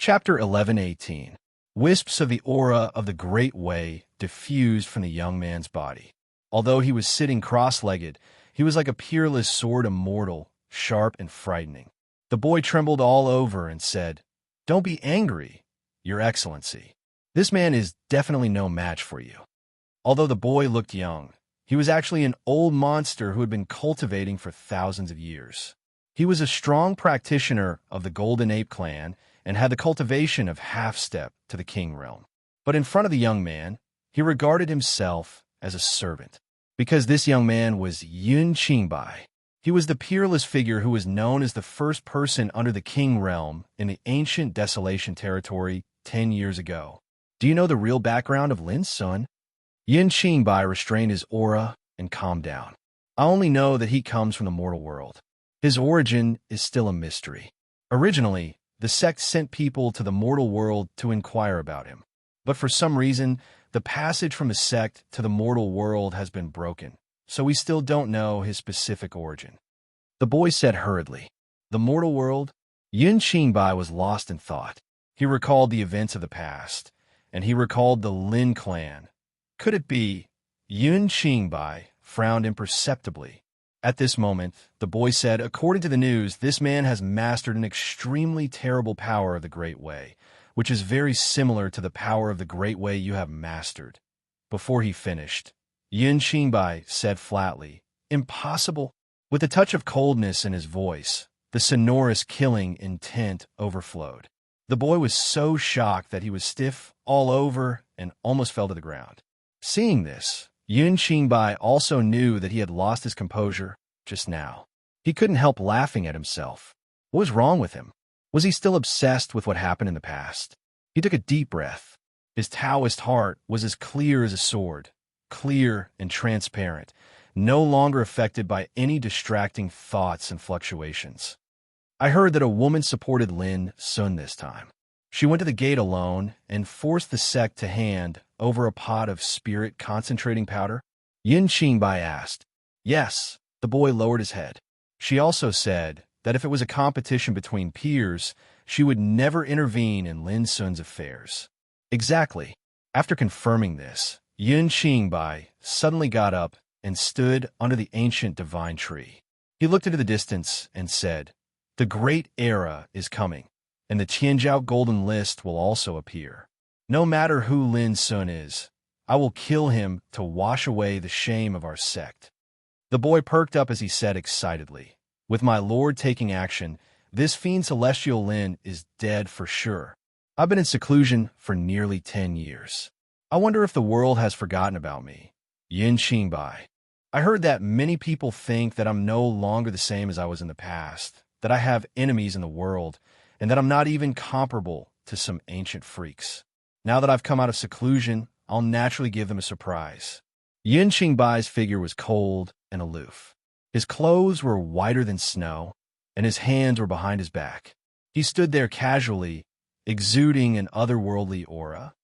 Chapter 11:18. Wisps of the aura of the Great Way diffused from the young man's body. Although he was sitting cross-legged, he was like a peerless sword immortal, sharp and frightening. The boy trembled all over and said, "Don't be angry, Your Excellency. This man is definitely no match for you." Although the boy looked young, he was actually an old monster who had been cultivating for thousands of years. He was a strong practitioner of the Golden Ape clan and had the cultivation of half-step to the king realm. But in front of the young man, he regarded himself as a servant, because this young man was Yun Qingbai. He was the peerless figure who was known as the first person under the king realm in the ancient Desolation territory 10 years ago. Do you know the real background of Lin's son? Yun Qingbai restrained his aura and calmed down. I only know that he comes from the mortal world. His origin is still a mystery. Originally, the sect sent people to the mortal world to inquire about him. But for some reason, the passage from the sect to the mortal world has been broken, so we still don't know his specific origin. The boy said hurriedly, "The mortal world?" Yun Qingbai was lost in thought. He recalled the events of the past, and he recalled the Lin clan. Could it be? Yun Qingbai frowned imperceptibly. At this moment, the boy said, "According to the news, this man has mastered an extremely terrible power of the Great Way, which is very similar to the power of the Great Way you have mastered." Before he finished, Yun Qingbai said flatly, "Impossible." With a touch of coldness in his voice, the sonorous killing intent overflowed. The boy was so shocked that he was stiff all over and almost fell to the ground. Seeing this, Yun Qingbai also knew that he had lost his composure just now. He couldn't help laughing at himself. What was wrong with him? Was he still obsessed with what happened in the past? He took a deep breath. His Taoist heart was as clear as a sword, clear and transparent, no longer affected by any distracting thoughts and fluctuations. I heard that a woman supported Lin Sun this time. She went to the gate alone and forced the sect to hand over a pot of spirit concentrating powder. Yun Qingbai asked. Yes, the boy lowered his head. She also said that if it was a competition between peers, she would never intervene in Lin Sun's affairs. Exactly. After confirming this, Yun Qingbai suddenly got up and stood under the ancient divine tree. He looked into the distance and said, "The great era is coming, and the Tianjiao Golden List will also appear. No matter who Lin Sun is, I will kill him to wash away the shame of our sect." The boy perked up as he said excitedly, "With my lord taking action, this fiend celestial Lin is dead for sure. I've been in seclusion for nearly 10 years. I wonder if the world has forgotten about me." Yun Qingbai. I heard that many people think that I'm no longer the same as I was in the past, that I have enemies in the world, and that I'm not even comparable to some ancient freaks. Now that I've come out of seclusion, I'll naturally give them a surprise. Yun Qingbai's figure was cold and aloof. His clothes were whiter than snow, and his hands were behind his back. He stood there casually, exuding an otherworldly aura.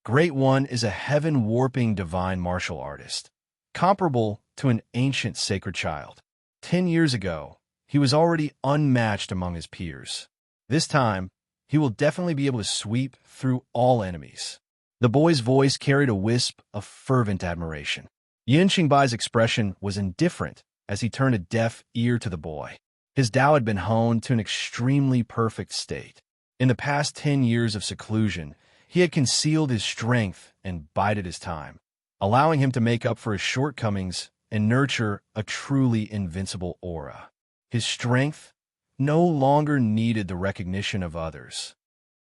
Great One is a heaven-warping divine martial artist, comparable to an ancient sacred child. 10 years ago, he was already unmatched among his peers. This time, he will definitely be able to sweep through all enemies. The boy's voice carried a wisp of fervent admiration. Yun Qingbai's expression was indifferent as he turned a deaf ear to the boy. His Tao had been honed to an extremely perfect state. In the past 10 years of seclusion, he had concealed his strength and bided his time, allowing him to make up for his shortcomings and nurture a truly invincible aura. His strength no longer needed the recognition of others.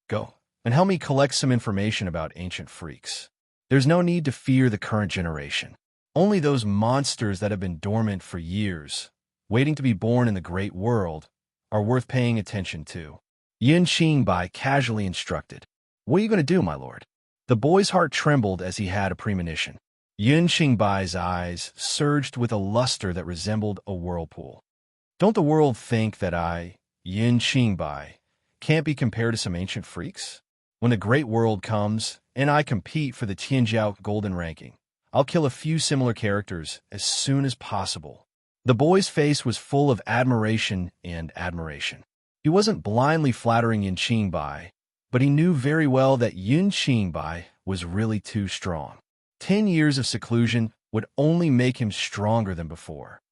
Go and help me collect some information about ancient freaks. There's no need to fear the current generation. Only those monsters that have been dormant for years, waiting to be born in the great world, are worth paying attention to. Yun Qingbai casually instructed. What are you going to do, my lord? The boy's heart trembled as he had a premonition. Yun Qingbai's eyes surged with a luster that resembled a whirlpool. Don't the world think that I, Yun Qingbai, can't be compared to some ancient freaks? When the great world comes, and I compete for the Tianjiao Golden ranking, I'll kill a few similar characters as soon as possible. The boy's face was full of admiration and admiration. He wasn't blindly flattering Yun Qingbai, but he knew very well that Yun Qingbai was really too strong. 10 years of seclusion would only make him stronger than before.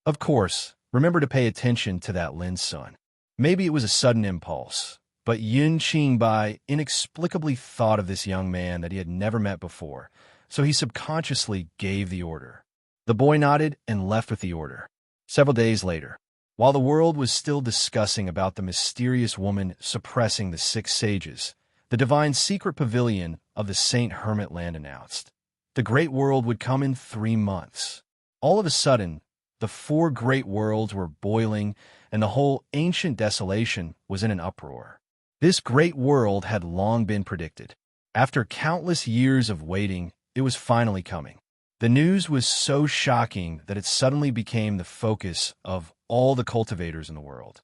Of course, remember to pay attention to that Lin's son. Maybe it was a sudden impulse, but Yun Qingbai inexplicably thought of this young man that he had never met before, so he subconsciously gave the order. The boy nodded and left with the order. Several days later, while the world was still discussing about the mysterious woman suppressing the 6 sages, the divine secret pavilion of the Saint Hermit land announced. The great world would come in 3 months. All of a sudden, the 4 great worlds were boiling, and the whole ancient desolation was in an uproar. This great world had long been predicted. After countless years of waiting, it was finally coming. The news was so shocking that it suddenly became the focus of all the cultivators in the world.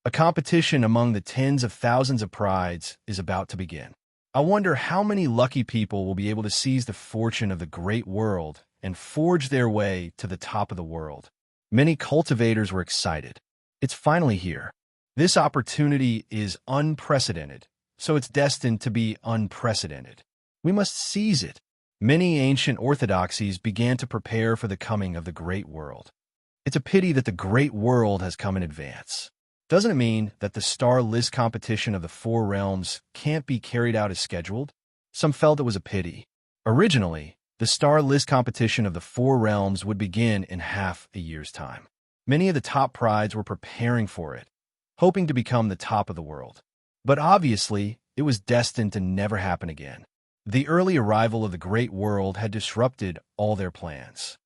A competition among the tens of thousands of prides is about to begin. I wonder how many lucky people will be able to seize the fortune of the great world and forge their way to the top of the world. Many cultivators were excited. It's finally here. This opportunity is unprecedented, so it's destined to be unprecedented. We must seize it. Many ancient orthodoxies began to prepare for the coming of the great world. It's a pity that the great world has come in advance. Doesn't it mean that the star list competition of the 4 realms can't be carried out as scheduled? Some felt it was a pity. Originally, the star list competition of the 4 realms would begin in half a year's time. Many of the top prides were preparing for it, hoping to become the top of the world. But obviously, it was destined to never happen again. The early arrival of the great world had disrupted all their plans.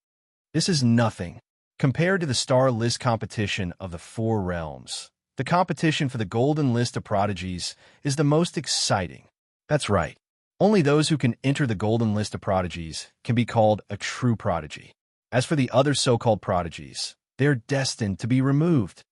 This is nothing compared to the star list competition of the 4 realms. The competition for the golden list of prodigies is the most exciting. That's right. Only those who can enter the golden list of prodigies can be called a true prodigy. As for the other so-called prodigies, they're destined to be removed.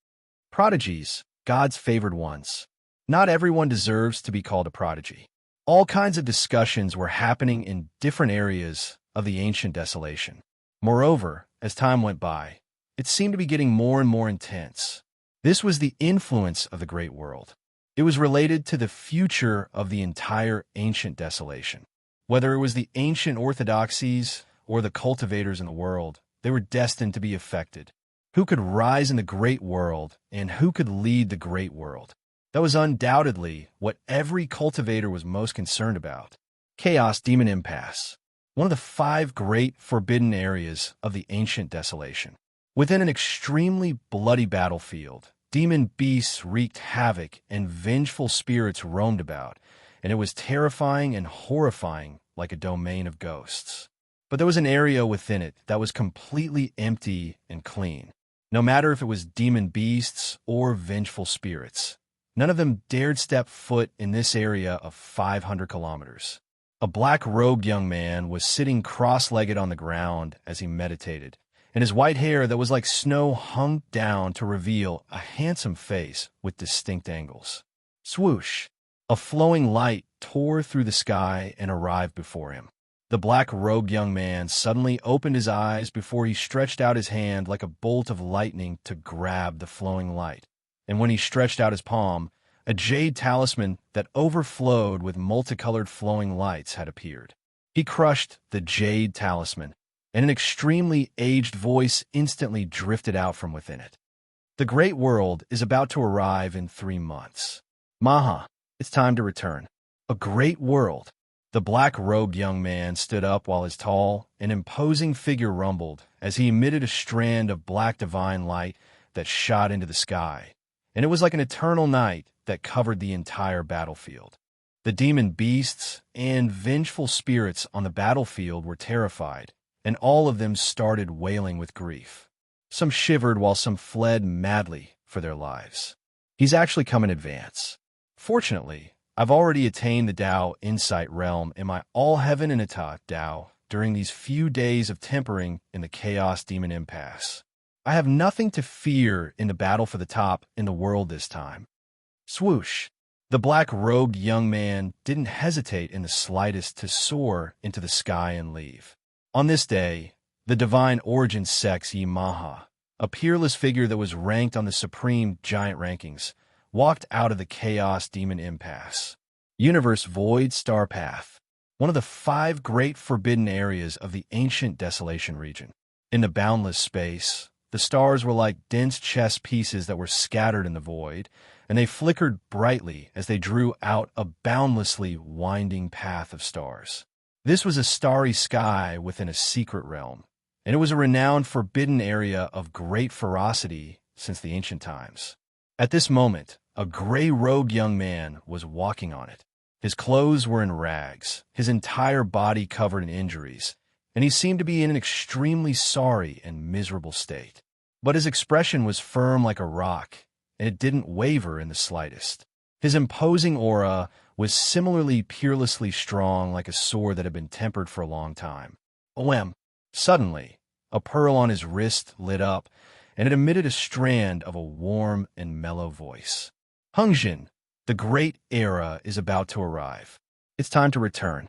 Prodigies, God's favored ones. Not everyone deserves to be called a prodigy. All kinds of discussions were happening in different areas of the ancient desolation. Moreover, as time went by, it seemed to be getting more and more intense. This was the influence of the great world. It was related to the future of the entire ancient desolation. Whether it was the ancient orthodoxies or the cultivators in the world, they were destined to be affected. Who could rise in the great world and who could lead the great world? That was undoubtedly what every cultivator was most concerned about. Chaos Demon Impasse, one of the 5 great forbidden areas of the ancient desolation. Within an extremely bloody battlefield, demon beasts wreaked havoc and vengeful spirits roamed about, and it was terrifying and horrifying like a domain of ghosts. But there was an area within it that was completely empty and clean. No matter if it was demon beasts or vengeful spirits, none of them dared step foot in this area of 500 kilometers. A black-robed young man was sitting cross-legged on the ground as he meditated, and his white hair that was like snow hung down to reveal a handsome face with distinct angles. Swoosh! A flowing light tore through the sky and arrived before him. The black-robed young man suddenly opened his eyes before he stretched out his hand like a bolt of lightning to grab the flowing light. And when he stretched out his palm, a jade talisman that overflowed with multicolored flowing lights had appeared. He crushed the jade talisman, and an extremely aged voice instantly drifted out from within it. The great world is about to arrive in 3 months. Maha, it's time to return. A great world. The black-robed young man stood up while his tall and imposing figure rumbled as he emitted a strand of black divine light that shot into the sky, and it was like an eternal night that covered the entire battlefield. The demon beasts and vengeful spirits on the battlefield were terrified, and all of them started wailing with grief. Some shivered while some fled madly for their lives. He's actually come in advance. Fortunately, I've already attained the Tao Insight realm in my All-Heaven and Ata Tao during these few days of tempering in the Chaos Demon Impasse. I have nothing to fear in the battle for the top in the world this time. Swoosh! The black-robed young man didn't hesitate in the slightest to soar into the sky and leave. On this day, the divine origin sex Yamaha, a peerless figure that was ranked on the supreme giant rankings, walked out of the Chaos Demon Impasse. Universe Void Star Path, one of the 5 great forbidden areas of the ancient Desolation region. In the boundless space, the stars were like dense chess pieces that were scattered in the void, and they flickered brightly as they drew out a boundlessly winding path of stars. This was a starry sky within a secret realm, and it was a renowned forbidden area of great ferocity since the ancient times. At this moment, a gray-robed young man was walking on it. His clothes were in rags, his entire body covered in injuries, and he seemed to be in an extremely sorry and miserable state. But his expression was firm like a rock, and it didn't waver in the slightest. His imposing aura was similarly peerlessly strong like a sword that had been tempered for a long time. Oem! Suddenly, a pearl on his wrist lit up, and it emitted a strand of a warm and mellow voice. Hungjin, the great era is about to arrive. It's time to return.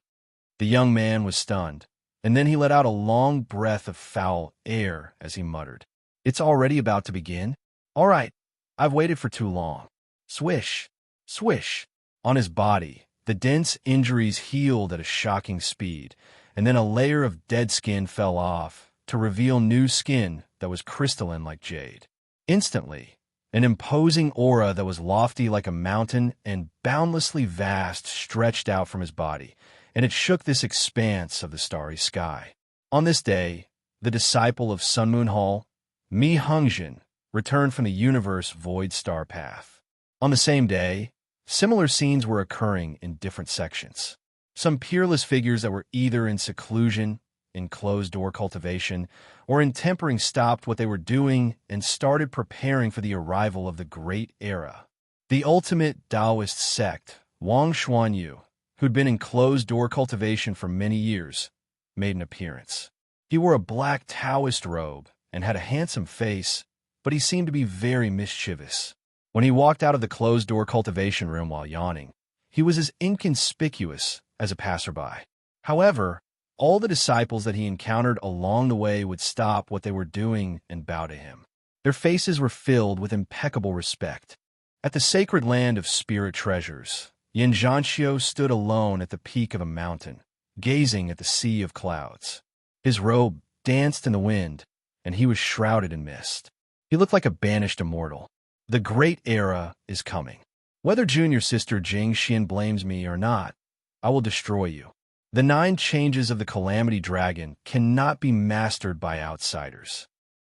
The young man was stunned, and then he let out a long breath of foul air as he muttered, "It's already about to begin? All right, I've waited for too long." Swish, swish. On his body, the dense injuries healed at a shocking speed, and then a layer of dead skin fell off to reveal new skin that was crystalline like jade. Instantly, an imposing aura that was lofty like a mountain and boundlessly vast stretched out from his body, and it shook this expanse of the starry sky. On this day, the disciple of Sun Moon Hall, Mi Hungjin, returned from the universe Void Star Path. On the same day, similar scenes were occurring in different sections. Some peerless figures that were either in seclusion, in closed-door cultivation, or in tempering stopped what they were doing and started preparing for the arrival of the Great Era. The ultimate Taoist sect, Wang Xuanyu, who'd been in closed-door cultivation for many years, made an appearance. He wore a black Taoist robe and had a handsome face, but he seemed to be very mischievous. When he walked out of the closed-door cultivation room while yawning, he was as inconspicuous as a passerby. However, all the disciples that he encountered along the way would stop what they were doing and bow to him. Their faces were filled with impeccable respect. At the sacred land of spirit treasures, Yin Zhanxiu stood alone at the peak of a mountain, gazing at the sea of clouds. His robe danced in the wind, and he was shrouded in mist. He looked like a banished immortal. The Great Era is coming. Whether junior sister Jing Xian blames me or not, I will destroy you. The 9 changes of the Calamity Dragon cannot be mastered by outsiders.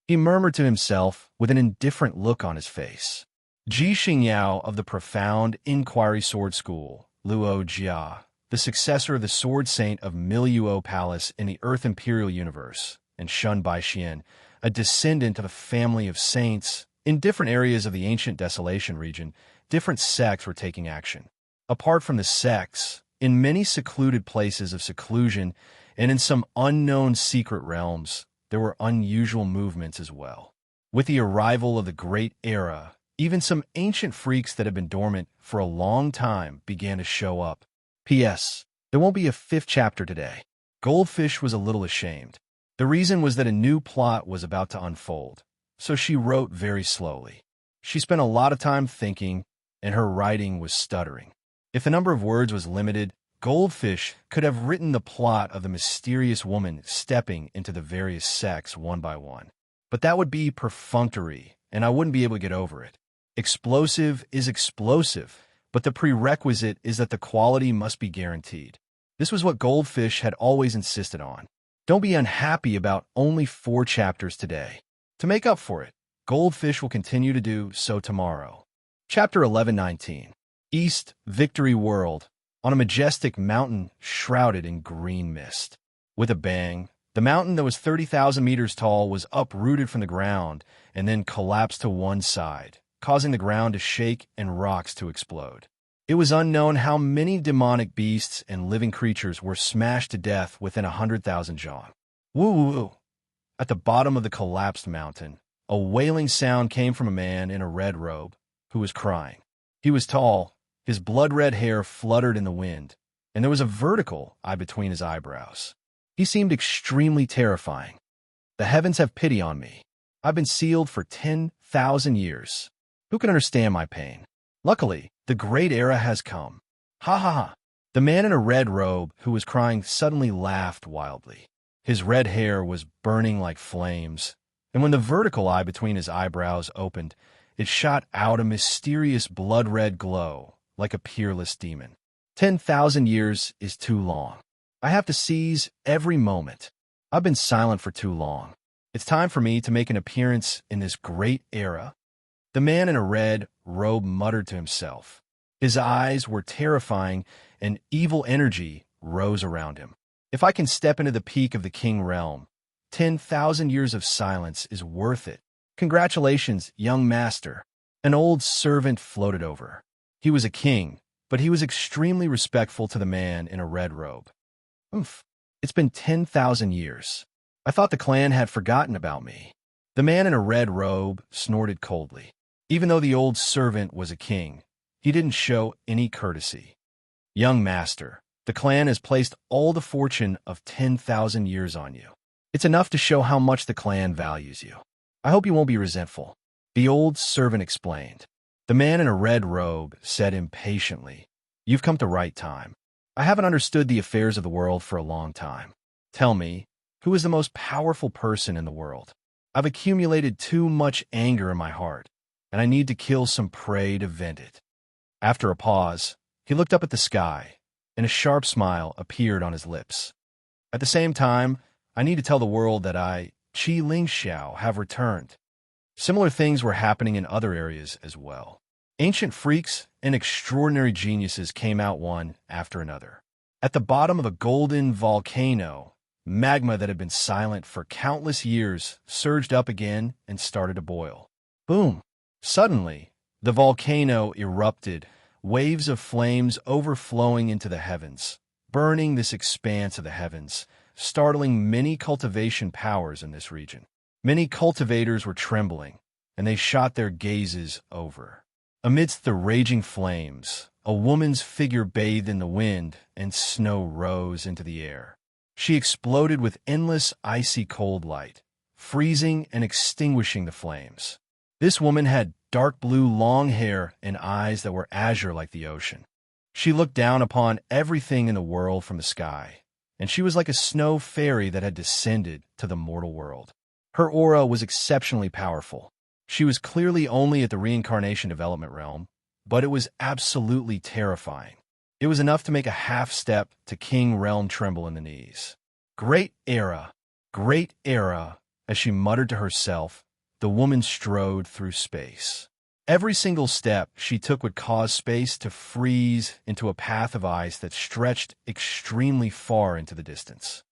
He murmured to himself with an indifferent look on his face. Ji Xingyao of the profound Inquiry Sword School, Luo Jia, the successor of the Sword Saint of Miluo Palace in the Earth Imperial Universe, and Shun Baixian, a descendant of a family of saints. In different areas of the ancient Desolation region, different sects were taking action. Apart from the sects, in many secluded places of seclusion and in some unknown secret realms, there were unusual movements as well. With the arrival of the Great Era, even some ancient freaks that had been dormant for a long time began to show up. P.S. There won't be a 5th chapter today. Goldfish was a little ashamed. The reason was that a new plot was about to unfold, so she wrote very slowly. She spent a lot of time thinking, and her writing was stuttering. If the number of words was limited, Goldfish could have written the plot of the mysterious woman stepping into the various sects one by one. But that would be perfunctory, and I wouldn't be able to get over it. Explosive is explosive, but the prerequisite is that the quality must be guaranteed. This was what Goldfish had always insisted on. Don't be unhappy about only 4 chapters today. To make up for it, Goldfish will continue to do so tomorrow. Chapter 1119. East Victory World, on a majestic mountain shrouded in green mist. With a bang, the mountain that was 30,000 meters tall was uprooted from the ground and then collapsed to one side, causing the ground to shake and rocks to explode. It was unknown how many demonic beasts and living creatures were smashed to death within 100,000 zhang. Woo-woo! At the bottom of the collapsed mountain, a wailing sound came from a man in a red robe who was crying. He was tall. His blood-red hair fluttered in the wind, and there was a vertical eye between his eyebrows. He seemed extremely terrifying. The heavens have pity on me. I've been sealed for 10,000 years. Who can understand my pain? Luckily, the Great Era has come. Ha ha ha. The man in a red robe who was crying suddenly laughed wildly. His red hair was burning like flames, and when the vertical eye between his eyebrows opened, it shot out a mysterious blood-red glow, like a peerless demon. 10,000 years is too long. I have to seize every moment. I've been silent for too long. It's time for me to make an appearance in this great era. The man in a red robe muttered to himself. His eyes were terrifying, and evil energy rose around him. If I can step into the peak of the king realm, 10,000 years of silence is worth it. Congratulations, young master. An old servant floated over. He was a king, but he was extremely respectful to the man in a red robe. Oomph. It's been 10,000 years. I thought the clan had forgotten about me. The man in a red robe snorted coldly. Even though the old servant was a king, he didn't show any courtesy. Young master, the clan has placed all the fortune of 10,000 years on you. It's enough to show how much the clan values you. I hope you won't be resentful. The old servant explained. The man in a red robe said impatiently, You've come to right time. I haven't understood the affairs of the world for a long time. Tell me, who is the most powerful person in the world? I've accumulated too much anger in my heart, and I need to kill some prey to vent it. After a pause, he looked up at the sky, and a sharp smile appeared on his lips. At the same time, I need to tell the world that I, Qi Ling Xiao, have returned. Similar things were happening in other areas as well. Ancient freaks and extraordinary geniuses came out one after another. At the bottom of a golden volcano, magma that had been silent for countless years surged up again and started to boil. Boom! Suddenly, the volcano erupted, waves of flames overflowing into the heavens, burning this expanse of the heavens, startling many cultivation powers in this region. Many cultivators were trembling, and they shot their gazes over. Amidst the raging flames, a woman's figure bathed in the wind, and snow rose into the air. She exploded with endless icy cold light, freezing and extinguishing the flames. This woman had dark blue long hair and eyes that were azure like the ocean. She looked down upon everything in the world from the sky, and she was like a snow fairy that had descended to the mortal world. Her aura was exceptionally powerful. She was clearly only at the reincarnation development realm, but it was absolutely terrifying. It was enough to make a half step to King Realm tremble in the knees. Great era, as she muttered to herself, the woman strode through space. Every single step she took would cause space to freeze into a path of ice that stretched extremely far into the distance.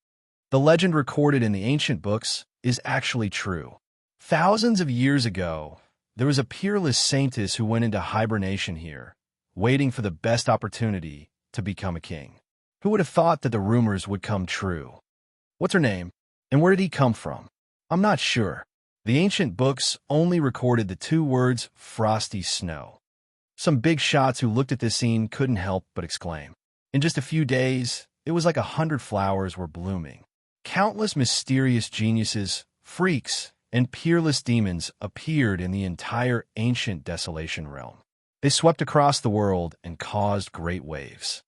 The legend recorded in the ancient books is actually true. Thousands of years ago, there was a peerless saintess who went into hibernation here, waiting for the best opportunity to become a king. Who would have thought that the rumors would come true? What's her name? And where did he come from? I'm not sure. The ancient books only recorded the two words, frosty snow. Some big shots who looked at this scene couldn't help but exclaim. In just a few days, it was like 100 flowers were blooming. Countless mysterious geniuses, freaks, and peerless demons appeared in the entire ancient desolation realm. They swept across the world and caused great waves.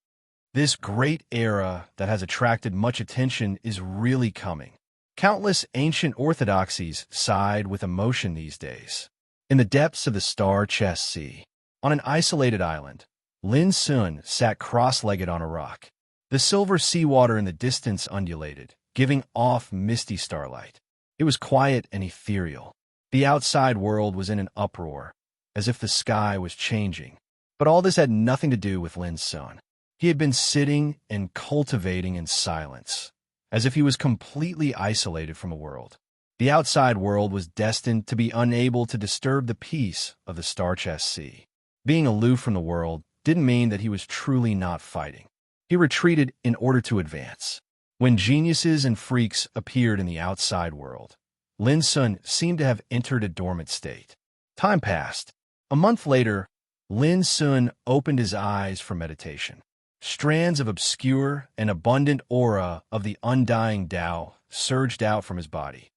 This great era that has attracted much attention is really coming. Countless ancient orthodoxies sighed with emotion these days. In the depths of the star-chest sea, on an isolated island, Lin Sun sat cross-legged on a rock. The silver seawater in the distance undulated, giving off misty starlight. It was quiet and ethereal. The outside world was in an uproar, as if the sky was changing. But all this had nothing to do with Lin Sun. He had been sitting and cultivating in silence, as if he was completely isolated from the world. The outside world was destined to be unable to disturb the peace of the star-chest sea. Being aloof from the world didn't mean that he was truly not fighting. He retreated in order to advance. When geniuses and freaks appeared in the outside world, Lin Sun seemed to have entered a dormant state. Time passed. A month later, Lin Sun opened his eyes for meditation. Strands of obscure and abundant aura of the undying Tao surged out from his body.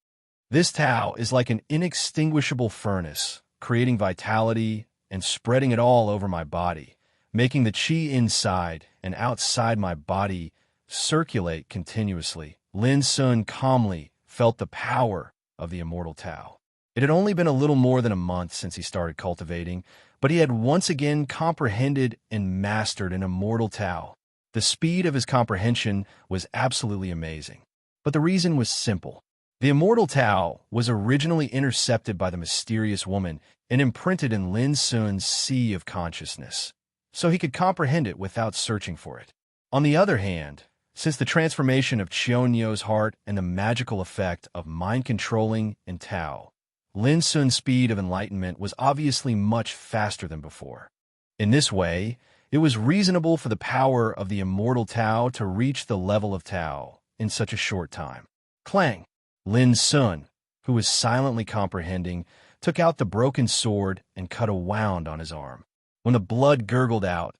This Tao is like an inextinguishable furnace, creating vitality and spreading it all over my body, making the chi inside and outside my body circulate continuously. Lin Sun calmly felt the power of the immortal Tao. It had only been a little more than a month since he started cultivating, but he had once again comprehended and mastered an immortal Tao. The speed of his comprehension was absolutely amazing. But the reason was simple. The immortal Tao was originally intercepted by the mysterious woman and imprinted in Lin Sun's sea of consciousness, so he could comprehend it without searching for it. On the other hand, since the transformation of Chionyo's heart and the magical effect of mind-controlling and Tao, Lin Sun's speed of enlightenment was obviously much faster than before. In this way, it was reasonable for the power of the immortal Tao to reach the level of Tao in such a short time. Clang! Lin Sun, who was silently comprehending, took out the broken sword and cut a wound on his arm. When the blood gurgled out,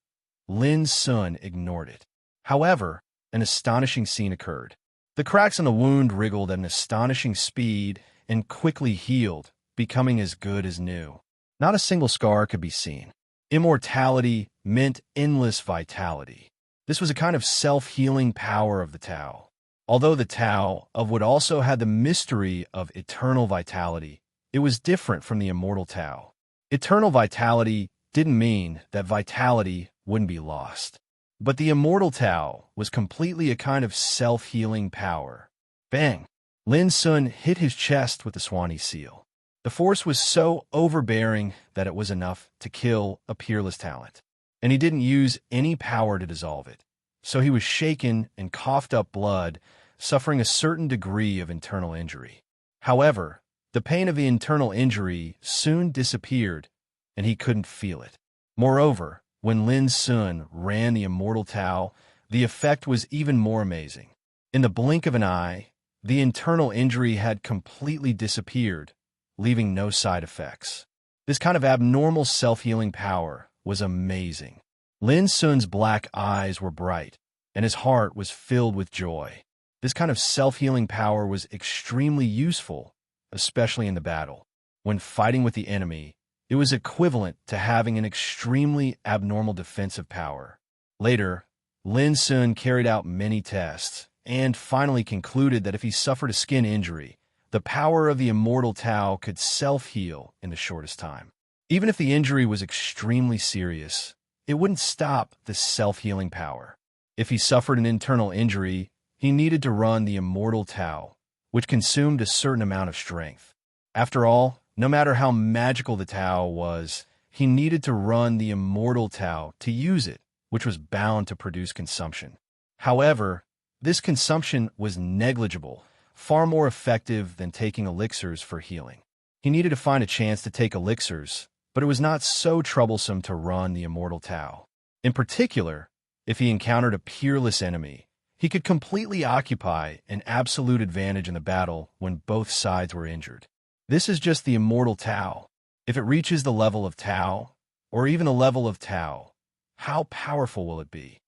Lin Sun ignored it. However, an astonishing scene occurred. The cracks on the wound wriggled at an astonishing speed and quickly healed, becoming as good as new. Not a single scar could be seen. Immortality meant endless vitality. This was a kind of self-healing power of the Tao. Although the Tao of Wood also had the mystery of eternal vitality, it was different from the immortal Tao. Eternal vitality didn't mean that vitality wouldn't be lost. But the immortal Tao was completely a kind of self-healing power. Bang! Lin Sun hit his chest with the Swanee seal. The force was so overbearing that it was enough to kill a peerless talent, and he didn't use any power to dissolve it. So he was shaken and coughed up blood, suffering a certain degree of internal injury. However, the pain of the internal injury soon disappeared, and he couldn't feel it. Moreover, when Lin Sun ran the immortal Tao, the effect was even more amazing. In the blink of an eye, the internal injury had completely disappeared, leaving no side effects. This kind of abnormal self-healing power was amazing. Lin Sun's black eyes were bright, and his heart was filled with joy. This kind of self-healing power was extremely useful, especially in the battle. When fighting with the enemy, it was equivalent to having an extremely abnormal defensive power. Later, Lin Sun carried out many tests, and finally concluded that if he suffered a skin injury, the power of the immortal Tao could self-heal in the shortest time. Even if the injury was extremely serious, it wouldn't stop the self-healing power. If he suffered an internal injury, he needed to run the immortal Tao, which consumed a certain amount of strength. After all, no matter how magical the Tao was, he needed to run the immortal Tao to use it, which was bound to produce consumption. However, this consumption was negligible, far more effective than taking elixirs for healing. He needed to find a chance to take elixirs, but it was not so troublesome to run the immortal Tao. In particular, if he encountered a peerless enemy, he could completely occupy an absolute advantage in the battle when both sides were injured. This is just the immortal Tao. If it reaches the level of Tao, or even the level of Tao, how powerful will it be?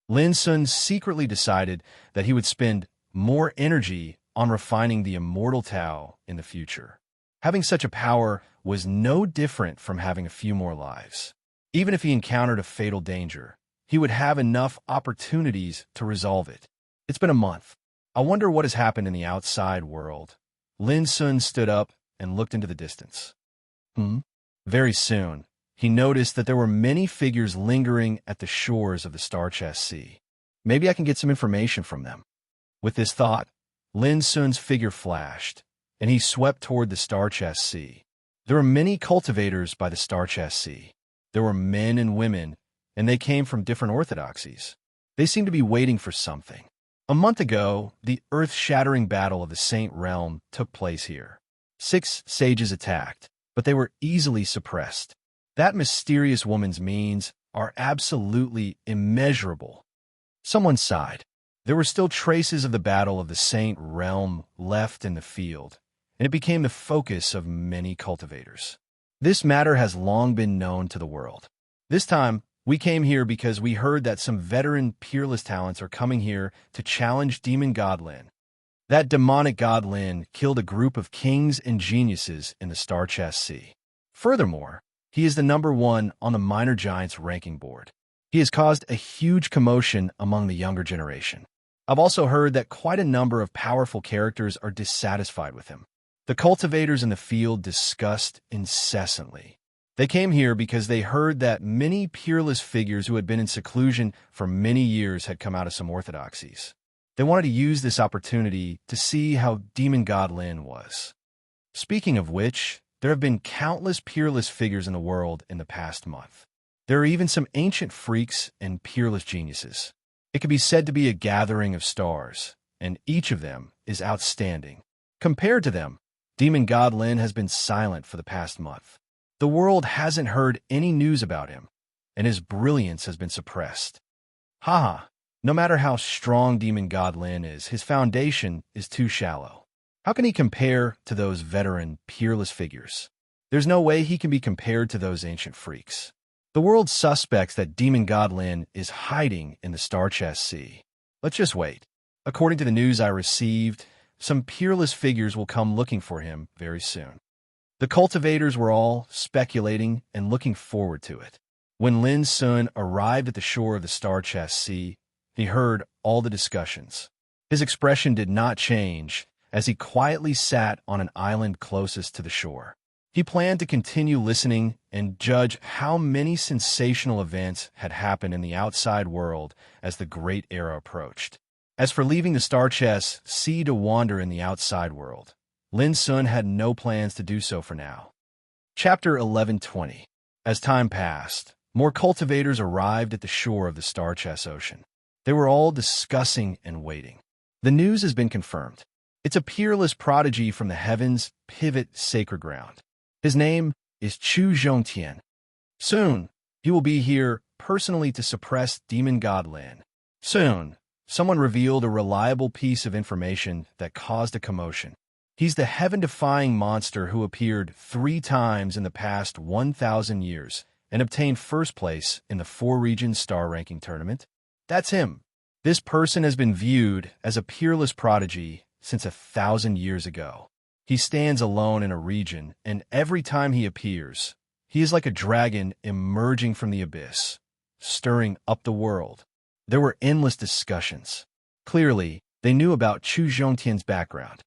Lin Sun secretly decided that he would spend more energy on refining the immortal Tao in the future. Having such a power was no different from having a few more lives. Even if he encountered a fatal danger, he would have enough opportunities to resolve it. It's been a month. I wonder what has happened in the outside world. Lin Sun stood up and looked into the distance. Very soon, he noticed that there were many figures lingering at the shores of the Star-Chest Sea. Maybe I can get some information from them. With this thought, Lin Sun's figure flashed, and he swept toward the Star-Chest Sea. There were many cultivators by the Star-Chest Sea. There were men and women, and they came from different orthodoxies. They seemed to be waiting for something. A month ago, the earth-shattering battle of the Saint Realm took place here. 6 sages attacked, but they were easily suppressed. That mysterious woman's means are absolutely immeasurable. Someone sighed. There were still traces of the battle of the Saint Realm left in the field, and it became the focus of many cultivators. This matter has long been known to the world. This time, we came here because we heard that some veteran peerless talents are coming here to challenge Demon God Lin. That demonic God Lin killed a group of kings and geniuses in the Star-Chest Sea. Furthermore, he is the #1 on the Minor Giants ranking board. He has caused a huge commotion among the younger generation. I've also heard that quite a number of powerful characters are dissatisfied with him. The cultivators in the field discussed incessantly. They came here because they heard that many peerless figures who had been in seclusion for many years had come out of some orthodoxies. They wanted to use this opportunity to see how demon god Lin was. Speaking of which, there have been countless peerless figures in the world in the past month. There are even some ancient freaks and peerless geniuses. It could be said to be a gathering of stars, and each of them is outstanding. Compared to them, demon god Lin has been silent for the past month. The world hasn't heard any news about him, and his brilliance has been suppressed. Haha, no matter how strong demon god Lin is, his foundation is too shallow. How can he compare to those veteran, peerless figures? There's no way he can be compared to those ancient freaks. The world suspects that demon god Lin is hiding in the star chest sea. Let's just wait. According to the news I received, some peerless figures will come looking for him very soon. The cultivators were all speculating and looking forward to it. When Lin Sun arrived at the shore of the star chest sea, he heard all the discussions. His expression did not change as he quietly sat on an island closest to the shore. He planned to continue listening and judge how many sensational events had happened in the outside world as the Great Era approached. As for leaving the star chest sea to wander in the outside world, Lin Sun had no plans to do so for now. Chapter 11:20. As time passed, more cultivators arrived at the shore of the star chest ocean. They were all discussing and waiting. The news has been confirmed. It's a peerless prodigy from the heavens, pivot sacred ground. His name is Chu Zhongtian. Soon, he will be here personally to suppress demon god Lin. Soon, someone revealed a reliable piece of information that caused a commotion. He's the heaven-defying monster who appeared 3 times in the past 1,000 years and obtained first place in the 4-region star ranking tournament. That's him. This person has been viewed as a peerless prodigy since 1,000 years ago. He stands alone in a region, and every time he appears, he is like a dragon emerging from the abyss, stirring up the world. There were endless discussions. Clearly, they knew about Chu Zhongtian's background.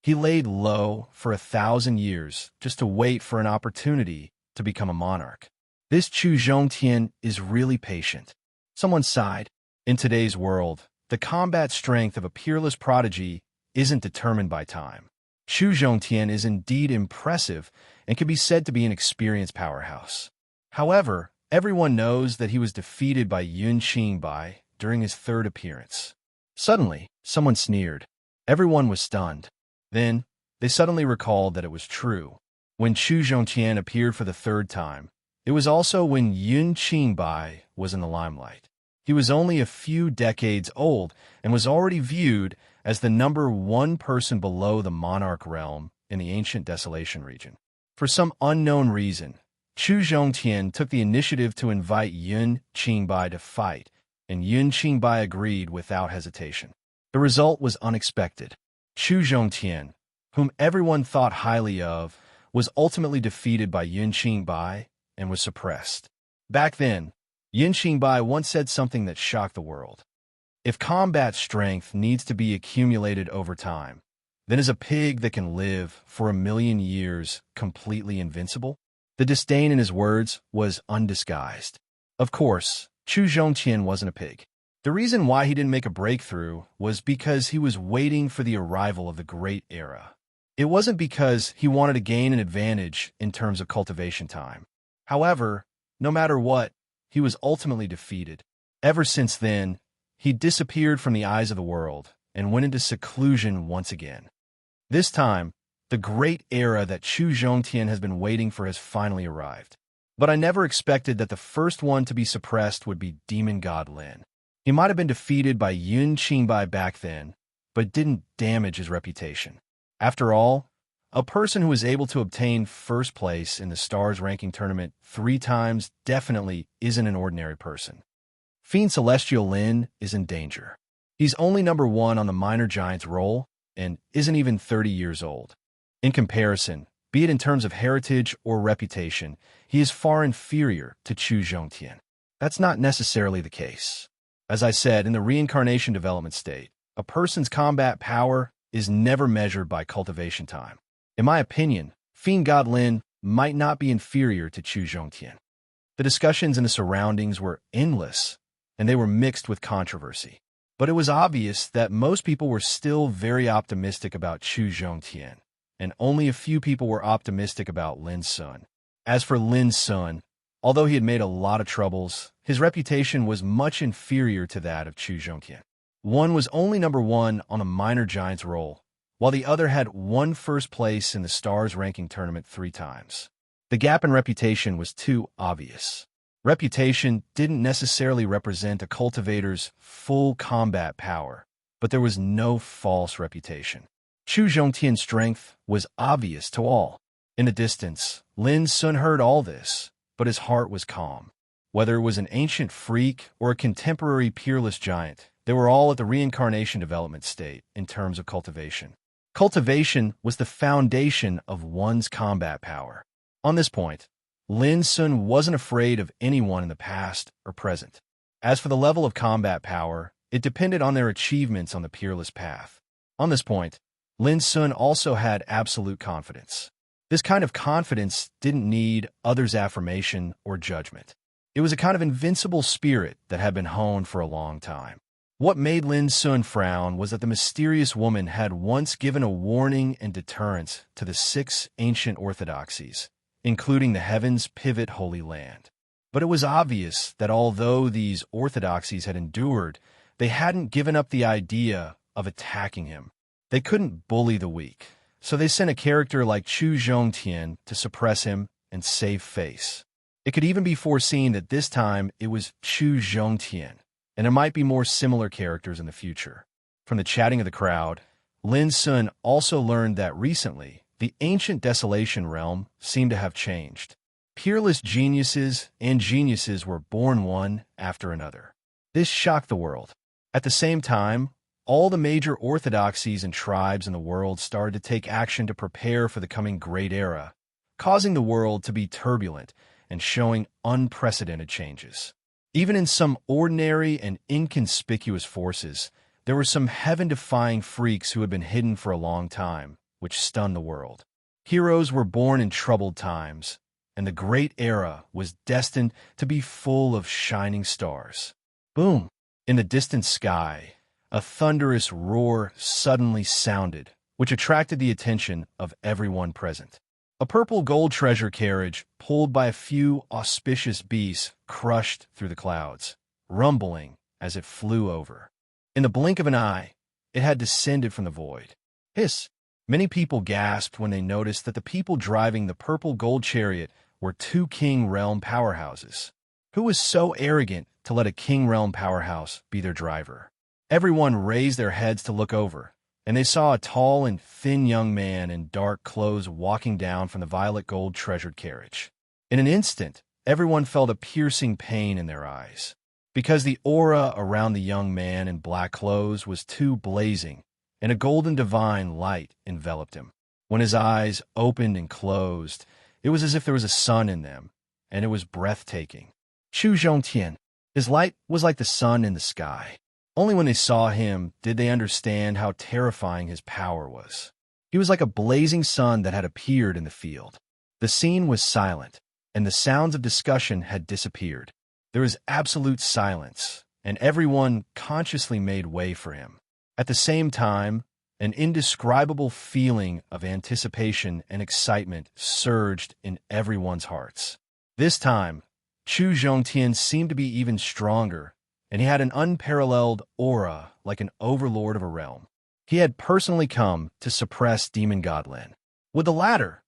He laid low for 1,000 years just to wait for an opportunity to become a monarch. This Chu Zhongtian is really patient. Someone sighed. In today's world, the combat strength of a peerless prodigy isn't determined by time. Chu Zhongtian is indeed impressive and can be said to be an experienced powerhouse. However, everyone knows that he was defeated by Yun Qingbai during his 3rd appearance. Suddenly, someone sneered. Everyone was stunned. Then, they suddenly recalled that it was true. When Chu Zhongtian appeared for the 3rd time, it was also when Yun Qingbai was in the limelight. He was only a few decades old and was already viewed as the number 1 person below the monarch realm in the ancient Desolation region. For some unknown reason, Chu Zhongtian took the initiative to invite Yun Qingbai to fight, and Yun Qingbai agreed without hesitation. The result was unexpected. Chu Zhongtian, whom everyone thought highly of, was ultimately defeated by Yun Qingbai and was suppressed. Back then, Yun Qingbai once said something that shocked the world. If combat strength needs to be accumulated over time, then is a pig that can live for 1,000,000 years completely invincible? The disdain in his words was undisguised. Of course, Chu Zhongtian wasn't a pig. The reason why he didn't make a breakthrough was because he was waiting for the arrival of the Great Era. It wasn't because he wanted to gain an advantage in terms of cultivation time. However, no matter what, he was ultimately defeated. Ever since then, he disappeared from the eyes of the world and went into seclusion once again. This time, the Great Era that Chu Zhongtian has been waiting for has finally arrived. But I never expected that the first one to be suppressed would be demon god Lin. He might have been defeated by Yun Qingbai back then, but didn't damage his reputation. After all, a person who is able to obtain first place in the Stars ranking tournament 3 times definitely isn't an ordinary person. Fiend Celestial Lin is in danger. He's only number 1 on the Minor Giants roll and isn't even 30 years old. In comparison, be it in terms of heritage or reputation, he is far inferior to Chu Zhongtian. That's not necessarily the case. As I said, in the reincarnation development state, a person's combat power is never measured by cultivation time. In my opinion, Fiend God Lin might not be inferior to Chu Zhongtian. The discussions in the surroundings were endless, and they were mixed with controversy. But it was obvious that most people were still very optimistic about Chu Zhongtian, and only a few people were optimistic about Lin Sun. As for Lin Sun, although he had made a lot of troubles, his reputation was much inferior to that of Chu Zhongtian. One was only number 1 on a minor giant's roll, while the other had won first place in the Stars ranking tournament 3 times. The gap in reputation was too obvious. Reputation didn't necessarily represent a cultivator's full combat power, but there was no false reputation. Chu Zhongtian's strength was obvious to all. In the distance, Lin Sun heard all this, but his heart was calm. Whether it was an ancient freak or a contemporary peerless giant, they were all at the reincarnation development state in terms of cultivation. Cultivation was the foundation of one's combat power. On this point, Lin Sun wasn't afraid of anyone in the past or present. As for the level of combat power, it depended on their achievements on the peerless path. On this point, Lin Sun also had absolute confidence. This kind of confidence didn't need others' affirmation or judgment. It was a kind of invincible spirit that had been honed for a long time. What made Lin Sun frown was that the mysterious woman had once given a warning and deterrence to the 6 ancient orthodoxies, including the Heaven's Pivot Holy Land. But it was obvious that although these orthodoxies had endured, they hadn't given up the idea of attacking him. They couldn't bully the weak, so they sent a character like Chu Zhongtian to suppress him and save face. It could even be foreseen that this time it was Chu Zhongtian, and there might be more similar characters in the future. From the chatting of the crowd, Lin Sun also learned that recently, the ancient Desolation realm seemed to have changed. Peerless geniuses and geniuses were born one after another. This shocked the world. At the same time, all the major orthodoxies and tribes in the world started to take action to prepare for the coming Great Era, causing the world to be turbulent and showing unprecedented changes. Even in some ordinary and inconspicuous forces, there were some heaven-defying freaks who had been hidden for a long time, which stunned the world. Heroes were born in troubled times, and the Great Era was destined to be full of shining stars. Boom! In the distant sky, a thunderous roar suddenly sounded, which attracted the attention of everyone present. A purple gold treasure carriage, pulled by a few auspicious beasts, crushed through the clouds, rumbling as it flew over. In the blink of an eye, it had descended from the void. Hiss! Many people gasped when they noticed that the people driving the purple gold chariot were 2 King Realm powerhouses. Who was so arrogant to let a King Realm powerhouse be their driver? Everyone raised their heads to look over, and they saw a tall and thin young man in dark clothes walking down from the violet gold treasured carriage. In an instant, everyone felt a piercing pain in their eyes, because the aura around the young man in black clothes was too blazing, and a golden divine light enveloped him. When his eyes opened and closed, it was as if there was a sun in them, and it was breathtaking. Chu Zhongtian. His light was like the sun in the sky. Only when they saw him did they understand how terrifying his power was. He was like a blazing sun that had appeared in the field. The scene was silent, and the sounds of discussion had disappeared. There was absolute silence, and everyone consciously made way for him. At the same time, an indescribable feeling of anticipation and excitement surged in everyone's hearts. This time, Chu Zhongtian seemed to be even stronger, and he had an unparalleled aura like an overlord of a realm. He had personally come to suppress Demon God Lin. Would the latter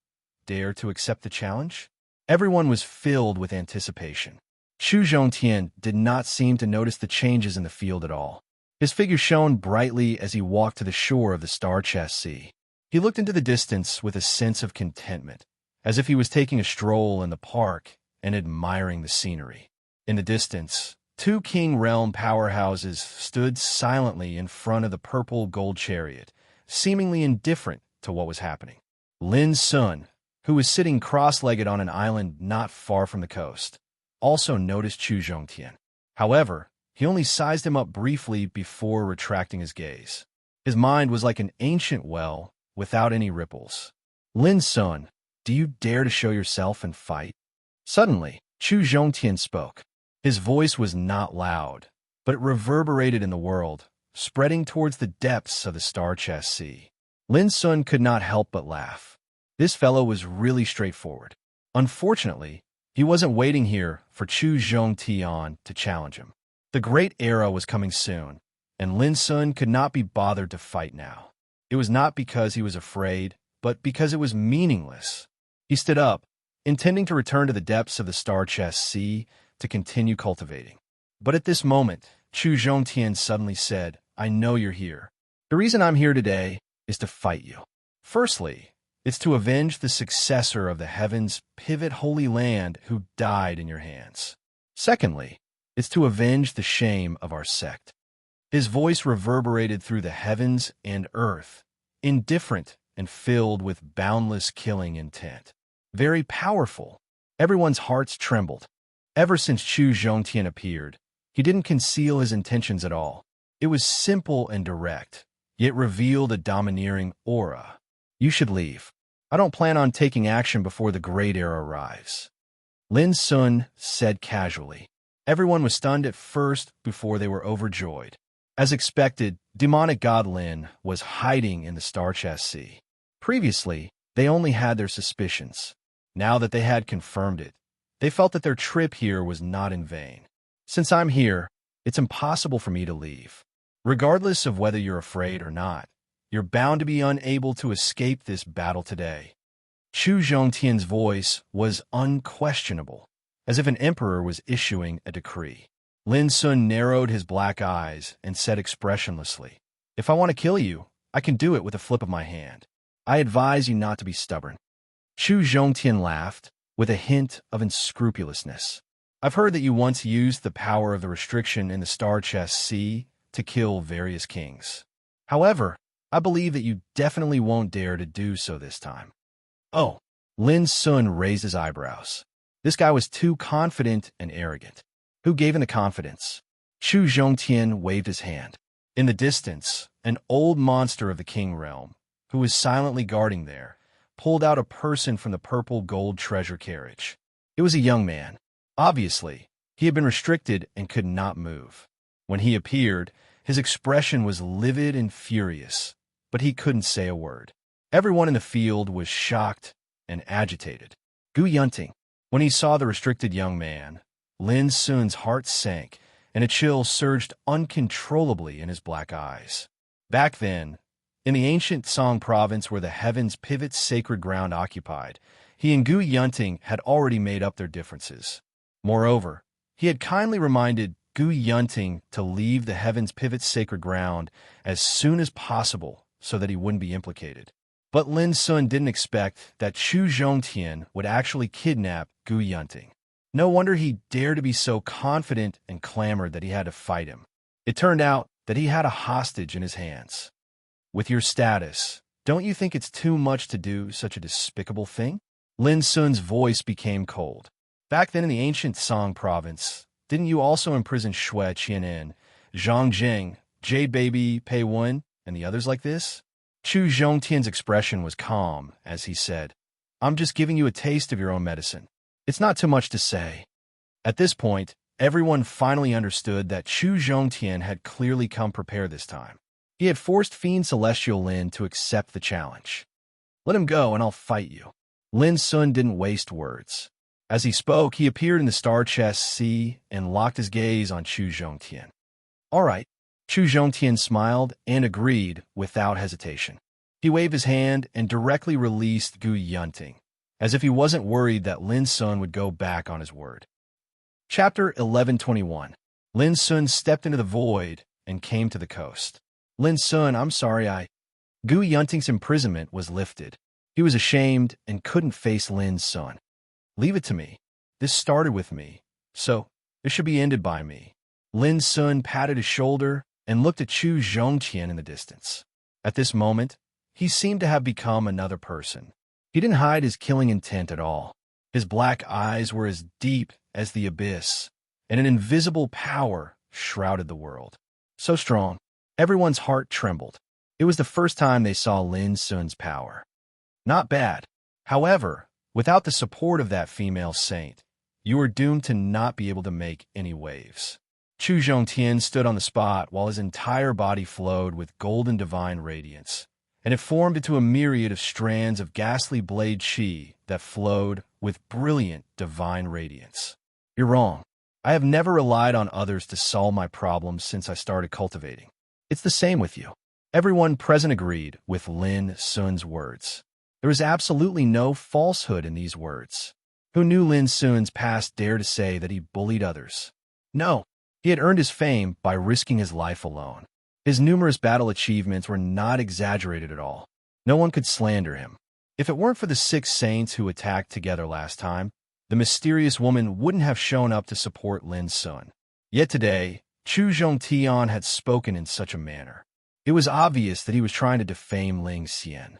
dare to accept the challenge? Everyone was filled with anticipation. Chu Zhongtian did not seem to notice the changes in the field at all. His figure shone brightly as he walked to the shore of the star-chest sea. He looked into the distance with a sense of contentment, as if he was taking a stroll in the park and admiring the scenery. In the distance, 2 King Realm powerhouses stood silently in front of the purple gold chariot, seemingly indifferent to what was happening. Lin Sun, who was sitting cross-legged on an island not far from the coast, also noticed Chu Zhongtian. However, he only sized him up briefly before retracting his gaze. His mind was like an ancient well without any ripples. Lin Sun, do you dare to show yourself and fight? Suddenly, Chu Zhongtian spoke. His voice was not loud, but it reverberated in the world, spreading towards the depths of the star-chest sea. Lin Sun could not help but laugh. This fellow was really straightforward. Unfortunately, he wasn't waiting here for Chu Zhongtian to challenge him. The great era was coming soon, and Lin Sun could not be bothered to fight now. It was not because he was afraid, but because it was meaningless. He stood up, intending to return to the depths of the star-chest sea to continue cultivating. But at this moment, Chu Zhongtian suddenly said, I know you're here. The reason I'm here today is to fight you. Firstly, it's to avenge the successor of the heavens' pivot holy land who died in your hands. Secondly, it's to avenge the shame of our sect. His voice reverberated through the heavens and earth, indifferent and filled with boundless killing intent. Very powerful. Everyone's hearts trembled. Ever since Chu Zhongtian appeared, he didn't conceal his intentions at all. It was simple and direct, yet revealed a domineering aura. You should leave. I don't plan on taking action before the Great Era arrives. Lin Sun said casually. Everyone was stunned at first before they were overjoyed. As expected, demonic god Lin was hiding in the star-chest sea. Previously, they only had their suspicions. Now that they had confirmed it, they felt that their trip here was not in vain. Since I'm here, it's impossible for me to leave. Regardless of whether you're afraid or not, you're bound to be unable to escape this battle today. Chu Zhongtian's voice was unquestionable, as if an emperor was issuing a decree. Lin Sun narrowed his black eyes and said expressionlessly, If I want to kill you, I can do it with a flip of my hand. I advise you not to be stubborn. Chu Zhongtian laughed, with a hint of unscrupulousness. I've heard that you once used the power of the restriction in the star-chest sea to kill various kings. However, I believe that you definitely won't dare to do so this time. Oh, Lin Sun raised his eyebrows. This guy was too confident and arrogant. Who gave him the confidence? Chu Zhongtian waved his hand. In the distance, an old monster of the king realm, who was silently guarding there, pulled out a person from the purple gold treasure carriage. It was a young man. Obviously, he had been restricted and could not move. When he appeared, his expression was livid and furious, but he couldn't say a word. Everyone in the field was shocked and agitated. Gu Yunting. When he saw the restricted young man, Lin Sun's heart sank, and a chill surged uncontrollably in his black eyes. Back then, in the ancient Song province where the heavens' pivot sacred ground occupied, he and Gu Yunting had already made up their differences. Moreover, he had kindly reminded Gu Yunting to leave the heavens' pivot sacred ground as soon as possible so that he wouldn't be implicated. But Lin Sun didn't expect that Chu Zhongtian would actually kidnap Gu Yunting. No wonder he dared to be so confident and clamored that he had to fight him. It turned out that he had a hostage in his hands. With your status, don't you think it's too much to do such a despicable thing? Lin Sun's voice became cold. Back then in the ancient Song province, didn't you also imprison Xue Qianin, Zhang Jing, Jade Baby Pei Wen, and the others like this? Chu Zhongtian's expression was calm as he said, I'm just giving you a taste of your own medicine. It's not too much to say. At this point, everyone finally understood that Chu Zhongtian had clearly come prepared this time. He had forced Fiend Celestial Lin to accept the challenge. Let him go and I'll fight you. Lin Sun didn't waste words. As he spoke, he appeared in the star-chest sea and locked his gaze on Chu Zhongtian. All right. Chu Zhongtian smiled and agreed without hesitation. He waved his hand and directly released Gu Yunting, as if he wasn't worried that Lin Sun would go back on his word. Chapter 1121. Lin Sun stepped into the void and came to the coast. Lin Sun, I'm sorry, Gu Yunting's imprisonment was lifted. He was ashamed and couldn't face Lin Sun. Leave it to me. This started with me, so it should be ended by me. Lin Sun patted his shoulder and looked at Chu Zhongtian in the distance. At this moment, he seemed to have become another person. He didn't hide his killing intent at all. His black eyes were as deep as the abyss, and an invisible power shrouded the world. So strong, everyone's heart trembled. It was the first time they saw Lin Sun's power. Not bad. However, without the support of that female saint, you were doomed to not be able to make any waves. Chu Zhongtian stood on the spot while his entire body flowed with golden divine radiance, and it formed into a myriad of strands of ghastly blade qi that flowed with brilliant divine radiance. You're wrong. I have never relied on others to solve my problems since I started cultivating. It's the same with you. Everyone present agreed with Lin Sun's words. There was absolutely no falsehood in these words. Who knew Lin Sun's past dare to say that he bullied others? No, he had earned his fame by risking his life alone. His numerous battle achievements were not exaggerated at all. No one could slander him. If it weren't for the 6 saints who attacked together last time, the mysterious woman wouldn't have shown up to support Lin Sun. Yet today, Chu Zhongtian had spoken in such a manner. It was obvious that he was trying to defame Ling Xian.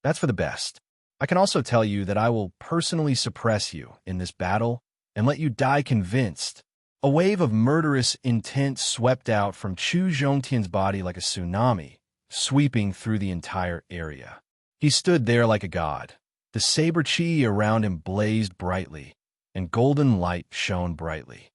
That's for the best. I can also tell you that I will personally suppress you in this battle and let you die convinced. A wave of murderous intent swept out from Chu Zhongtian's body like a tsunami, sweeping through the entire area. He stood there like a god. The saber qi around him blazed brightly, and golden light shone brightly.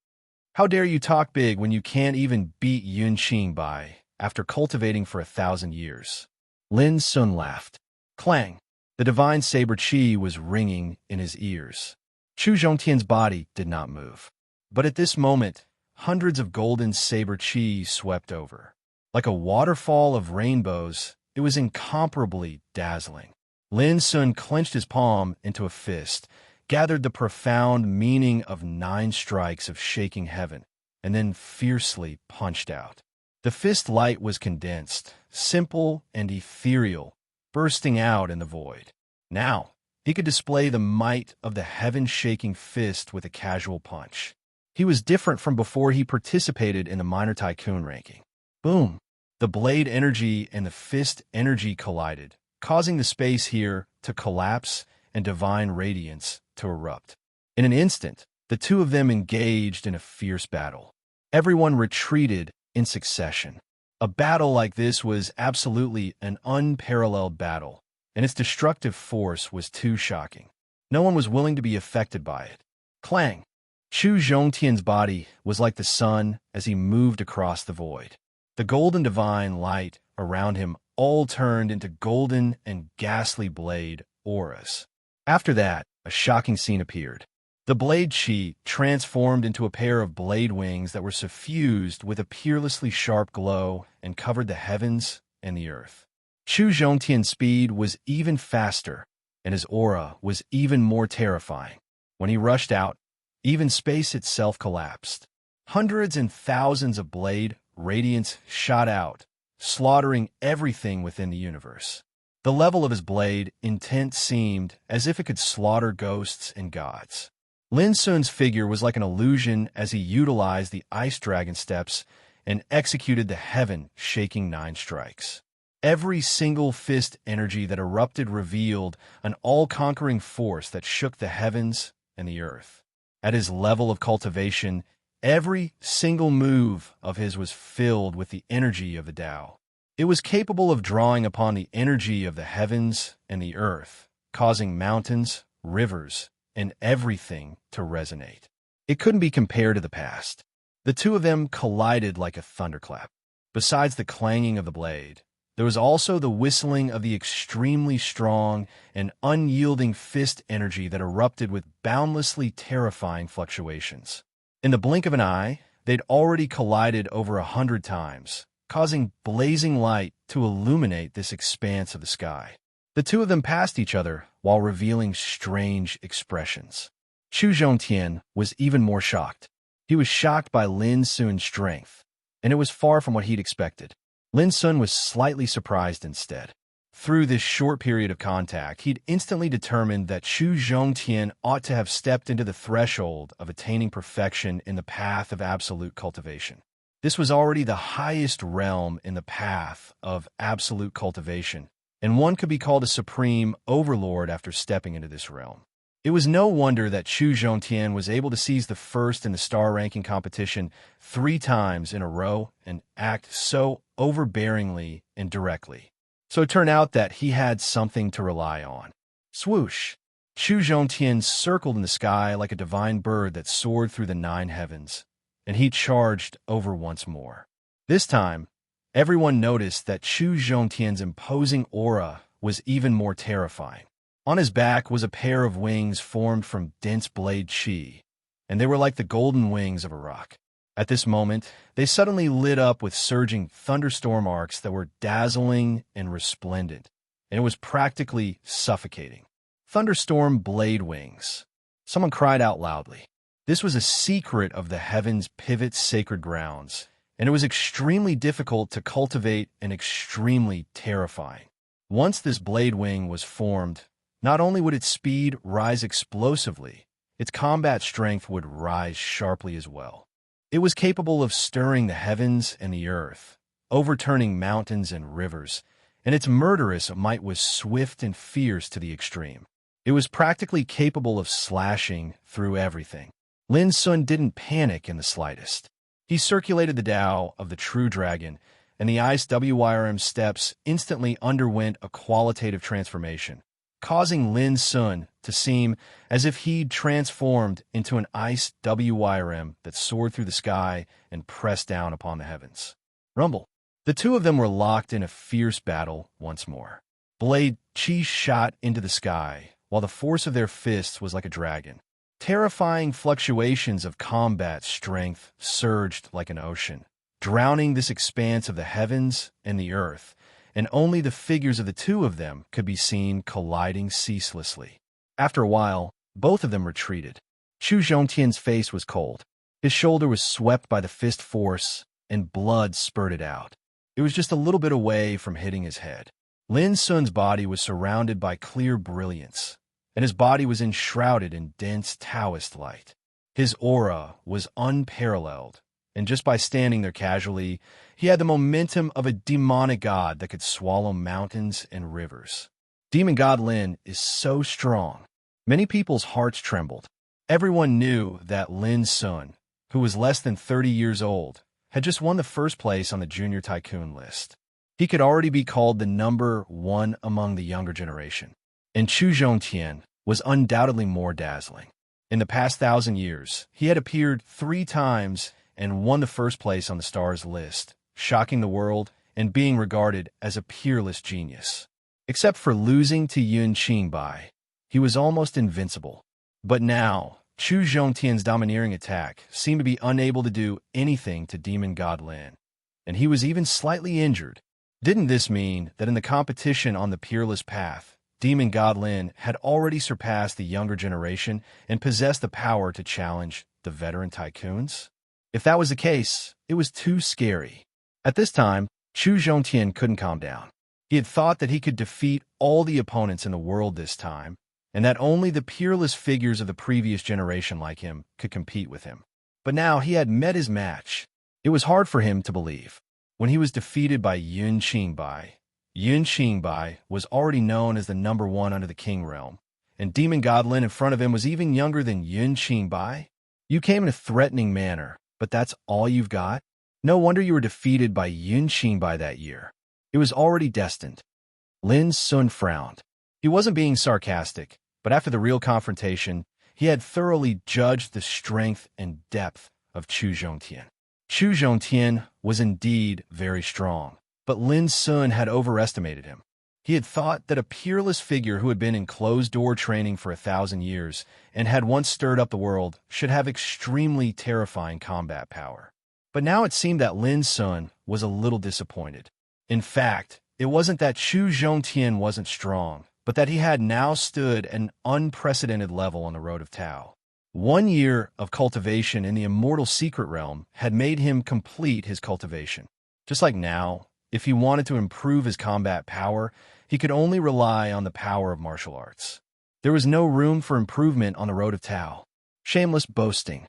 How dare you talk big when you can't even beat Yun Qingbai after cultivating for 1,000 years? Lin Sun laughed. Clang! The divine saber qi was ringing in his ears. Chu Zhongtian's body did not move. But at this moment, hundreds of golden saber qi swept over. Like a waterfall of rainbows, it was incomparably dazzling. Lin Sun clenched his palm into a fist, gathered the profound meaning of 9 strikes of shaking heaven, and then fiercely punched out. The fist light was condensed, simple and ethereal, bursting out in the void. Now, he could display the might of the heaven-shaking fist with a casual punch. He was different from before he participated in the Minor Tycoon ranking. Boom! The blade energy and the fist energy collided, causing the space here to collapse and divine radiance to erupt. In an instant, the two of them engaged in a fierce battle. Everyone retreated in succession. A battle like this was absolutely an unparalleled battle, and its destructive force was too shocking. No one was willing to be affected by it. Clang! Chu Zhongtian's body was like the sun as he moved across the void. The golden divine light around him all turned into golden and ghastly blade auras. After that, a shocking scene appeared. The blade qi transformed into a pair of blade wings that were suffused with a peerlessly sharp glow and covered the heavens and the earth. Chu Zhongtian's speed was even faster, and his aura was even more terrifying. When he rushed out, even space itself collapsed. Hundreds and thousands of blade radiance shot out, slaughtering everything within the universe. The level of his blade intent seemed as if it could slaughter ghosts and gods. Lin Sun's figure was like an illusion as he utilized the Ice Dragon steps and executed the heaven-shaking 9 strikes. Every single fist energy that erupted revealed an all-conquering force that shook the heavens and the earth. At his level of cultivation, every single move of his was filled with the energy of the Tao. It was capable of drawing upon the energy of the heavens and the earth, causing mountains, rivers, and everything to resonate. It couldn't be compared to the past. The two of them collided like a thunderclap. Besides the clanging of the blade, there was also the whistling of the extremely strong and unyielding fist energy that erupted with boundlessly terrifying fluctuations. In the blink of an eye, they'd already collided over 100 times, causing blazing light to illuminate this expanse of the sky. The two of them passed each other while revealing strange expressions. Chu Zhongtian was even more shocked. He was shocked by Lin Sun's strength, and it was far from what he'd expected. Lin Sun was slightly surprised instead. Through this short period of contact, he'd instantly determined that Chu Zhongtian ought to have stepped into the threshold of attaining perfection in the path of absolute cultivation. This was already the highest realm in the path of absolute cultivation, and one could be called a supreme overlord after stepping into this realm. It was no wonder that Chu Zhongtian was able to seize the first in the star ranking competition 3 times in a row and act so overbearingly and directly. So it turned out that he had something to rely on. Swoosh! Chu Zhongtian circled in the sky like a divine bird that soared through the 9 heavens, and he charged over once more. This time, everyone noticed that Chu Zhongtian's imposing aura was even more terrifying. On his back was a pair of wings formed from dense blade qi, and they were like the golden wings of a rock. At this moment, they suddenly lit up with surging thunderstorm arcs that were dazzling and resplendent, and it was practically suffocating. Thunderstorm blade wings. Someone cried out loudly. This was a secret of the heavens' pivot sacred grounds, and it was extremely difficult to cultivate and extremely terrifying. Once this blade wing was formed, not only would its speed rise explosively, its combat strength would rise sharply as well. It was capable of stirring the heavens and the earth, overturning mountains and rivers, and its murderous might was swift and fierce to the extreme. It was practically capable of slashing through everything. Lin Sun didn't panic in the slightest. He circulated the Tao of the true dragon, and the ice WYRM steps instantly underwent a qualitative transformation, causing Lin Sun to seem as if he'd transformed into an ice WYRM that soared through the sky and pressed down upon the heavens. Rumble. The two of them were locked in a fierce battle once more. Blade Qi shot into the sky, while the force of their fists was like a dragon. Terrifying fluctuations of combat strength surged like an ocean, drowning this expanse of the heavens and the earth, and only the figures of the two of them could be seen colliding ceaselessly. After a while, both of them retreated. Chu Zhongtian's face was cold. His shoulder was swept by the fist force, and blood spurted out. It was just a little bit away from hitting his head. Lin Sun's body was surrounded by clear brilliance, and his body was enshrouded in dense Taoist light. His aura was unparalleled, and just by standing there casually, he had the momentum of a demonic god that could swallow mountains and rivers. Demon God Lin is so strong. Many people's hearts trembled. Everyone knew that Lin Sun, who was less than 30 years old, had just won the first place on the Junior Tycoon list. He could already be called the #1 among the younger generation. And Chu Zhongtian was undoubtedly more dazzling. In the past 1,000 years, he had appeared 3 times and won the first place on the stars list, shocking the world and being regarded as a peerless genius. Except for losing to Yun Qingbai, he was almost invincible. But now, Chu Zhongtian's domineering attack seemed to be unable to do anything to Demon God Lin, and he was even slightly injured. Didn't this mean that in the competition on the peerless path, Demon God Lin had already surpassed the younger generation and possessed the power to challenge the veteran tycoons? If that was the case, it was too scary. At this time, Chu Zhongtian couldn't calm down. He had thought that he could defeat all the opponents in the world this time, and that only the peerless figures of the previous generation like him could compete with him. But now he had met his match. It was hard for him to believe. When he was defeated by Yun Qingbai was already known as the #1 under the King Realm, and Demon God Lin in front of him was even younger than Yun Qingbai. You came in a threatening manner, but that's all you've got? No wonder you were defeated by Yun Qingbai that year. It was already destined. Lin Sun frowned. He wasn't being sarcastic, but after the real confrontation, he had thoroughly judged the strength and depth of Chu Zhongtian. Chu Zhongtian was indeed very strong, but Lin Sun had overestimated him. He had thought that a peerless figure who had been in closed-door training for 1,000 years and had once stirred up the world should have extremely terrifying combat power. But now it seemed that Lin Sun was a little disappointed. In fact, it wasn't that Chu Zhongtian wasn't strong, but that he had now stood at an unprecedented level on the road of Tao. 1 year of cultivation in the immortal secret realm had made him complete his cultivation. Just like now, if he wanted to improve his combat power, he could only rely on the power of martial arts. There was no room for improvement on the road of Tao. Shameless boasting.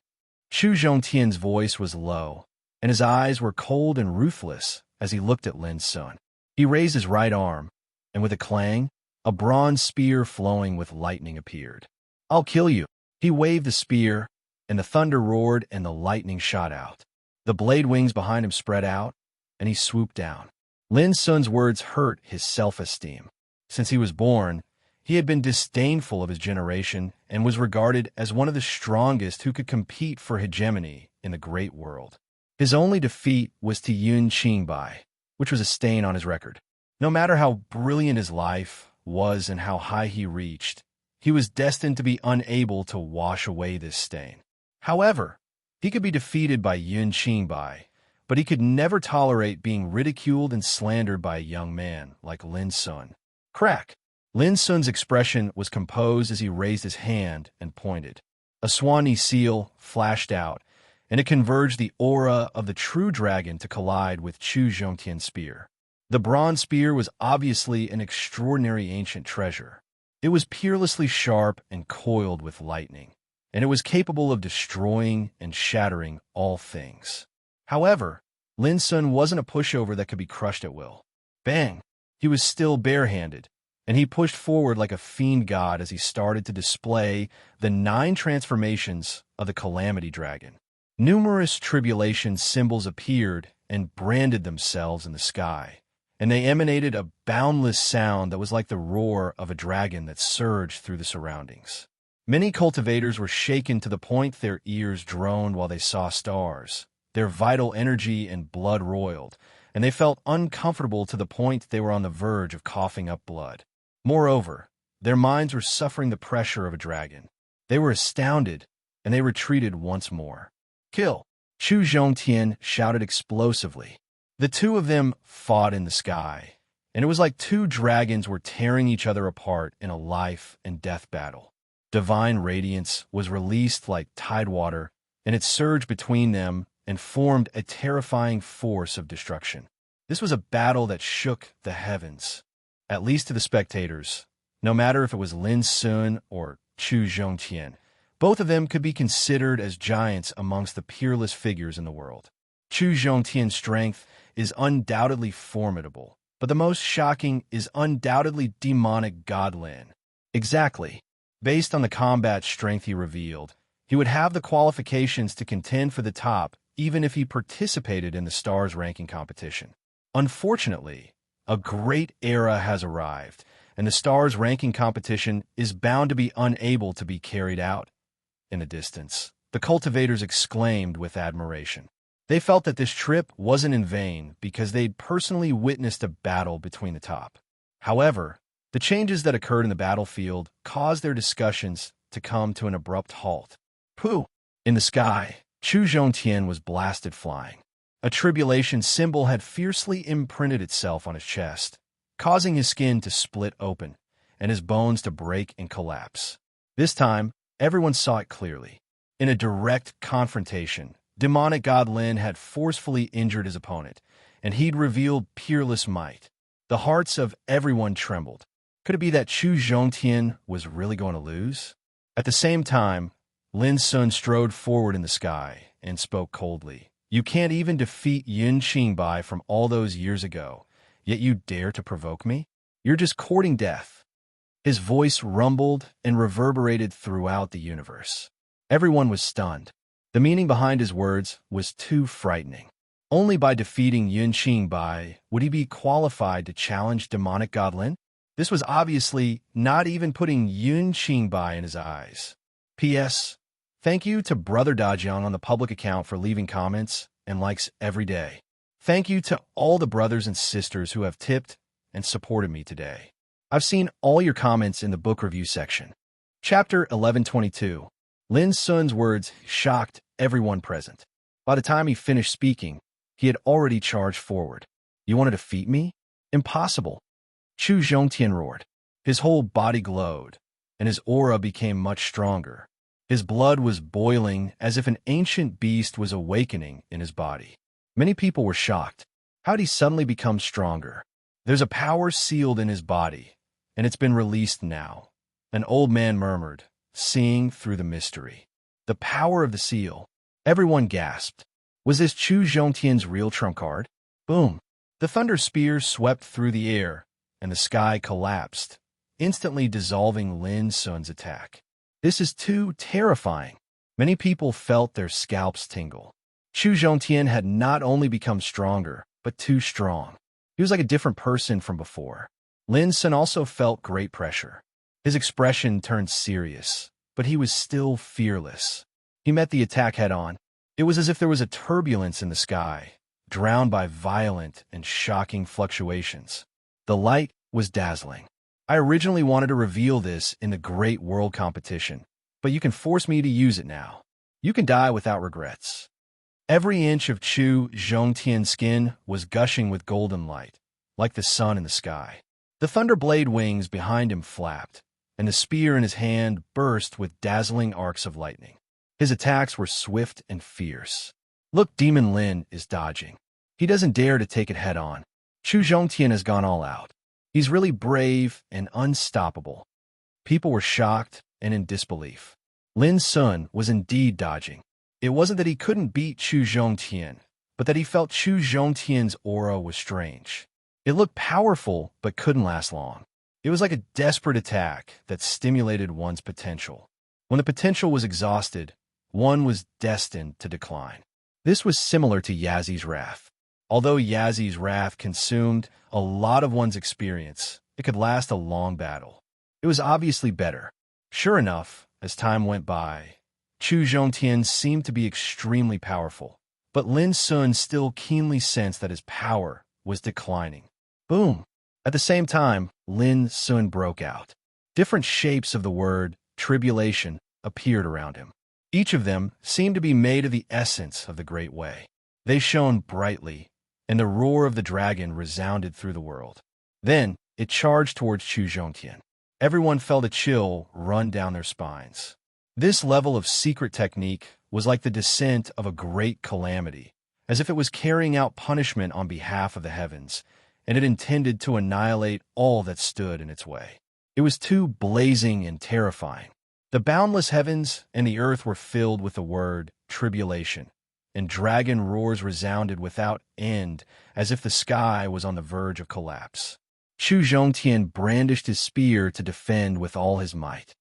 Chu Zhongtian's voice was low, and his eyes were cold and ruthless as he looked at Lin Sun. He raised his right arm, and with a clang, a bronze spear flowing with lightning appeared. I'll kill you. He waved the spear, and the thunder roared and the lightning shot out. The blade wings behind him spread out, and he swooped down. Lin Sun's words hurt his self-esteem. Since he was born, he had been disdainful of his generation and was regarded as one of the strongest who could compete for hegemony in the great world. His only defeat was to Yun Qingbai, which was a stain on his record. No matter how brilliant his life was and how high he reached, he was destined to be unable to wash away this stain. However, he could be defeated by Yun Qingbai, but he could never tolerate being ridiculed and slandered by a young man like Lin Sun. Crack! Lin Sun's expression was composed as he raised his hand and pointed. A Swanee seal flashed out, and it converged the aura of the true dragon to collide with Chu Zhongtian's spear. The bronze spear was obviously an extraordinary ancient treasure. It was peerlessly sharp and coiled with lightning, and it was capable of destroying and shattering all things. However, Lin Sun wasn't a pushover that could be crushed at will. Bang! He was still barehanded, and he pushed forward like a fiend god as he started to display the 9 transformations of the Calamity Dragon. Numerous tribulation symbols appeared and branded themselves in the sky, and they emanated a boundless sound that was like the roar of a dragon that surged through the surroundings. Many cultivators were shaken to the point their ears droned while they saw stars. Their vital energy and blood roiled, and they felt uncomfortable to the point they were on the verge of coughing up blood. Moreover, their minds were suffering the pressure of a dragon. They were astounded, and they retreated once more. Kill! Chu Zhongtian shouted explosively. The two of them fought in the sky, and it was like 2 dragons were tearing each other apart in a life and death battle. Divine radiance was released like tidewater, and it surged between them and formed a terrifying force of destruction. This was a battle that shook the heavens. At least to the spectators, no matter if it was Lin Sun or Chu Zhongtian, both of them could be considered as giants amongst the peerless figures in the world. Chu Zhongtian's strength is undoubtedly formidable, but the most shocking is undoubtedly demonic God Lin. Exactly. Based on the combat strength he revealed, he would have the qualifications to contend for the top even if he participated in the stars ranking competition. Unfortunately, a great era has arrived, and the stars ranking competition is bound to be unable to be carried out. In the distance, the cultivators exclaimed with admiration. They felt that this trip wasn't in vain because they'd personally witnessed a battle between the top. However, the changes that occurred in the battlefield caused their discussions to come to an abrupt halt. Pooh! In the sky, Chu Zhongtian was blasted flying. A tribulation symbol had fiercely imprinted itself on his chest, causing his skin to split open and his bones to break and collapse. This time, everyone saw it clearly. In a direct confrontation, demonic god Lin had forcefully injured his opponent, and he'd revealed peerless might. The hearts of everyone trembled. Could it be that Chu Zhongtian was really going to lose? At the same time, Lin Sun strode forward in the sky and spoke coldly. You can't even defeat Yun Qingbai from all those years ago, yet you dare to provoke me? You're just courting death. His voice rumbled and reverberated throughout the universe. Everyone was stunned. The meaning behind his words was too frightening. Only by defeating Yun Qingbai would he be qualified to challenge demonic god Lin. This was obviously not even putting Yun Qingbai in his eyes. P.S. Thank you to Brother Dajiang on the public account for leaving comments and likes every day. Thank you to all the brothers and sisters who have tipped and supported me today. I've seen all your comments in the book review section. Chapter 1122. Lin Sun's words shocked everyone present. By the time he finished speaking, he had already charged forward. You want to defeat me? Impossible. Chu Zhongtian roared. His whole body glowed, and his aura became much stronger. His blood was boiling as if an ancient beast was awakening in his body. Many people were shocked. How'd he suddenly become stronger? There's a power sealed in his body, and it's been released now. An old man murmured, seeing through the mystery. The power of the seal. Everyone gasped. Was this Chu Zhongtian's real trump card? Boom! The thunder spear swept through the air, and the sky collapsed, instantly dissolving Lin Sun's attack. This is too terrifying. Many people felt their scalps tingle. Chu Zhongtian had not only become stronger, but too strong. He was like a different person from before. Lin Sun also felt great pressure. His expression turned serious, but he was still fearless. He met the attack head-on. It was as if there was a turbulence in the sky, drowned by violent and shocking fluctuations. The light was dazzling. I originally wanted to reveal this in the Great World Competition, but you can force me to use it now. You can die without regrets. Every inch of Chu Zhongtian's skin was gushing with golden light, like the sun in the sky. The thunderblade wings behind him flapped, and the spear in his hand burst with dazzling arcs of lightning. His attacks were swift and fierce. Look, Demon Lin is dodging. He doesn't dare to take it head-on. Chu Zhongtian has gone all out. He's really brave and unstoppable. People were shocked and in disbelief. Lin Sun was indeed dodging. It wasn't that he couldn't beat Chu Zhongtian, but that he felt Chu Zhongtian's aura was strange. It looked powerful, but couldn't last long. It was like a desperate attack that stimulated one's potential. When the potential was exhausted, one was destined to decline. This was similar to Yazi's wrath. Although Yazi's wrath consumed a lot of one's experience, it could last a long battle. It was obviously better. Sure enough, as time went by, Chu Zhongtian seemed to be extremely powerful, but Lin Sun still keenly sensed that his power was declining. Boom! At the same time, Lin Sun broke out. Different shapes of the word tribulation appeared around him. Each of them seemed to be made of the essence of the Great Way. They shone brightly, and the roar of the dragon resounded through the world. Then it charged towards Chu Zhongtian. Everyone felt a chill run down their spines. This level of secret technique was like the descent of a great calamity, as if it was carrying out punishment on behalf of the heavens, and it intended to annihilate all that stood in its way. It was too blazing and terrifying. The boundless heavens and the earth were filled with the word tribulation, and dragon roars resounded without end, as if the sky was on the verge of collapse. Chu Zhongtian brandished his spear to defend with all his might.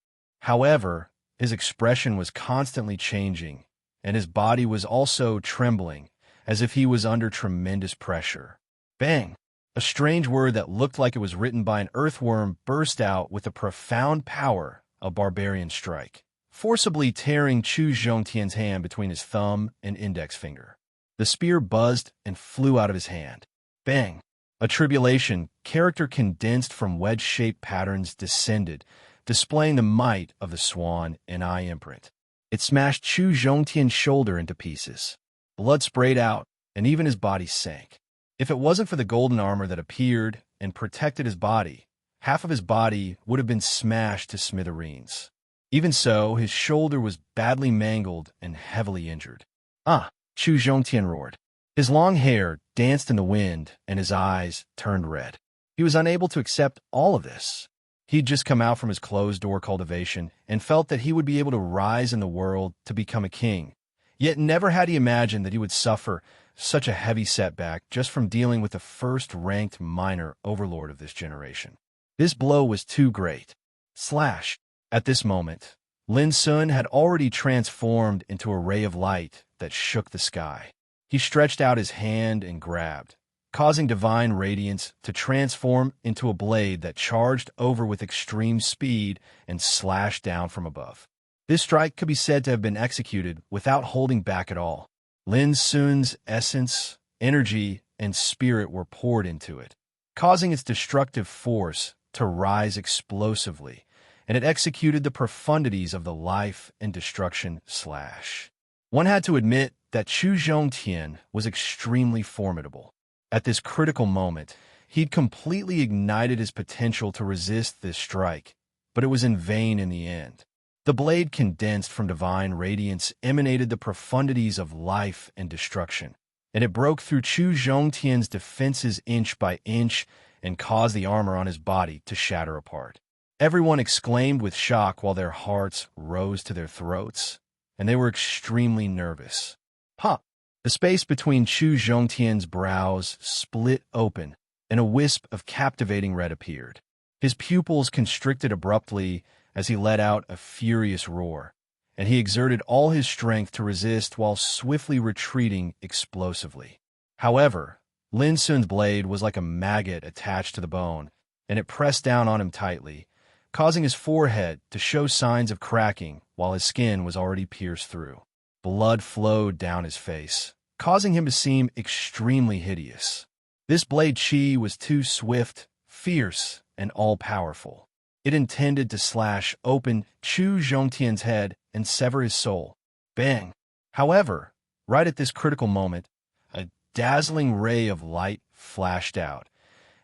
However, his expression was constantly changing, and his body was also trembling, as if he was under tremendous pressure. Bang! A strange word that looked like it was written by an earthworm burst out with the profound power of barbarian strike, forcibly tearing Chu Zhongtian's hand between his thumb and index finger. The spear buzzed and flew out of his hand. Bang! A tribulation, character condensed from wedge-shaped patterns, descended, displaying the might of the swan and eye imprint. It smashed Chu Zhongtian's shoulder into pieces. Blood sprayed out, and even his body sank. If it wasn't for the golden armor that appeared and protected his body, half of his body would have been smashed to smithereens. Even so, his shoulder was badly mangled and heavily injured. Ah! Chu Zhongtian roared. His long hair danced in the wind, and his eyes turned red. He was unable to accept all of this. He'd just come out from his closed-door cultivation and felt that he would be able to rise in the world to become a king. Yet never had he imagined that he would suffer such a heavy setback just from dealing with the first-ranked minor overlord of this generation. This blow was too great. Slash! At this moment, Lin Sun had already transformed into a ray of light that shook the sky. He stretched out his hand and grabbed, causing divine radiance to transform into a blade that charged over with extreme speed and slashed down from above. This strike could be said to have been executed without holding back at all. Lin Sun's essence, energy, and spirit were poured into it, causing its destructive force to rise explosively, and it executed the profundities of the life and destruction slash. One had to admit that Chu Zhongtian was extremely formidable. At this critical moment, he'd completely ignited his potential to resist this strike, but it was in vain in the end. The blade condensed from divine radiance emanated the profundities of life and destruction, and it broke through Chu Zhongtian's defenses inch by inch and caused the armor on his body to shatter apart. Everyone exclaimed with shock while their hearts rose to their throats, and they were extremely nervous. Pop! The space between Chu Zhongtian's brows split open, and a wisp of captivating red appeared. His pupils constricted abruptly as he let out a furious roar, and he exerted all his strength to resist while swiftly retreating explosively. However, Lin Sun's blade was like a maggot attached to the bone, and it pressed down on him tightly, causing his forehead to show signs of cracking while his skin was already pierced through. Blood flowed down his face, causing him to seem extremely hideous. This blade chi was too swift, fierce, and all-powerful. It intended to slash open Chu Zhongtian's head and sever his soul. Bang! However, right at this critical moment, a dazzling ray of light flashed out,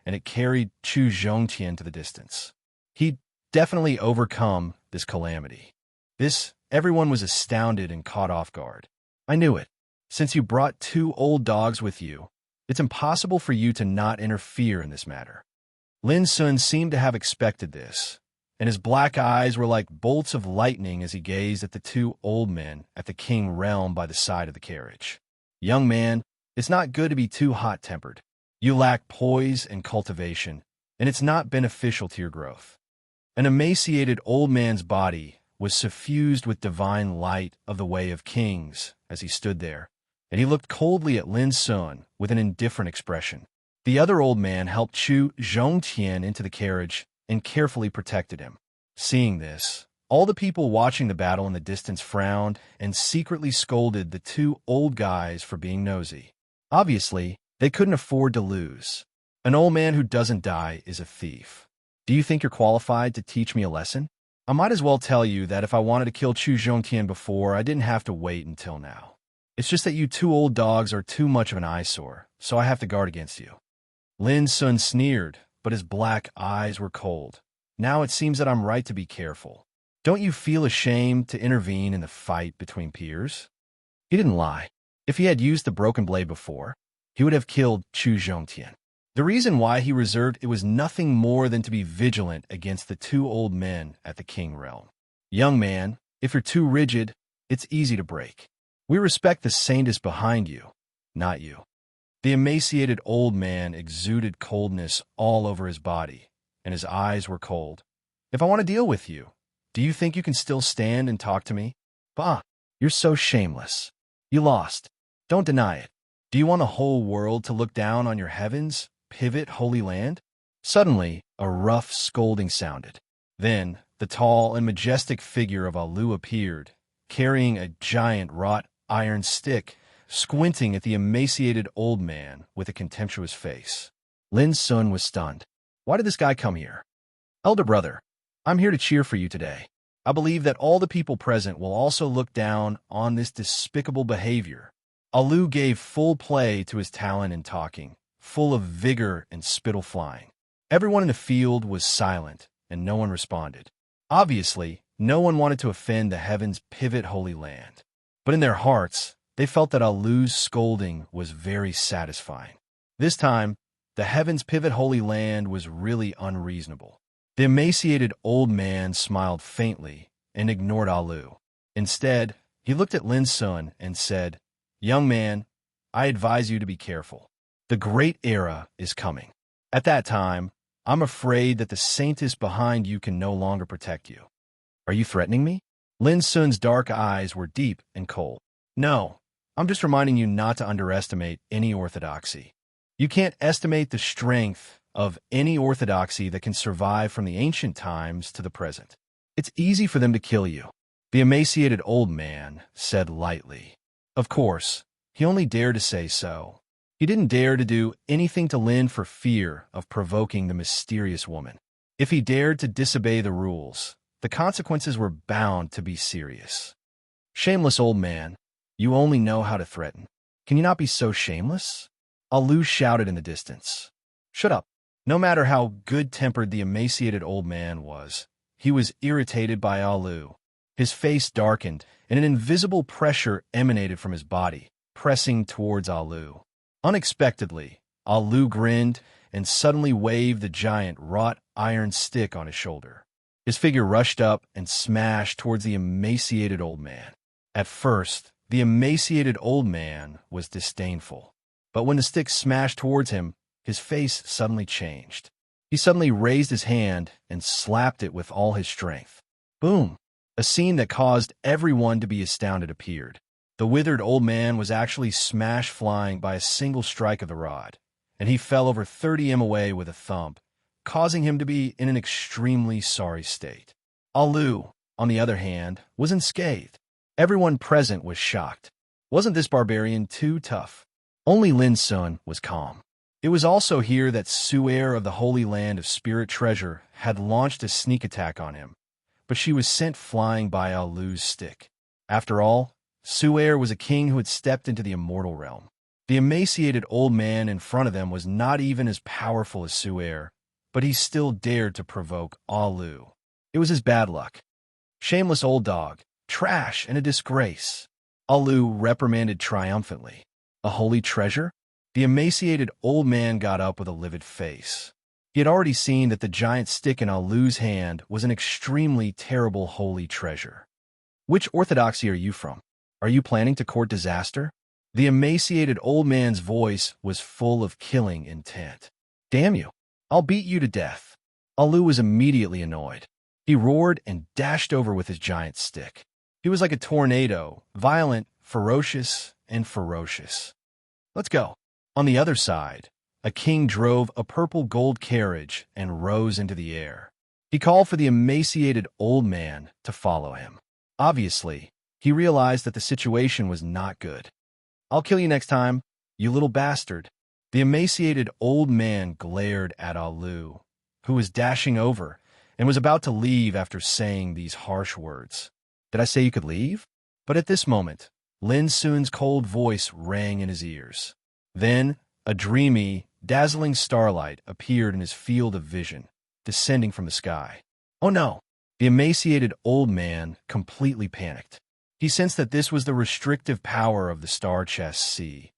and it carried Chu Zhongtian to the distance. He'd definitely overcome this calamity. Everyone was astounded and caught off guard. I knew it. Since you brought 2 old dogs with you, it's impossible for you to not interfere in this matter. Lin Sun seemed to have expected this, and his black eyes were like bolts of lightning as he gazed at the 2 old men at the king realm by the side of the carriage. Young man, it's not good to be too hot-tempered. You lack poise and cultivation, and it's not beneficial to your growth. An emaciated old man's body was suffused with divine light of the way of kings as he stood there, and he looked coldly at Lin Sun with an indifferent expression. The other old man helped Chu Zhongtian into the carriage and carefully protected him. Seeing this, all the people watching the battle in the distance frowned and secretly scolded the 2 old guys for being nosy. Obviously, they couldn't afford to lose. An old man who doesn't die is a thief. Do you think you're qualified to teach me a lesson? I might as well tell you that if I wanted to kill Chu Zhongtian before, I didn't have to wait until now. It's just that you 2 old dogs are too much of an eyesore, so I have to guard against you. Lin Sun sneered, but his black eyes were cold. Now it seems that I'm right to be careful. Don't you feel ashamed to intervene in the fight between peers? He didn't lie. If he had used the broken blade before, he would have killed Chu Zhongtian. The reason why he reserved it was nothing more than to be vigilant against the 2 old men at the king realm. Young man, if you're too rigid, it's easy to break. We respect the saintess behind you, not you. The emaciated old man exuded coldness all over his body, and his eyes were cold. If I want to deal with you, do you think you can still stand and talk to me? Bah, you're so shameless. You lost. Don't deny it. Do you want the whole world to look down on your heavens, pivot holy land? Suddenly, a rough scolding sounded. Then, the tall and majestic figure of Alu appeared, carrying a giant wrought iron stick, squinting at the emaciated old man with a contemptuous face. Lin Sun was stunned. Why did this guy come here? Elder brother, I'm here to cheer for you today. I believe that all the people present will also look down on this despicable behavior. Alu gave full play to his talent in talking, full of vigor and spittle flying. Everyone in the field was silent, and no one responded. Obviously, no one wanted to offend the heavens' pivot holy land. But in their hearts, they felt that Alu's scolding was very satisfying. This time, the heavens' pivot holy land was really unreasonable. The emaciated old man smiled faintly and ignored Alu. Instead, he looked at Lin Sun and said, "Young man, I advise you to be careful. The great era is coming. At that time, I'm afraid that the saintess behind you can no longer protect you." Are you threatening me? Lin Sun's dark eyes were deep and cold. No, I'm just reminding you not to underestimate any orthodoxy. You can't estimate the strength of any orthodoxy that can survive from the ancient times to the present. It's easy for them to kill you, the emaciated old man said lightly. Of course, he only dared to say so. He didn't dare to do anything to Lin for fear of provoking the mysterious woman. If he dared to disobey the rules, the consequences were bound to be serious. Shameless old man, you only know how to threaten. Can you not be so shameless? Alu shouted in the distance. Shut up. No matter how good-tempered the emaciated old man was, he was irritated by Alu. His face darkened, and an invisible pressure emanated from his body, pressing towards Alu. Unexpectedly, Alu grinned and suddenly waved the giant wrought iron stick on his shoulder. His figure rushed up and smashed towards the emaciated old man. At first, the emaciated old man was disdainful, but when the stick smashed towards him, his face suddenly changed. He suddenly raised his hand and slapped it with all his strength. Boom! A scene that caused everyone to be astounded appeared. The withered old man was actually smashed flying by a single strike of the rod, and he fell over 30 m away with a thump, causing him to be in an extremely sorry state. Alu, on the other hand, was unscathed. Everyone present was shocked. Wasn't this barbarian too tough? Only Lin Sun was calm. It was also here that Su'er of the Holy Land of Spirit Treasure had launched a sneak attack on him, but she was sent flying by Alu's stick. After all, Su'er was a king who had stepped into the immortal realm. The emaciated old man in front of them was not even as powerful as Su'er, but he still dared to provoke Alu. It was his bad luck. Shameless old dog, trash, and a disgrace. Alu reprimanded triumphantly. A holy treasure? The emaciated old man got up with a livid face. He had already seen that the giant stick in Alu's hand was an extremely terrible holy treasure. Which orthodoxy are you from? Are you planning to court disaster? The emaciated old man's voice was full of killing intent. Damn you! I'll beat you to death. Alu was immediately annoyed. He roared and dashed over with his giant stick. He was like a tornado, violent, ferocious, and ferocious. Let's go. On the other side, a king drove a purple gold carriage and rose into the air. He called for the emaciated old man to follow him. Obviously, he realized that the situation was not good. I'll kill you next time, you little bastard. The emaciated old man glared at Alu, who was dashing over and was about to leave after saying these harsh words. Did I say you could leave? But at this moment, Lin Sun's cold voice rang in his ears. Then, a dreamy, dazzling starlight appeared in his field of vision, descending from the sky. Oh no! The emaciated old man completely panicked. He sensed that this was the restrictive power of the star chest sea,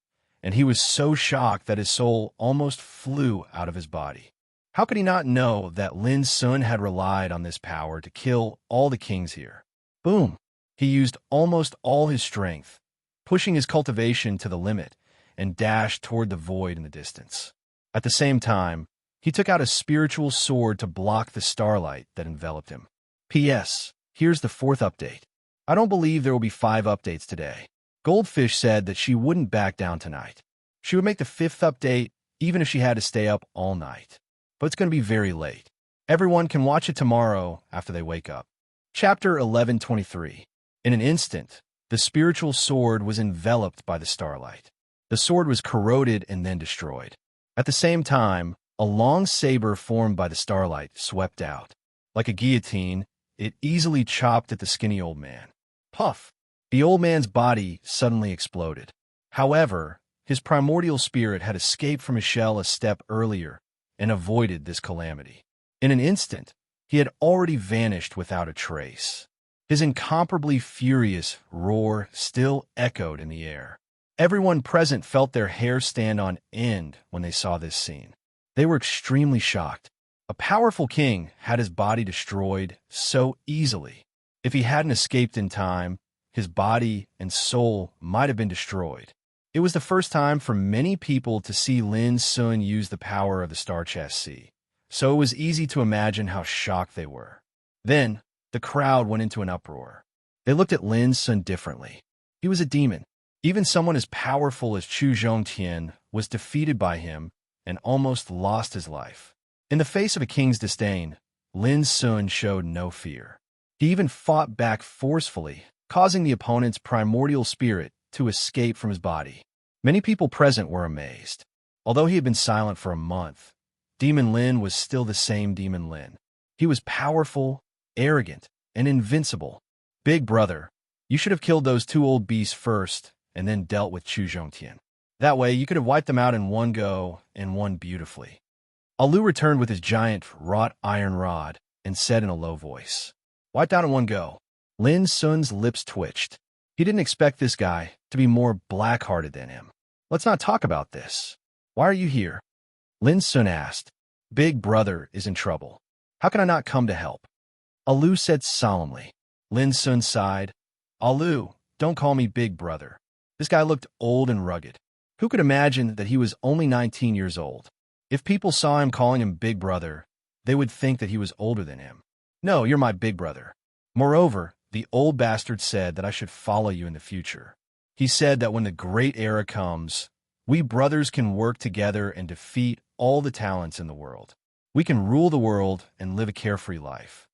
and he was so shocked that his soul almost flew out of his body. How could he not know that Lin Sun had relied on this power to kill all the kings here? Boom! He used almost all his strength, pushing his cultivation to the limit, and dashed toward the void in the distance. At the same time, he took out a spiritual sword to block the starlight that enveloped him. P.S. Here's the 4th update. I don't believe there will be 5 updates today. Goldfish said that she wouldn't back down tonight. She would make the 5th update even if she had to stay up all night. But it's going to be very late. Everyone can watch it tomorrow after they wake up. Chapter 1123. In an instant, the spiritual sword was enveloped by the starlight. The sword was corroded and then destroyed. At the same time, a long saber formed by the starlight swept out. Like a guillotine, it easily chopped at the skinny old man. Puff! The old man's body suddenly exploded. However, his primordial spirit had escaped from his shell a step earlier and avoided this calamity. In an instant, he had already vanished without a trace. His incomparably furious roar still echoed in the air. Everyone present felt their hair stand on end when they saw this scene. They were extremely shocked. A powerful king had his body destroyed so easily. If he hadn't escaped in time, his body and soul might have been destroyed. It was the first time for many people to see Lin Sun use the power of the Star Chest Sea, so it was easy to imagine how shocked they were. Then, the crowd went into an uproar. They looked at Lin Sun differently. He was a demon. Even someone as powerful as Chu Zhongtian was defeated by him and almost lost his life. In the face of a king's disdain, Lin Sun showed no fear. He even fought back forcefully, causing the opponent's primordial spirit to escape from his body. Many people present were amazed. Although he had been silent for a month, Demon Lin was still the same Demon Lin. He was powerful, arrogant, and invincible. Big brother, you should have killed those 2 old beasts first and then dealt with Chu Zhongtian. That way, you could have wiped them out in one go and won beautifully. Alu returned with his giant wrought iron rod and said in a low voice, "Wiped out in one go." Lin Sun's lips twitched. He didn't expect this guy to be more black-hearted than him. "Let's not talk about this. Why are you here?" Lin Sun asked. "Big brother is in trouble. How can I not come to help?" Alu said solemnly. Lin Sun sighed. "Alu, don't call me big brother." This guy looked old and rugged. Who could imagine that he was only 19 years old? If people saw him calling him big brother, they would think that he was older than him. "No, you're my big brother. Moreover, the old bastard said that I should follow you in the future. He said that when the great era comes, we brothers can work together and defeat all the talents in the world. We can rule the world and live a carefree life.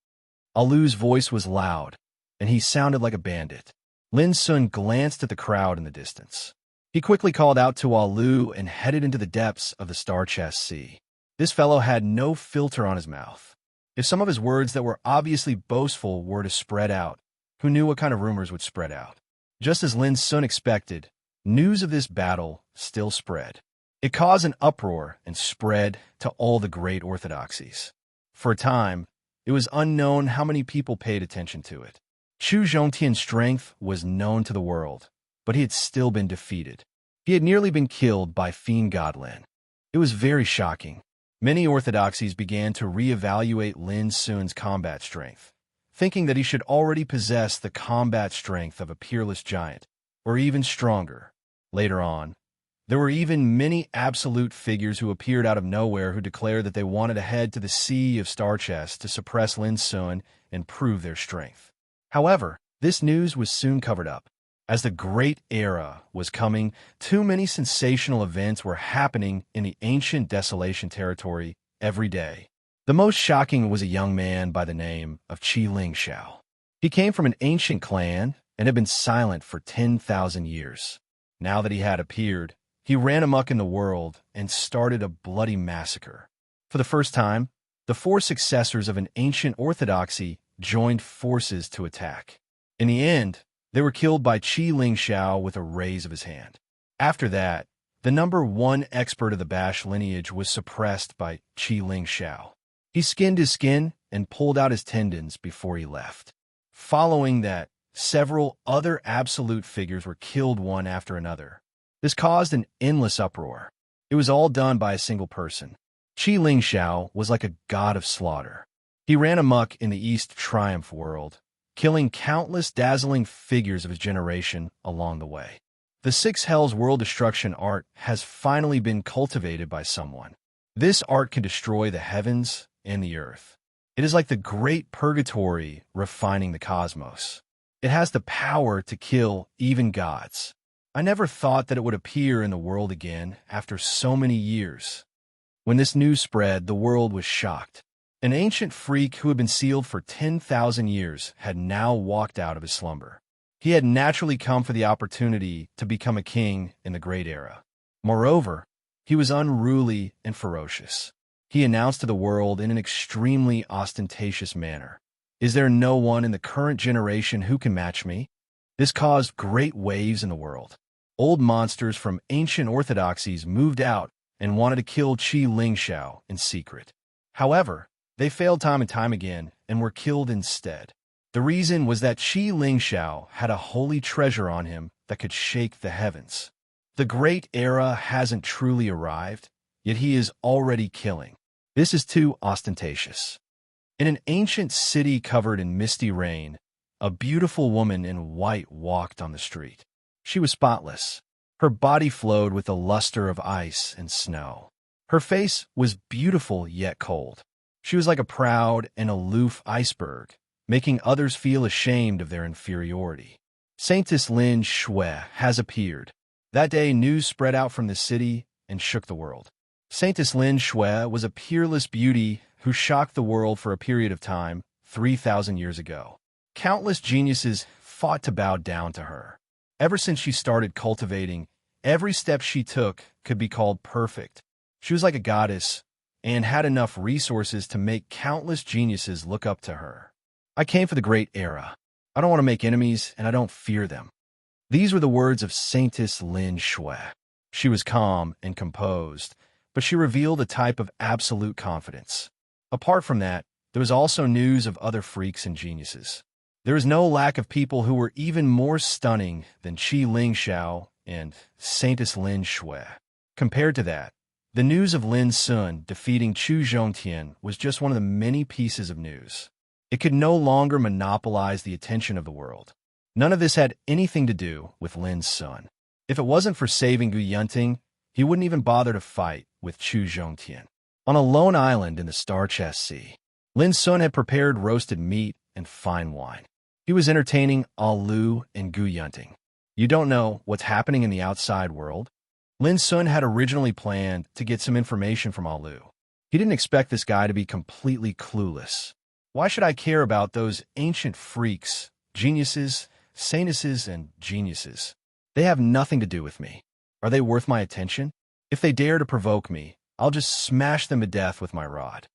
Alu's voice was loud, and he sounded like a bandit. Lin Sun glanced at the crowd in the distance. He quickly called out to Alu and headed into the depths of the star-chest sea. This fellow had no filter on his mouth. If some of his words that were obviously boastful were to spread out, who knew what kind of rumors would spread out? Just as Lin Sun expected, news of this battle still spread. It caused an uproar and spread to all the great orthodoxies. For a time, it was unknown how many people paid attention to it. Chu Zhongtian's strength was known to the world, but he had still been defeated. He had nearly been killed by Fiend God Lin. It was very shocking. Many orthodoxies began to reevaluate Lin Sun's combat strength, thinking that he should already possess the combat strength of a peerless giant, or even stronger. Later on, there were even many absolute figures who appeared out of nowhere who declared that they wanted to head to the Sea of Star Chests to suppress Lin Sun and prove their strength. However, this news was soon covered up. As the Great Era was coming, too many sensational events were happening in the ancient Desolation territory every day. The most shocking was a young man by the name of Qi Lingxiao. He came from an ancient clan and had been silent for 10,000 years. Now that he had appeared, he ran amok in the world and started a bloody massacre. For the first time, the four successors of an ancient orthodoxy joined forces to attack. In the end, they were killed by Qi Lingxiao with a raise of his hand. After that, the number one expert of the Bash lineage was suppressed by Qi Lingxiao. He skinned his skin and pulled out his tendons before he left. Following that, several other absolute figures were killed one after another. This caused an endless uproar. It was all done by a single person. Qi Lingxiao was like a god of slaughter. He ran amok in the East Triumph world, killing countless dazzling figures of his generation along the way. The Six Hells world destruction art has finally been cultivated by someone. This art can destroy the heavens and the earth. It is like the great purgatory refining the cosmos. It has the power to kill even gods. I never thought that it would appear in the world again after so many years. When this news spread, the world was shocked. An ancient freak who had been sealed for 10,000 years had now walked out of his slumber. He had naturally come for the opportunity to become a king in the Great Era. Moreover, he was unruly and ferocious. He announced to the world in an extremely ostentatious manner, "Is there no one in the current generation who can match me?" This caused great waves in the world. Old monsters from ancient orthodoxies moved out and wanted to kill Qi Lingxiao in secret. However, they failed time and time again and were killed instead. The reason was that Qi Lingxiao had a holy treasure on him that could shake the heavens. The Great Era hasn't truly arrived, yet he is already killing. This is too ostentatious. In an ancient city covered in misty rain, a beautiful woman in white walked on the street. She was spotless. Her body flowed with the luster of ice and snow. Her face was beautiful yet cold. She was like a proud and aloof iceberg, making others feel ashamed of their inferiority. Saintess Lin Shui has appeared. That day, news spread out from the city and shook the world. Saintess Lin Shui was a peerless beauty who shocked the world for a period of time 3,000 years ago. Countless geniuses fought to bow down to her. Ever since she started cultivating, every step she took could be called perfect. She was like a goddess and had enough resources to make countless geniuses look up to her. I came for the Great Era. I don't want to make enemies, and I don't fear them. These were the words of Saintess Lin Shui. She was calm and composed, but she revealed a type of absolute confidence. Apart from that, there was also news of other freaks and geniuses. There is no lack of people who were even more stunning than Qi Lingxiao and Saintess Lin Shui. Compared to that, the news of Lin Sun defeating Chu Zhongtian was just one of the many pieces of news. It could no longer monopolize the attention of the world. None of this had anything to do with Lin Sun. If it wasn't for saving Gu Yunting, he wouldn't even bother to fight with Chu Zhongtian. On a lone island in the Star Chest Sea, Lin Sun had prepared roasted meat and fine wine. He was entertaining Alu and Gu Yunting. You don't know what's happening in the outside world? Lin Sun had originally planned to get some information from Alu. He didn't expect this guy to be completely clueless. Why should I care about those ancient freaks, geniuses, sanuses, and geniuses? They have nothing to do with me. Are they worth my attention? If they dare to provoke me, I'll just smash them to death with my rod.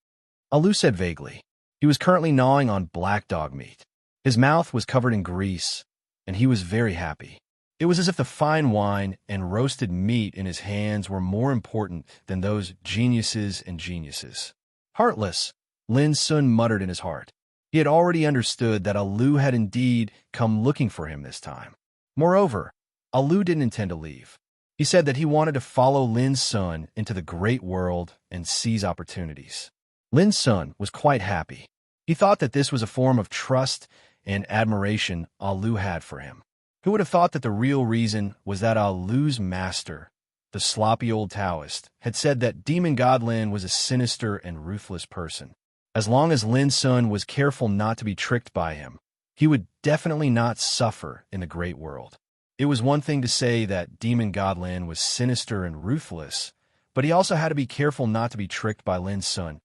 Alu said vaguely. He was currently gnawing on black dog meat. His mouth was covered in grease, and he was very happy. It was as if the fine wine and roasted meat in his hands were more important than those geniuses and geniuses. Heartless, Lin Sun muttered in his heart. He had already understood that Alu had indeed come looking for him this time. Moreover, Alu didn't intend to leave. He said that he wanted to follow Lin Sun into the great world and seize opportunities. Lin Sun was quite happy. He thought that this was a form of trust and admiration Alu had for him. Who would have thought that the real reason was that Alu's master, the sloppy old Taoist, had said that Demon God Lin was a sinister and ruthless person. As long as Lin Sun was careful not to be tricked by him, he would definitely not suffer in the great world. It was one thing to say that Demon God Lin was sinister and ruthless, but he also had to be careful not to be tricked by Lin Sun.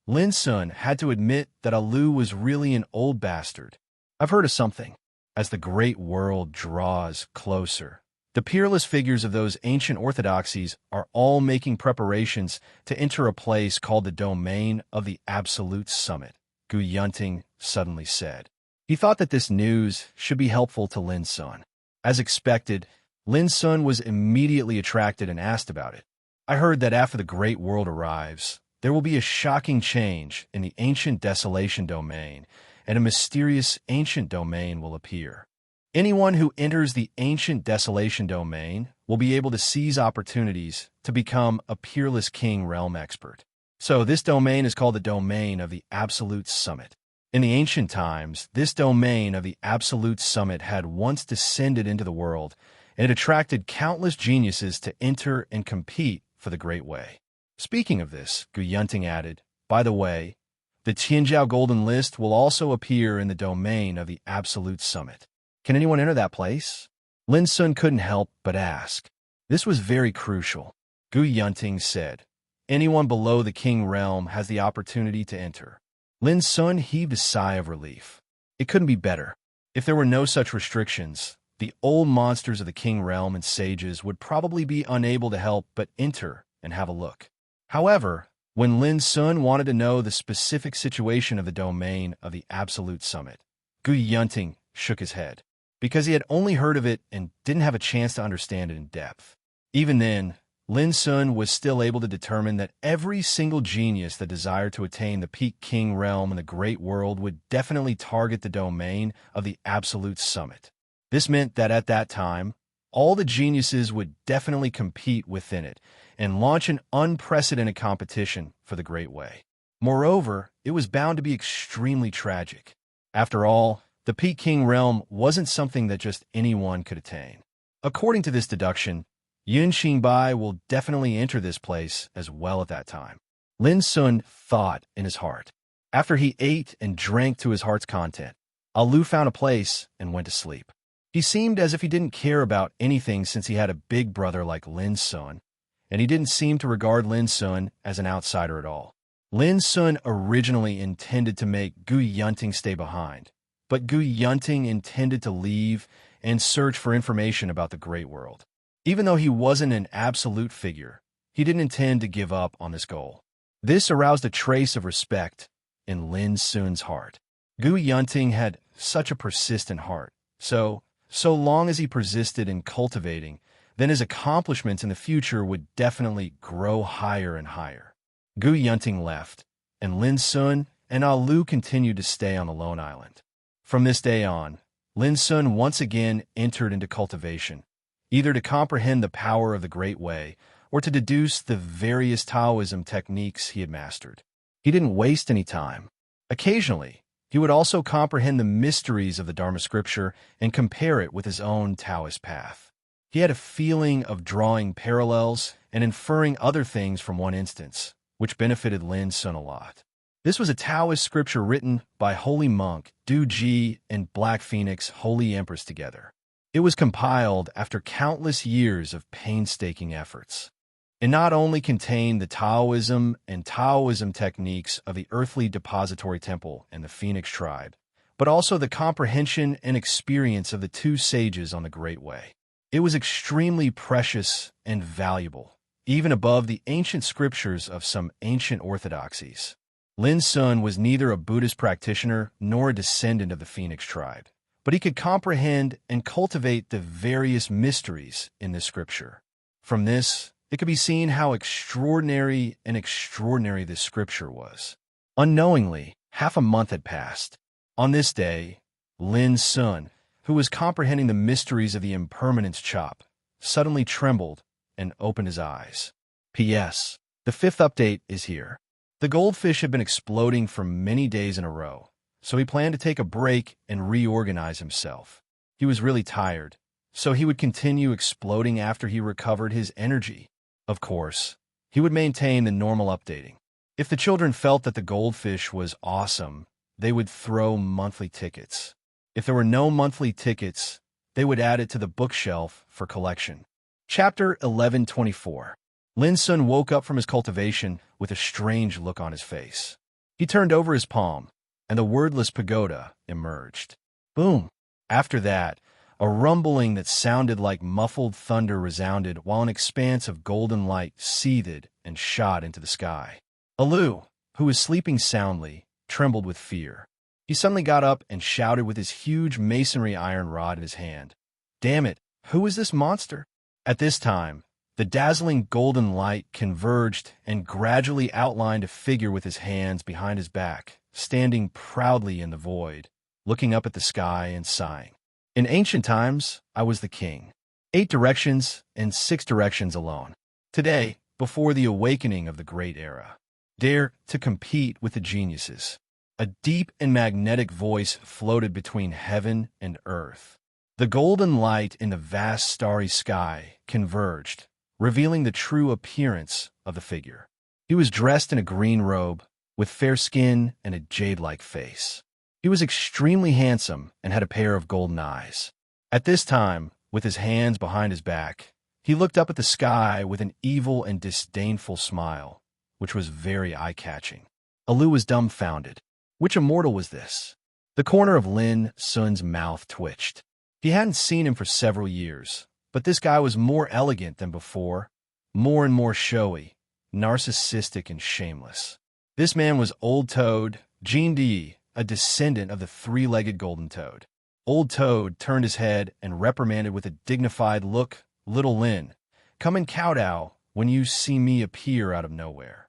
Lin Sun had to admit that Alu was really an old bastard. I've heard of something. As the great world draws closer, the peerless figures of those ancient orthodoxies are all making preparations to enter a place called the domain of the absolute summit, Gu Yunting suddenly said. He thought that this news should be helpful to Lin Sun. As expected, Lin Sun was immediately attracted and asked about it. I heard that after the great world arrives, there will be a shocking change in the ancient desolation domain, and a mysterious ancient domain will appear. Anyone who enters the ancient desolation domain will be able to seize opportunities to become a peerless king realm expert. So this domain is called the domain of the absolute summit. In the ancient times, this domain of the absolute summit had once descended into the world, and it attracted countless geniuses to enter and compete for the Great Way. Speaking of this, Gu Yunting added, by the way, the Tianjiao Golden List will also appear in the domain of the absolute summit. Can anyone enter that place? Lin Sun couldn't help but ask. This was very crucial. Gu Yunting said, anyone below the king realm has the opportunity to enter. Lin Sun heaved a sigh of relief. It couldn't be better. If there were no such restrictions, the old monsters of the king realm and sages would probably be unable to help but enter and have a look. However, when Lin Sun wanted to know the specific situation of the domain of the absolute summit, Gu Yunting shook his head, because he had only heard of it and didn't have a chance to understand it in depth. Even then, Lin Sun was still able to determine that every single genius that desired to attain the peak king realm in the great world would definitely target the domain of the absolute summit. This meant that at that time, all the geniuses would definitely compete within it and launch an unprecedented competition for the Great Way. Moreover, it was bound to be extremely tragic. After all, the Peak King realm wasn't something that just anyone could attain. According to this deduction, Yun Xingbai will definitely enter this place as well at that time. Lin Sun thought in his heart. After he ate and drank to his heart's content, Alu found a place and went to sleep. He seemed as if he didn't care about anything since he had a big brother like Lin Sun, and he didn't seem to regard Lin Sun as an outsider at all. Lin Sun originally intended to make Gu Yunting stay behind, but Gu Yunting intended to leave and search for information about the Great World. Even though he wasn't an absolute figure, he didn't intend to give up on this goal. This aroused a trace of respect in Lin Sun's heart. Gu Yunting had such a persistent heart, so long as he persisted in cultivating, then his accomplishments in the future would definitely grow higher and higher. Gu Yunting left, and Lin Sun and Alu continued to stay on the lone island. From this day on, Lin Sun once again entered into cultivation, either to comprehend the power of the Great Way or to deduce the various Taoism techniques he had mastered. He didn't waste any time. Occasionally, he would also comprehend the mysteries of the Dharma scripture and compare it with his own Taoist path. He had a feeling of drawing parallels and inferring other things from one instance, which benefited Lin Sun a lot. This was a Taoist scripture written by holy monk Du Ji and Black Phoenix Holy Empress together. It was compiled after countless years of painstaking efforts. It not only contained the Taoism and Taoism techniques of the earthly depository temple and the Phoenix tribe, but also the comprehension and experience of the two sages on the Great Way. It was extremely precious and valuable, even above the ancient scriptures of some ancient orthodoxies. Lin Sun was neither a Buddhist practitioner nor a descendant of the Phoenix tribe, but he could comprehend and cultivate the various mysteries in this scripture. From this, it could be seen how extraordinary this scripture was. Unknowingly, half a month had passed. On this day, Lin Sun, who was comprehending the mysteries of the impermanence chop, suddenly trembled and opened his eyes. P.S. The fifth update is here. The goldfish had been exploding for many days in a row, so he planned to take a break and reorganize himself. He was really tired, so he would continue exploding after he recovered his energy. Of course, he would maintain the normal updating. If the children felt that the goldfish was awesome, they would throw monthly tickets. If there were no monthly tickets, they would add it to the bookshelf for collection. Chapter 1124. Lin Sun woke up from his cultivation with a strange look on his face. He turned over his palm, and the wordless pagoda emerged. Boom! After that, a rumbling that sounded like muffled thunder resounded while an expanse of golden light seethed and shot into the sky. Alu, who was sleeping soundly, trembled with fear. He suddenly got up and shouted with his huge masonry iron rod in his hand. Damn it, who is this monster? At this time, the dazzling golden light converged and gradually outlined a figure with his hands behind his back, standing proudly in the void, looking up at the sky and sighing. In ancient times, I was the king. 8 directions and 6 directions alone. Today, before the awakening of the great era, dare to compete with the geniuses. A deep and magnetic voice floated between heaven and earth. The golden light in the vast starry sky converged, revealing the true appearance of the figure. He was dressed in a green robe, with fair skin and a jade-like face. He was extremely handsome and had a pair of golden eyes. At this time, with his hands behind his back, he looked up at the sky with an evil and disdainful smile, which was very eye-catching. Alu was dumbfounded. Which immortal was this? The corner of Lin Sun's mouth twitched. He hadn't seen him for several years, but this guy was more elegant than before, more and more showy, narcissistic and shameless. This man was Old Toad, Jean D, a descendant of the 3-legged golden toad. Old Toad turned his head and reprimanded with a dignified look, Little Lin, come and kowtow when you see me appear out of nowhere.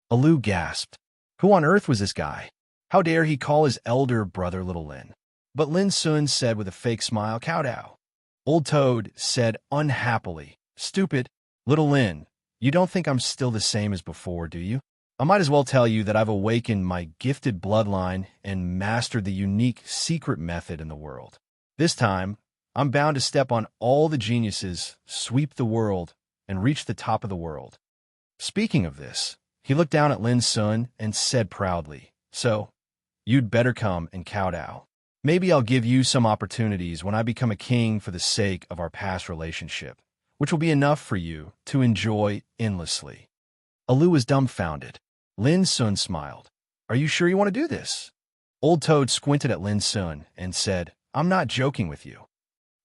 Alu gasped. Who on earth was this guy? How dare he call his elder brother Little Lin? But Lin Sun said with a fake smile, kowtow. Old Toad said unhappily, stupid, Little Lin, you don't think I'm still the same as before, do you? I might as well tell you that I've awakened my gifted bloodline and mastered the unique secret method in the world. This time, I'm bound to step on all the geniuses, sweep the world, and reach the top of the world. Speaking of this, he looked down at Lin Sun and said proudly, so, you'd better come and kowtow. Maybe I'll give you some opportunities when I become a king for the sake of our past relationship, which will be enough for you to enjoy endlessly. Alu was dumbfounded. Lin Sun smiled. Are you sure you want to do this? Old Toad squinted at Lin Sun and said, I'm not joking with you.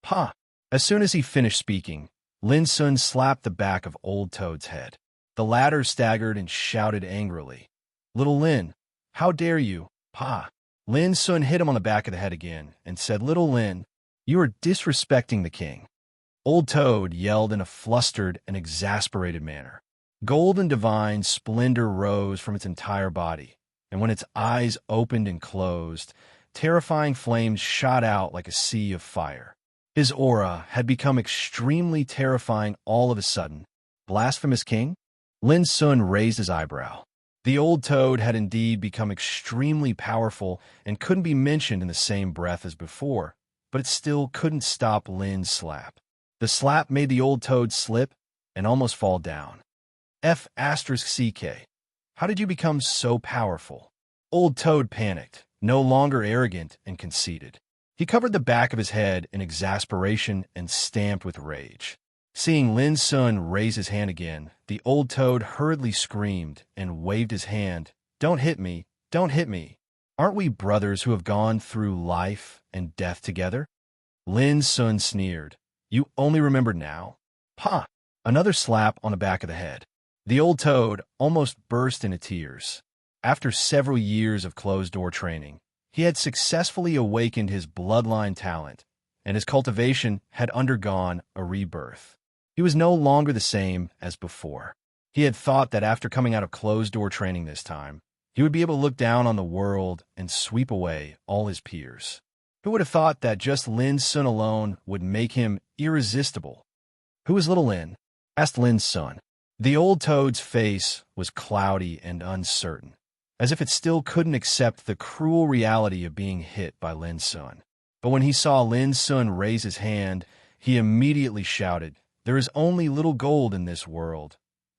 Pa! As soon as he finished speaking, Lin Sun slapped the back of Old Toad's head. The latter staggered and shouted angrily, Little Lin, how dare you, Pa! Lin Sun hit him on the back of the head again and said, Little Lin, you are disrespecting the king. Old Toad yelled in a flustered and exasperated manner. Gold and divine splendor rose from its entire body, and when its eyes opened and closed, terrifying flames shot out like a sea of fire. His aura had become extremely terrifying all of a sudden. Blasphemous king? Lin Sun raised his eyebrow. The old toad had indeed become extremely powerful and couldn't be mentioned in the same breath as before, but it still couldn't stop Lin's slap. The slap made the old toad slip and almost fall down. F***ck. How did you become so powerful? Old Toad panicked, no longer arrogant and conceited. He covered the back of his head in exasperation and stamped with rage. Seeing Lin Sun raise his hand again, the old toad hurriedly screamed and waved his hand. Don't hit me, don't hit me. Aren't we brothers who have gone through life and death together? Lin Sun sneered. You only remember now? Pah! Another slap on the back of the head. The old toad almost burst into tears. After several years of closed-door training, he had successfully awakened his bloodline talent, and his cultivation had undergone a rebirth. He was no longer the same as before. He had thought that after coming out of closed-door training this time, he would be able to look down on the world and sweep away all his peers. Who would have thought that just Lin Sun alone would make him irresistible? Who is little Lin? Asked Lin Sun. The old toad's face was cloudy and uncertain, as if it still couldn't accept the cruel reality of being hit by Lin Sun. But when he saw Lin Sun raise his hand, he immediately shouted, There is only little gold in this world,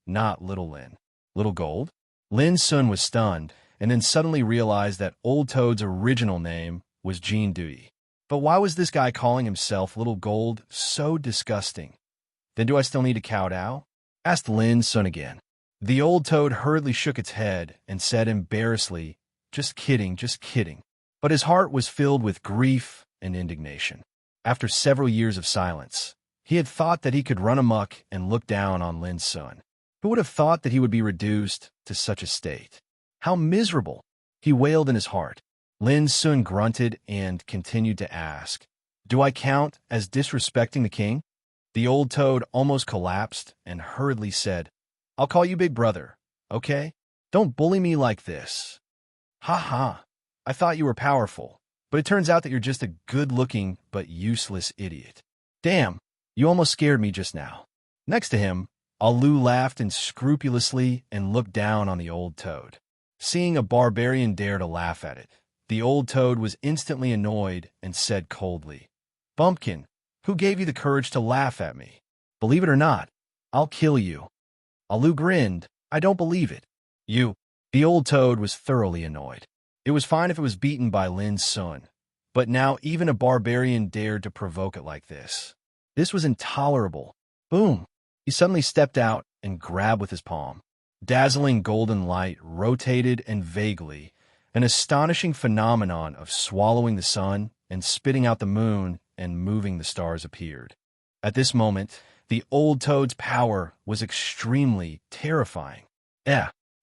not little Lin. Little gold? Lin Sun was stunned, and then suddenly realized that Old Toad's original name was Jean Dewey. But why was this guy calling himself Little Gold so disgusting? Then do I still need to kowtow? Asked Lin Sun again. The old toad hurriedly shook its head and said embarrassedly, Just kidding, just kidding. But his heart was filled with grief and indignation. After several years of silence, he had thought that he could run amok and look down on Lin Sun. Who would have thought that he would be reduced to such a state? How miserable! He wailed in his heart. Lin Sun grunted and continued to ask, Do I count as disrespecting the king? The old toad almost collapsed and hurriedly said, I'll call you Big Brother, okay? Don't bully me like this. Ha ha, I thought you were powerful, but it turns out that you're just a good-looking but useless idiot. Damn, you almost scared me just now. Next to him, Alu laughed unscrupulously and looked down on the old toad. Seeing a barbarian dare to laugh at it, the old toad was instantly annoyed and said coldly, Bumpkin, who gave you the courage to laugh at me? Believe it or not, I'll kill you. Alu grinned. I don't believe it. You. The old toad was thoroughly annoyed. It was fine if it was beaten by Lin Sun, but now even a barbarian dared to provoke it like this. This was intolerable. Boom! He suddenly stepped out and grabbed with his palm. Dazzling golden light rotated and vaguely, an astonishing phenomenon of swallowing the sun and spitting out the moon and moving the stars appeared. At this moment, the old toad's power was extremely terrifying.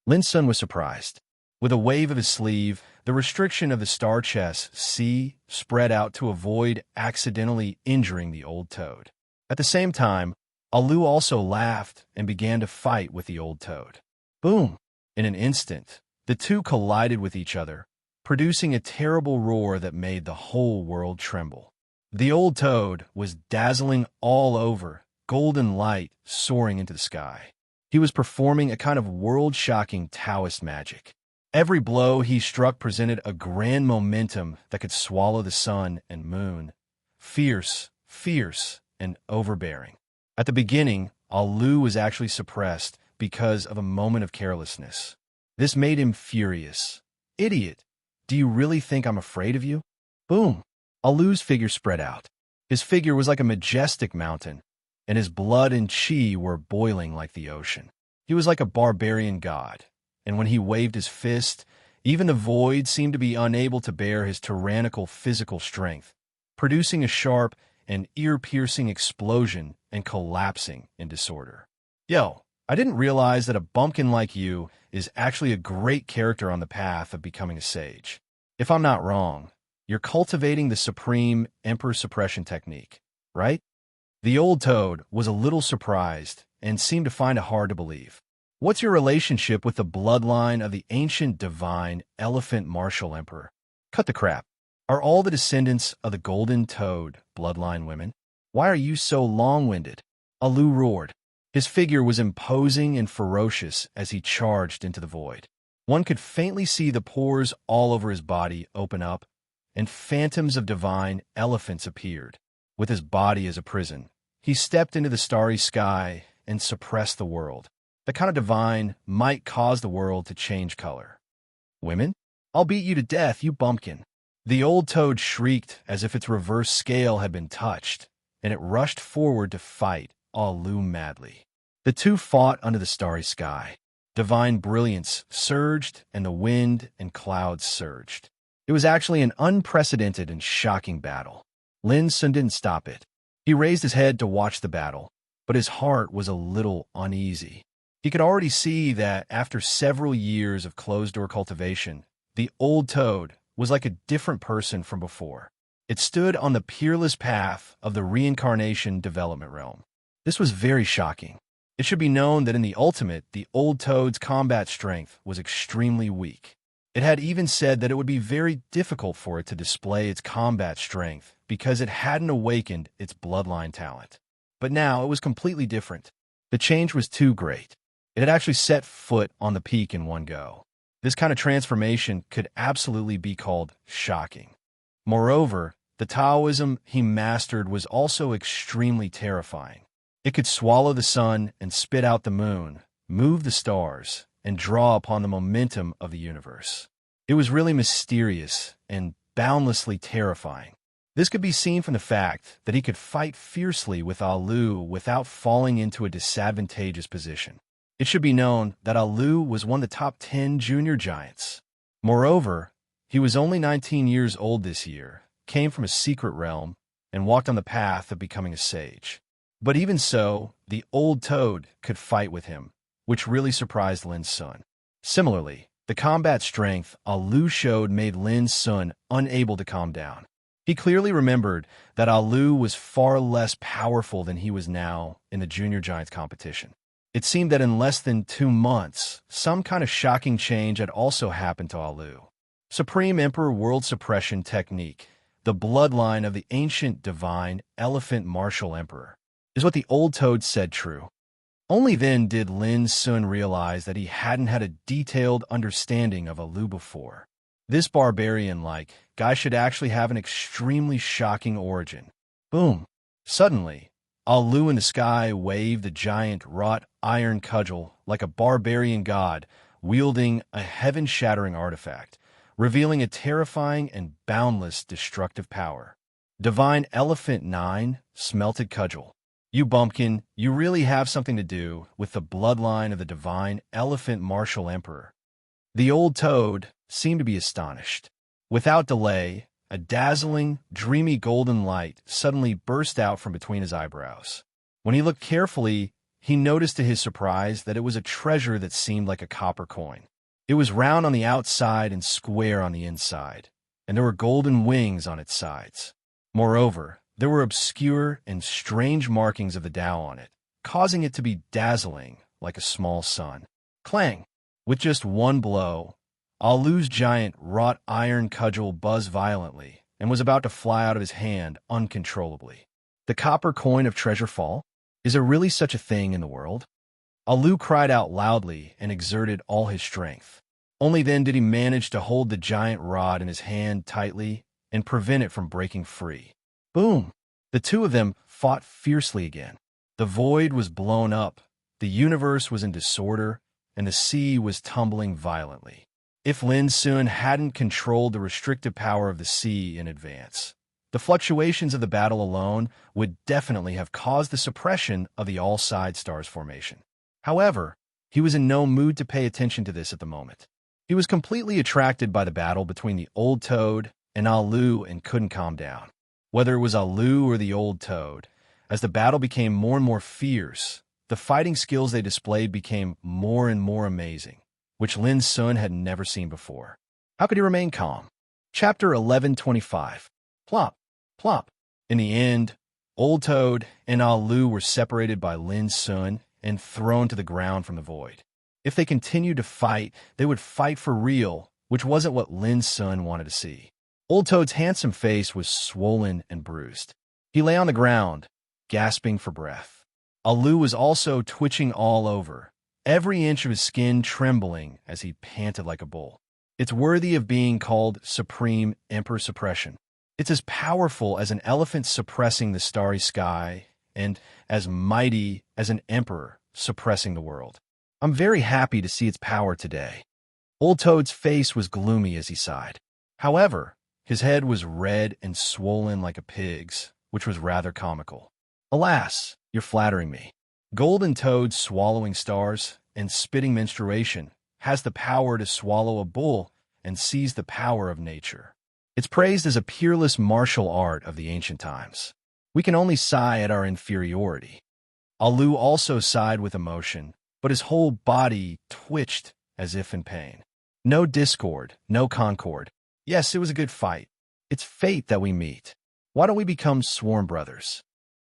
Lin Sun was surprised. With a wave of his sleeve, the restriction of the star chess C spread out to avoid accidentally injuring the old toad. At the same time, Alu also laughed and began to fight with the old toad. Boom! In an instant, the two collided with each other, producing a terrible roar that made the whole world tremble. The old toad was dazzling all over, golden light soaring into the sky. He was performing a kind of world-shocking Taoist magic. Every blow he struck presented a grand momentum that could swallow the sun and moon. Fierce, fierce, and overbearing. At the beginning, Alu was actually suppressed because of a moment of carelessness. This made him furious. Idiot! Do you really think I'm afraid of you? Boom! Alu's figure spread out. His figure was like a majestic mountain, and his blood and chi were boiling like the ocean. He was like a barbarian god, and when he waved his fist, even the void seemed to be unable to bear his tyrannical physical strength, producing a sharp and ear-piercing explosion and collapsing in disorder. Yo, I didn't realize that a bumpkin like you is actually a great character on the path of becoming a sage. If I'm not wrong, you're cultivating the supreme emperor suppression technique, right? The old toad was a little surprised and seemed to find it hard to believe. What's your relationship with the bloodline of the ancient divine elephant martial emperor? Cut the crap. Are all the descendants of the golden toad bloodline women? Why are you so long-winded? Alu roared. His figure was imposing and ferocious as he charged into the void. One could faintly see the pores all over his body open up, and phantoms of divine elephants appeared. With his body as a prison, he stepped into the starry sky and suppressed the world. The kind of divine might cause the world to change color. Women? I'll beat you to death, you bumpkin." The old toad shrieked as if its reverse scale had been touched, and it rushed forward to fight Alu madly. The two fought under the starry sky. Divine brilliance surged, and the wind and clouds surged. It was actually an unprecedented and shocking battle. Lin Sun didn't stop it. He raised his head to watch the battle, but his heart was a little uneasy. He could already see that after several years of closed-door cultivation, the old toad was like a different person from before. It stood on the peerless path of the reincarnation development realm. This was very shocking. It should be known that in the ultimate, the old toad's combat strength was extremely weak. It had even said that it would be very difficult for it to display its combat strength because it hadn't awakened its bloodline talent. But now it was completely different. The change was too great. It had actually set foot on the peak in one go. This kind of transformation could absolutely be called shocking. Moreover, the Taoism he mastered was also extremely terrifying. It could swallow the sun and spit out the moon, move the stars, and draw upon the momentum of the universe. It was really mysterious and boundlessly terrifying. This could be seen from the fact that he could fight fiercely with Alu without falling into a disadvantageous position. It should be known that Alu was one of the top 10 junior giants. Moreover, he was only 19 years old this year, came from a secret realm, and walked on the path of becoming a sage. But even so, the old toad could fight with him, which really surprised Lin Sun. Similarly, the combat strength Alu showed made Lin Sun unable to calm down. He clearly remembered that Alu was far less powerful than he was now in the Junior Giants competition. It seemed that in less than 2 months, some kind of shocking change had also happened to Alu. Supreme Emperor World Suppression Technique, the bloodline of the ancient divine elephant martial emperor. Is what the old toad said true? Only then did Lin Sun realize that he hadn't had a detailed understanding of Alu before. This barbarian-like guy should actually have an extremely shocking origin. Boom! Suddenly, Alu in the sky waved the giant wrought iron cudgel like a barbarian god wielding a heaven-shattering artifact, revealing a terrifying and boundless destructive power. Divine Elephant 9 Smelted Cudgel. You bumpkin, you really have something to do with the bloodline of the divine elephant martial emperor. The old toad seemed to be astonished. Without delay, a dazzling, dreamy golden light suddenly burst out from between his eyebrows. When he looked carefully, he noticed to his surprise that it was a treasure that seemed like a copper coin. It was round on the outside and square on the inside, and there were golden wings on its sides. Moreover, there were obscure and strange markings of the Tao on it, causing it to be dazzling like a small sun. Clang! With just one blow, Alu's giant wrought iron cudgel buzzed violently and was about to fly out of his hand uncontrollably. The copper coin of treasure fall? Is there really such a thing in the world? Alu cried out loudly and exerted all his strength. Only then did he manage to hold the giant rod in his hand tightly and prevent it from breaking free. Boom! The two of them fought fiercely again. The void was blown up, the universe was in disorder, and the sea was tumbling violently. If Lin Sun hadn't controlled the restrictive power of the sea in advance, the fluctuations of the battle alone would definitely have caused the suppression of the all-side stars formation. However, he was in no mood to pay attention to this at the moment. He was completely attracted by the battle between the old toad and Alu and couldn't calm down. Whether it was Alu or the old toad, as the battle became more and more fierce, the fighting skills they displayed became more and more amazing, which Lin Sun had never seen before. How could he remain calm? Chapter 1125. Plop, plop. In the end, Old Toad and Alu were separated by Lin Sun and thrown to the ground from the void. If they continued to fight, they would fight for real, which wasn't what Lin Sun wanted to see. Old Toad's handsome face was swollen and bruised. He lay on the ground, gasping for breath. Alu was also twitching all over, every inch of his skin trembling as he panted like a bull. It's worthy of being called Supreme Emperor Suppression. It's as powerful as an elephant suppressing the starry sky and as mighty as an emperor suppressing the world. I'm very happy to see its power today. Old Toad's face was gloomy as he sighed. However, his head was red and swollen like a pig's, which was rather comical. Alas, you're flattering me. Golden Toad swallowing stars and spitting menstruation has the power to swallow a bull and seize the power of nature. It's praised as a peerless martial art of the ancient times. We can only sigh at our inferiority. Alu also sighed with emotion, but his whole body twitched as if in pain. No discord, no concord. Yes, it was a good fight. It's fate that we meet. Why don't we become sworn brothers?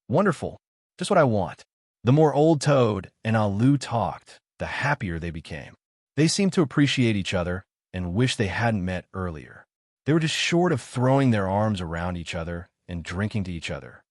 Wonderful. Just what I want. The more Old Toad and Alu talked, the happier they became. They seemed to appreciate each other and wish they hadn't met earlier. They were just short of throwing their arms around each other and drinking to each other.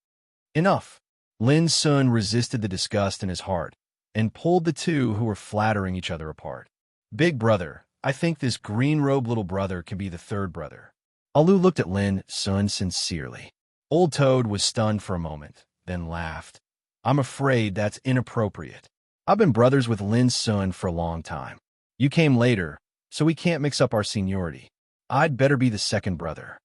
Enough. Lin Sun resisted the disgust in his heart and pulled the two who were flattering each other apart. Big brother, I think this green-robed little brother can be the third brother. Alu looked at Lin Sun sincerely. Old Toad was stunned for a moment, then laughed. I'm afraid that's inappropriate. I've been brothers with Lin Sun for a long time. You came later, so we can't mix up our seniority. I'd better be the second brother.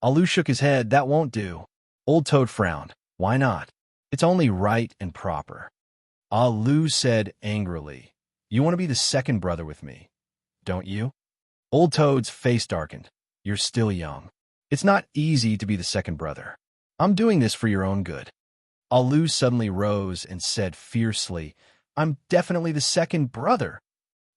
Alu shook his head. That won't do. Old Toad frowned. Why not? It's only right and proper. Alu said angrily, You want to be the second brother with me, don't you? Old Toad's face darkened. You're still young. It's not easy to be the second brother. I'm doing this for your own good. Alu suddenly rose and said fiercely, I'm definitely the second brother.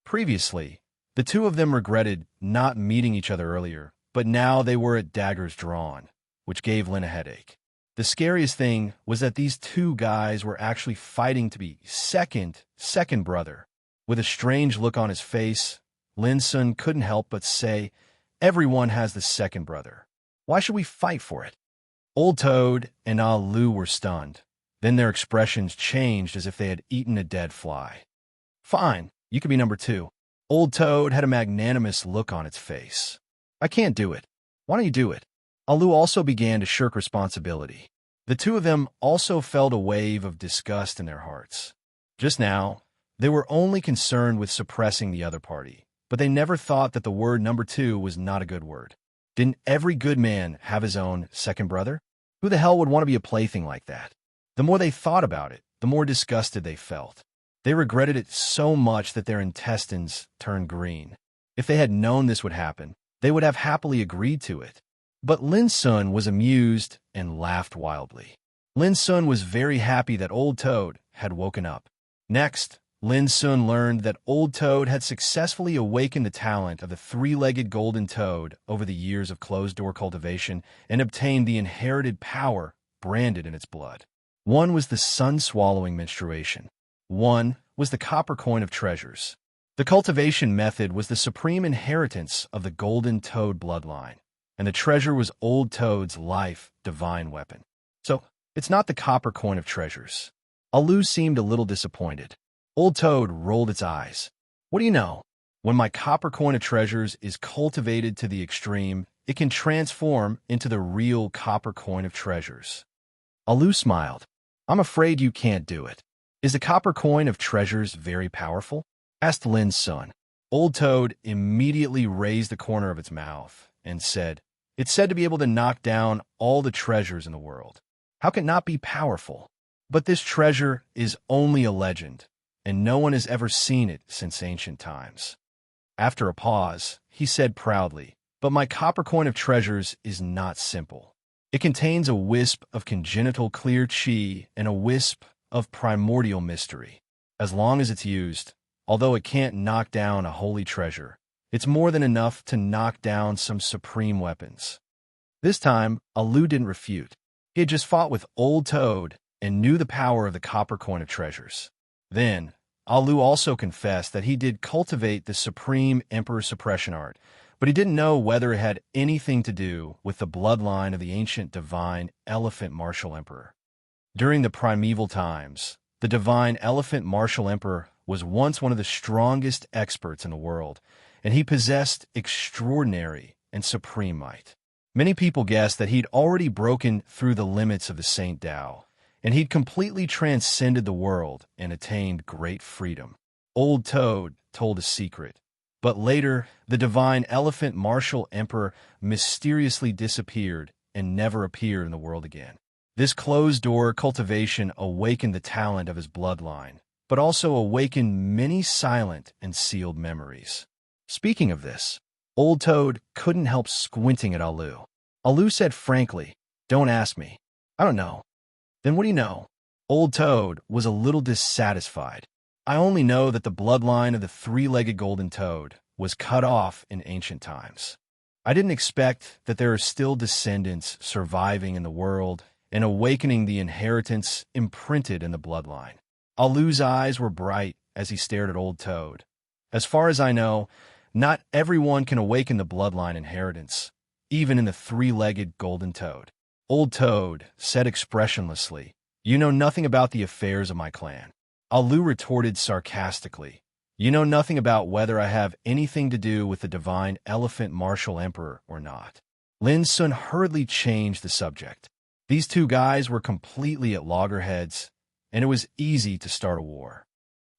Previously, the two of them regretted not meeting each other earlier, but now they were at daggers drawn, which gave Lin a headache. The scariest thing was that these two guys were actually fighting to be second brother. With a strange look on his face, Lin Sun couldn't help but say, Everyone has the second brother. Why should we fight for it? Old Toad and Alu were stunned. Then their expressions changed as if they had eaten a dead fly. Fine, you can be number two. Old Toad had a magnanimous look on its face. I can't do it. Why don't you do it? Alu also began to shirk responsibility. The two of them also felt a wave of disgust in their hearts. Just now, they were only concerned with suppressing the other party, but they never thought that the word number two was not a good word. Didn't every good man have his own second brother? Who the hell would want to be a plaything like that? The more they thought about it, the more disgusted they felt. They regretted it so much that their intestines turned green. If they had known this would happen, they would have happily agreed to it. But Lin Sun was amused and laughed wildly. Lin Sun was very happy that Old Toad had woken up. Next, Lin Sun learned that Old Toad had successfully awakened the talent of the three-legged golden toad over the years of closed-door cultivation and obtained the inherited power branded in its blood. One was the sun-swallowing menstruation. One was the copper coin of treasures. The cultivation method was the supreme inheritance of the golden toad bloodline, and the treasure was Old Toad's life divine weapon. So, it's not the copper coin of treasures. Alu seemed a little disappointed. Old Toad rolled its eyes. What do you know? When my copper coin of treasures is cultivated to the extreme, it can transform into the real copper coin of treasures. Alu smiled. I'm afraid you can't do it. Is the copper coin of treasures very powerful? Asked Lin Sun. Old Toad immediately raised the corner of its mouth and said, It's said to be able to knock down all the treasures in the world. How can it not be powerful? But this treasure is only a legend, and no one has ever seen it since ancient times. After a pause, he said proudly, But my copper coin of treasures is not simple. It contains a wisp of congenital clear chi and a wisp of primordial mystery. As long as it's used, although it can't knock down a holy treasure, it's more than enough to knock down some supreme weapons. This time, Alu didn't refute. He had just fought with Old Toad and knew the power of the copper coin of treasures. Then, Alu also confessed that he did cultivate the supreme emperor suppression art, but he didn't know whether it had anything to do with the bloodline of the ancient divine elephant martial emperor. During the primeval times, the divine elephant martial emperor was once one of the strongest experts in the world, and he possessed extraordinary and supreme might. Many people guessed that he'd already broken through the limits of the Saint Tao, and he'd completely transcended the world and attained great freedom. Old Toad told a secret, But later, the divine elephant martial emperor mysteriously disappeared and never appeared in the world again. This closed-door cultivation awakened the talent of his bloodline, but also awakened many silent and sealed memories. Speaking of this, Old Toad couldn't help squinting at Alu. Alu said frankly, "Don't ask me. I don't know." "Then what do you know?" Old Toad was a little dissatisfied. "I only know that the bloodline of the three-legged golden toad was cut off in ancient times. I didn't expect that there are still descendants surviving in the world and awakening the inheritance imprinted in the bloodline." Alu's eyes were bright as he stared at Old Toad. "As far as I know, not everyone can awaken the bloodline inheritance, even in the three-legged golden toad." Old Toad said expressionlessly, "You know nothing about the affairs of my clan." Alu retorted sarcastically, "You know nothing about whether I have anything to do with the divine elephant martial emperor or not." Lin Sun hurriedly changed the subject. These two guys were completely at loggerheads, and it was easy to start a war.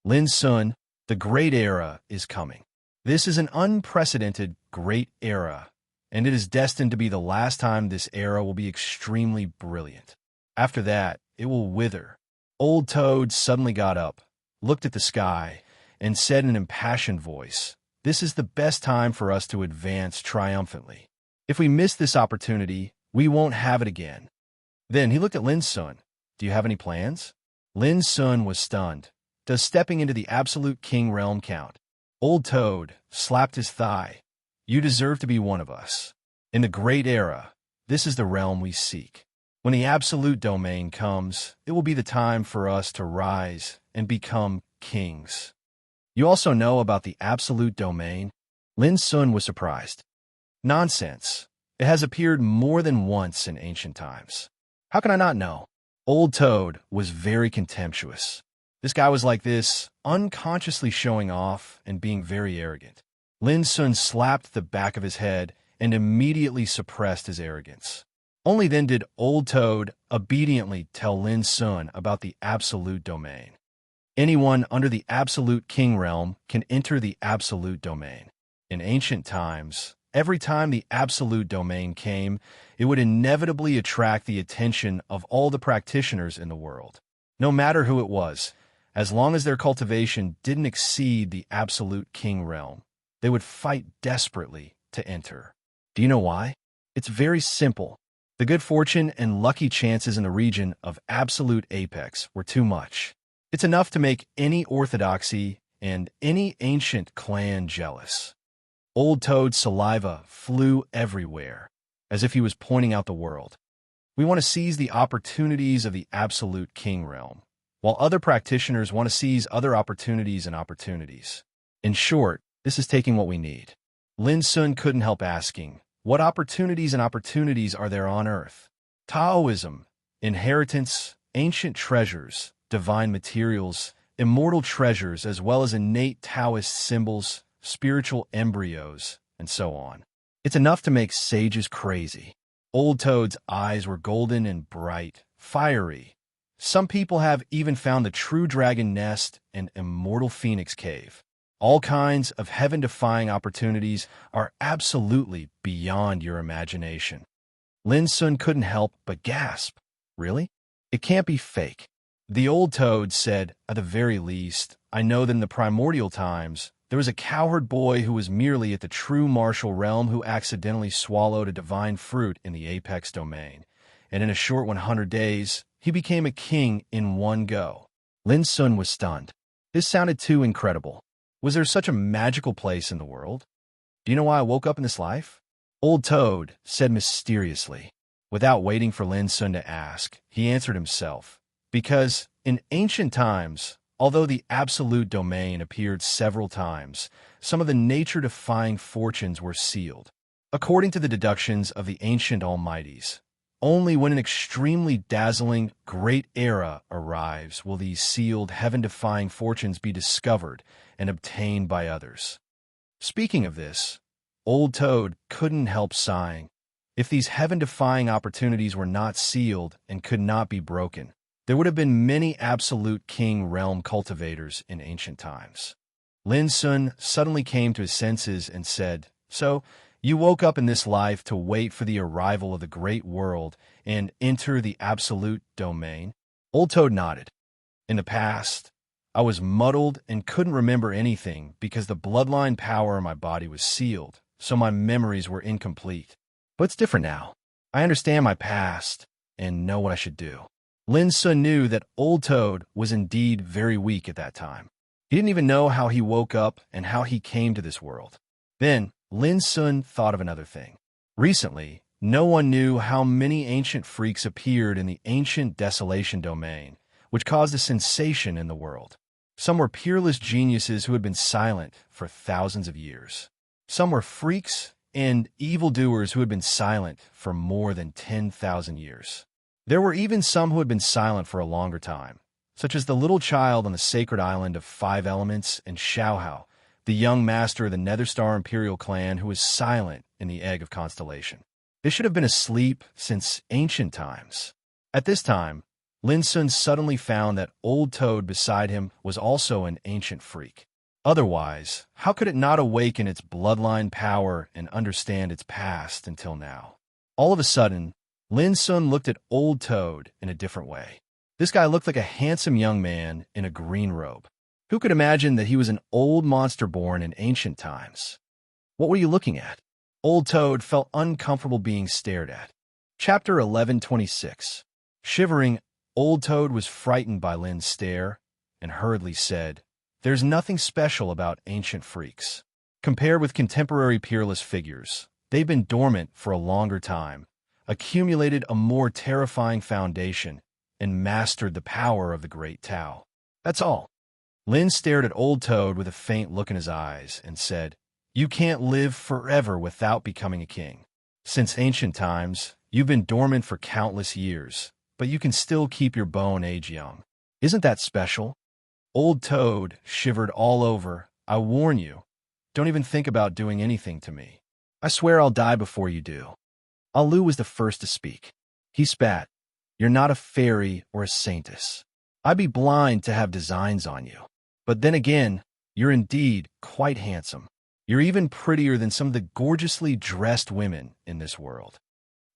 "Lin Sun, the great era is coming. This is an unprecedented great era, and it is destined to be the last time this era will be extremely brilliant. After that, it will wither." Old Toad suddenly got up, looked at the sky, and said in an impassioned voice, "This is the best time for us to advance triumphantly. If we miss this opportunity, we won't have it again." Then he looked at Lin Sun. "Do you have any plans?" Lin Sun was stunned. "Does stepping into the absolute king realm count?" Old Toad slapped his thigh. "You deserve to be one of us. In the great era, this is the realm we seek. When the absolute domain comes, it will be the time for us to rise and become kings." "You also know about the absolute domain?" Lin Sun was surprised. "Nonsense. It has appeared more than once in ancient times. How can I not know?" Old Toad was very contemptuous. This guy was like this, unconsciously showing off and being very arrogant. Lin Sun slapped the back of his head and immediately suppressed his arrogance. Only then did Old Toad obediently tell Lin Sun about the absolute domain. Anyone under the absolute king realm can enter the absolute domain. In ancient times, every time the absolute domain came, it would inevitably attract the attention of all the practitioners in the world. No matter who it was, as long as their cultivation didn't exceed the absolute king realm, they would fight desperately to enter. Do you know why? It's very simple. The good fortune and lucky chances in the region of absolute apex were too much. It's enough to make any orthodoxy and any ancient clan jealous. Old Toad's saliva flew everywhere, as if he was pointing out the world. We want to seize the opportunities of the absolute king realm, while other practitioners want to seize other opportunities and opportunities. In short, this is taking what we need. Lin Sun couldn't help asking, what opportunities and opportunities are there on Earth? Taoism, inheritance, ancient treasures, divine materials, immortal treasures, as well as innate Taoist symbols, spiritual embryos, and so on. It's enough to make sages crazy. Old Toad's eyes were golden and bright, fiery. Some people have even found the true dragon nest and immortal phoenix cave. All kinds of heaven-defying opportunities are absolutely beyond your imagination. Lin Sun couldn't help but gasp. Really? It can't be fake. The Old Toad said, "At the very least, I know that in the primordial times, there was a cowherd boy who was merely at the true martial realm who accidentally swallowed a divine fruit in the apex domain, and in a short 100 days, he became a king in one go." Lin Sun was stunned. This sounded too incredible. Was there such a magical place in the world? "Do you know why I woke up in this life?" Old Toad said mysteriously. Without waiting for Lin Sun to ask, he answered himself. Because, in ancient times, although the absolute domain appeared several times, some of the nature-defying fortunes were sealed. According to the deductions of the ancient almighties, only when an extremely dazzling great era arrives will these sealed heaven-defying fortunes be discovered and obtained by others. Speaking of this, Old Toad couldn't help sighing. If these heaven-defying opportunities were not sealed and could not be broken, there would have been many absolute king realm cultivators in ancient times. Lin Sun suddenly came to his senses and said, "So, you woke up in this life to wait for the arrival of the great world and enter the absolute domain?" Old Toad nodded. "In the past, I was muddled and couldn't remember anything because the bloodline power in my body was sealed, so my memories were incomplete. But it's different now. I understand my past and know what I should do." Lin Sun knew that Old Toad was indeed very weak at that time. He didn't even know how he woke up and how he came to this world. Then, Lin Sun thought of another thing. Recently, no one knew how many ancient freaks appeared in the ancient desolation domain, which caused a sensation in the world. Some were peerless geniuses who had been silent for thousands of years. Some were freaks and evildoers who had been silent for more than 10,000 years. There were even some who had been silent for a longer time, such as the little child on the sacred island of 5 elements and Xiaohao, the young master of the Netherstar Imperial clan who was silent in the Egg of Constellation. They should have been asleep since ancient times. At this time, Lin Sun suddenly found that Old Toad beside him was also an ancient freak. Otherwise, how could it not awaken its bloodline power and understand its past until now? All of a sudden, Lin Sun looked at Old Toad in a different way. This guy looked like a handsome young man in a green robe. Who could imagine that he was an old monster born in ancient times? What were you looking at? Old Toad felt uncomfortable being stared at. Chapter 1126. Shivering, Old Toad was frightened by Lin's stare and hurriedly said, "There's nothing special about ancient freaks. Compared with contemporary peerless figures, they've been dormant for a longer time, accumulated a more terrifying foundation, and mastered the power of the Great Tao. That's all." Lin stared at Old Toad with a faint look in his eyes and said, "You can't live forever without becoming a king. Since ancient times, you've been dormant for countless years, but you can still keep your bone age young. Isn't that special?" Old Toad shivered all over. "I warn you, don't even think about doing anything to me. I swear I'll die before you do." Alu was the first to speak. He spat. "You're not a fairy or a saintess. I'd be blind to have designs on you. But then again, you're indeed quite handsome. You're even prettier than some of the gorgeously dressed women in this world."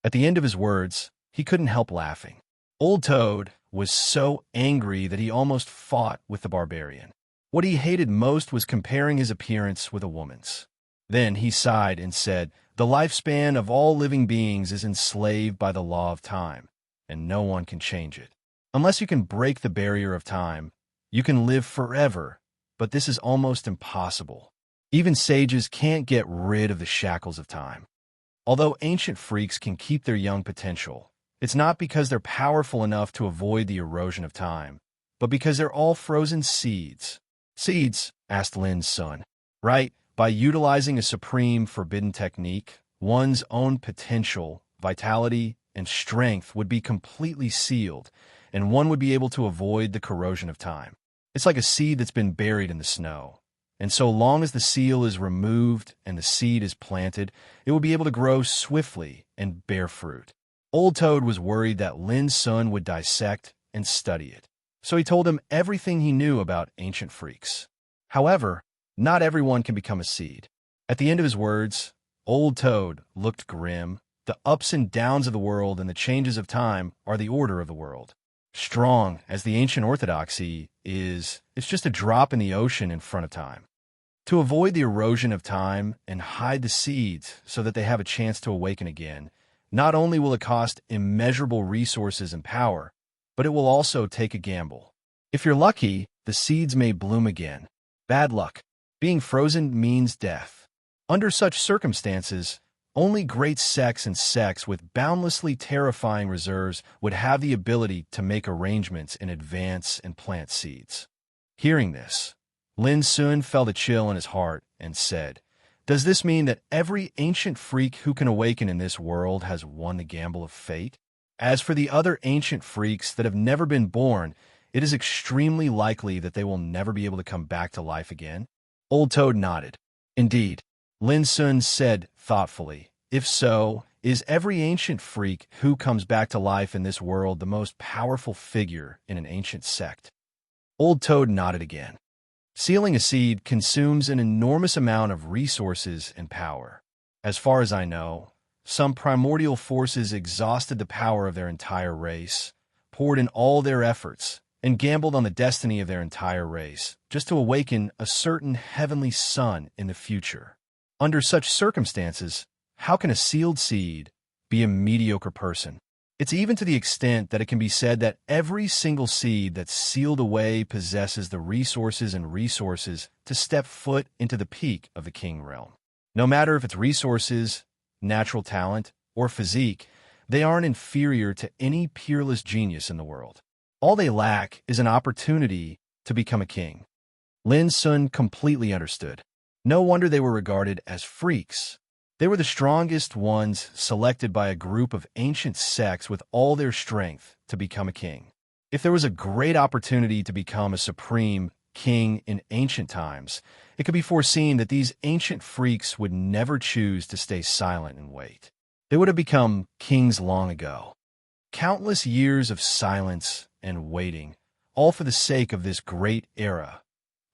At the end of his words, he couldn't help laughing. Old Toad was so angry that he almost fought with the barbarian. What he hated most was comparing his appearance with a woman's. Then he sighed and said, "The lifespan of all living beings is enslaved by the law of time, and no one can change it. Unless you can break the barrier of time, you can live forever, but this is almost impossible. Even sages can't get rid of the shackles of time. Although ancient freaks can keep their young potential, it's not because they're powerful enough to avoid the erosion of time, but because they're all frozen seeds." "Seeds?" asked Lin's son. "Right, by utilizing a supreme forbidden technique, one's own potential, vitality, and strength would be completely sealed, and one would be able to avoid the corrosion of time. It's like a seed that's been buried in the snow. And so long as the seal is removed and the seed is planted, it will be able to grow swiftly and bear fruit." Old Toad was worried that Lin's son would dissect and study it, so he told him everything he knew about ancient freaks. However, not everyone can become a seed. At the end of his words, Old Toad looked grim. The ups and downs of the world and the changes of time are the order of the world. Strong as the ancient orthodoxy is, it's just a drop in the ocean in front of time. To avoid the erosion of time and hide the seeds so that they have a chance to awaken again, not only will it cost immeasurable resources and power, but it will also take a gamble. If you're lucky, the seeds may bloom again. Bad luck. Being frozen means death. Under such circumstances, only great sects and sects with boundlessly terrifying reserves would have the ability to make arrangements in advance and plant seeds. Hearing this, Lin Sun felt a chill in his heart and said, "Does this mean that every ancient freak who can awaken in this world has won the gamble of fate? As for the other ancient freaks that have never been born, it is extremely likely that they will never be able to come back to life again?" Old Toad nodded. "Indeed," Lin Sun said thoughtfully. "If so, is every ancient freak who comes back to life in this world the most powerful figure in an ancient sect?" Old Toad nodded again. Sealing a seed consumes an enormous amount of resources and power. As far as I know, some primordial forces exhausted the power of their entire race, poured in all their efforts, and gambled on the destiny of their entire race, just to awaken a certain heavenly sun in the future. Under such circumstances, how can a sealed seed be a mediocre person? It's even to the extent that it can be said that every single seed that's sealed away possesses the resources to step foot into the peak of the king realm. No matter if it's resources, natural talent, or physique, they aren't inferior to any peerless genius in the world. All they lack is an opportunity to become a king. Lin Sun completely understood. No wonder they were regarded as freaks. They were the strongest ones selected by a group of ancient sects with all their strength to become a king. If there was a great opportunity to become a supreme king in ancient times, it could be foreseen that these ancient freaks would never choose to stay silent and wait. They would have become kings long ago. Countless years of silence and waiting, all for the sake of this great era.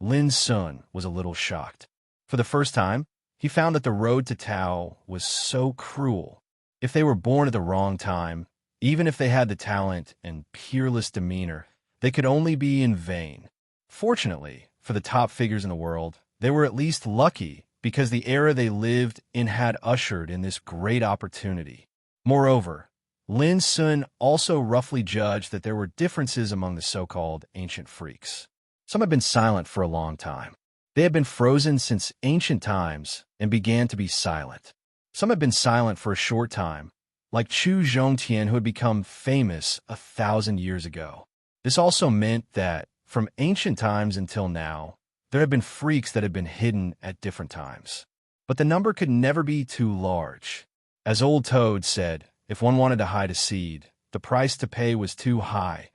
Lin Sun was a little shocked. For the first time, he found that the road to Tao was so cruel. If they were born at the wrong time, even if they had the talent and peerless demeanor, they could only be in vain. Fortunately, for the top figures in the world, they were at least lucky because the era they lived in had ushered in this great opportunity. Moreover, Lin Sun also roughly judged that there were differences among the so-called ancient freaks. Some had been silent for a long time. They had been frozen since ancient times and began to be silent. Some had been silent for a short time, like Chu Zhongtian, who had become famous 1,000 years ago. This also meant that, from ancient times until now, there had been freaks that had been hidden at different times. But the number could never be too large. As Old Toad said, if one wanted to hide a seed, the price to pay was too high,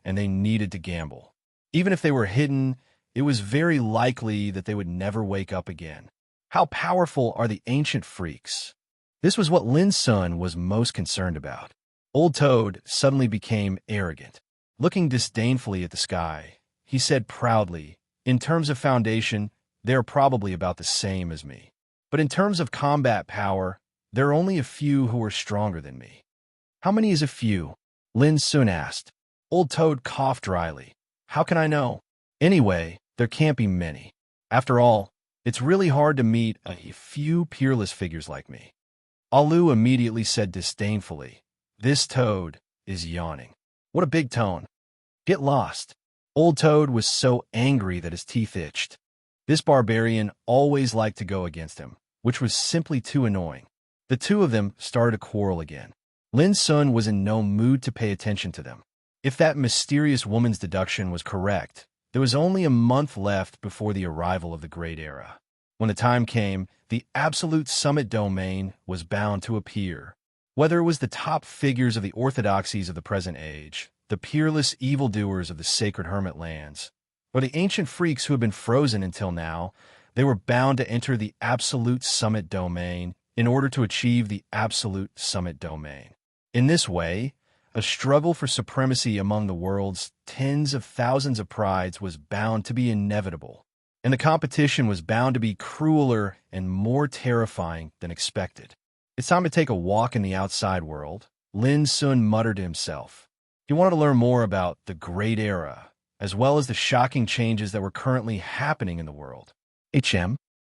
and they needed to gamble. Even if they were hidden, it was very likely that they would never wake up again. How powerful are the ancient freaks? This was what Lin Sun was most concerned about. Old Toad suddenly became arrogant. Looking disdainfully at the sky, he said proudly, in terms of foundation, they're probably about the same as me. But in terms of combat power, there are only a few who are stronger than me. How many is a few? Lin Sun asked. Old Toad coughed dryly. How can I know? Anyway, there can't be many. After all, it's really hard to meet a few peerless figures like me. Alu immediately said disdainfully, this Toad is yawning. What a big tone. Get lost. Old Toad was so angry that his teeth itched. This barbarian always liked to go against him, which was simply too annoying. The two of them started a quarrel again. Lin Sun was in no mood to pay attention to them. If that mysterious woman's deduction was correct, there was only a month left before the arrival of the Great Era. When the time came, the absolute summit domain was bound to appear. Whether it was the top figures of the orthodoxies of the present age, the peerless evildoers of the sacred hermit lands, or the ancient freaks who had been frozen until now, they were bound to enter the absolute summit domain in order to achieve the absolute summit domain. In this way, a struggle for supremacy among the world's tens of thousands of prides was bound to be inevitable, and the competition was bound to be crueler and more terrifying than expected. It's time to take a walk in the outside world, Lin Sun muttered to himself. He wanted to learn more about the Great Era, as well as the shocking changes that were currently happening in the world.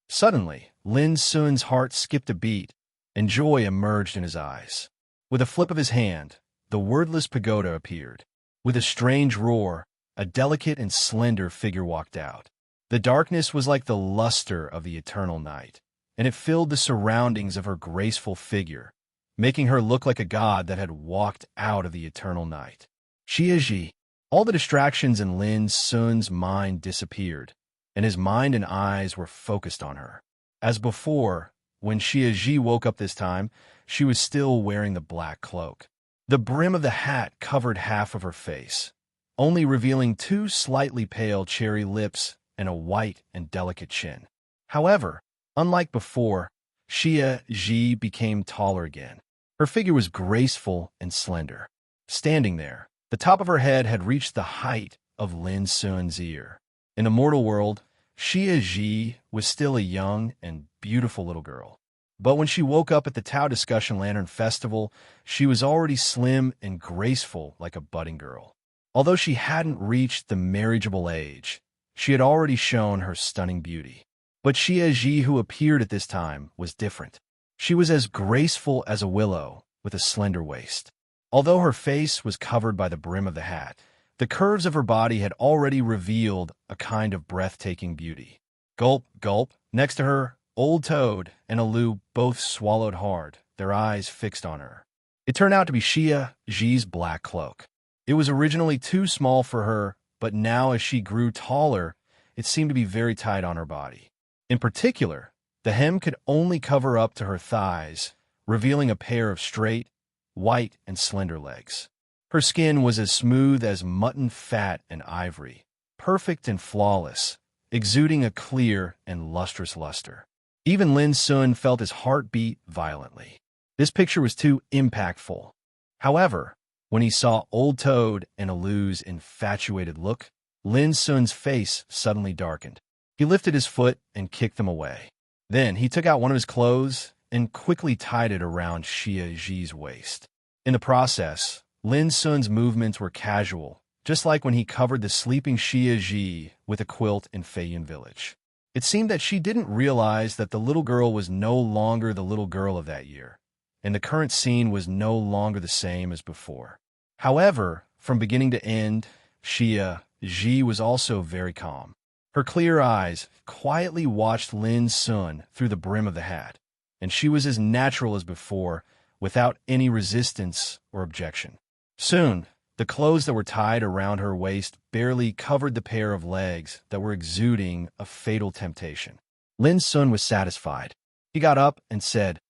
Suddenly, Lin Sun's heart skipped a beat, and joy emerged in his eyes. With a flip of his hand, the wordless pagoda appeared. With a strange roar, a delicate and slender figure walked out. The darkness was like the luster of the eternal night, and it filled the surroundings of her graceful figure, making her look like a god that had walked out of the eternal night. Xie. All the distractions in Lin Sun's mind disappeared, and his mind and eyes were focused on her. As before, when Xie woke up this time, she was still wearing the black cloak. The brim of the hat covered half of her face, only revealing two slightly pale cherry lips and a white and delicate chin. However, unlike before, Xie became taller again. Her figure was graceful and slender. Standing there, the top of her head had reached the height of Lin Sun's ear. In the mortal world, Xia Ji was still a young and beautiful little girl. But when she woke up at the Tao Discussion Lantern Festival, she was already slim and graceful like a budding girl. Although she hadn't reached the marriageable age, she had already shown her stunning beauty. But Xia Ji, who appeared at this time, was different. She was as graceful as a willow, with a slender waist. Although her face was covered by the brim of the hat, the curves of her body had already revealed a kind of breathtaking beauty. Gulp, gulp. Next to her, Old Toad and Alu both swallowed hard, their eyes fixed on her. It turned out to be Xia Ji's black cloak. It was originally too small for her, but now as she grew taller, it seemed to be very tight on her body. In particular, the hem could only cover up to her thighs, revealing a pair of straight, white, and slender legs. Her skin was as smooth as mutton fat and ivory, perfect and flawless, exuding a clear and lustrous luster. Even Lin Sun felt his heart beat violently. This picture was too impactful. However, when he saw Old Toad and Alu's infatuated look, Lin Sun's face suddenly darkened. He lifted his foot and kicked them away. Then he took out one of his clothes and quickly tied it around Xia Ji's waist. In the process, Lin Sun's movements were casual, just like when he covered the sleeping Xia Ji with a quilt in Feiyun village. It seemed that she didn't realize that the little girl was no longer the little girl of that year, and the current scene was no longer the same as before. However, from beginning to end, Xia Ji was also very calm. Her clear eyes quietly watched Lin Sun through the brim of the hat, and she was as natural as before, without any resistance or objection. Soon, the clothes that were tied around her waist barely covered the pair of legs that were exuding a fatal temptation. Lin Sun was satisfied. He got up and said,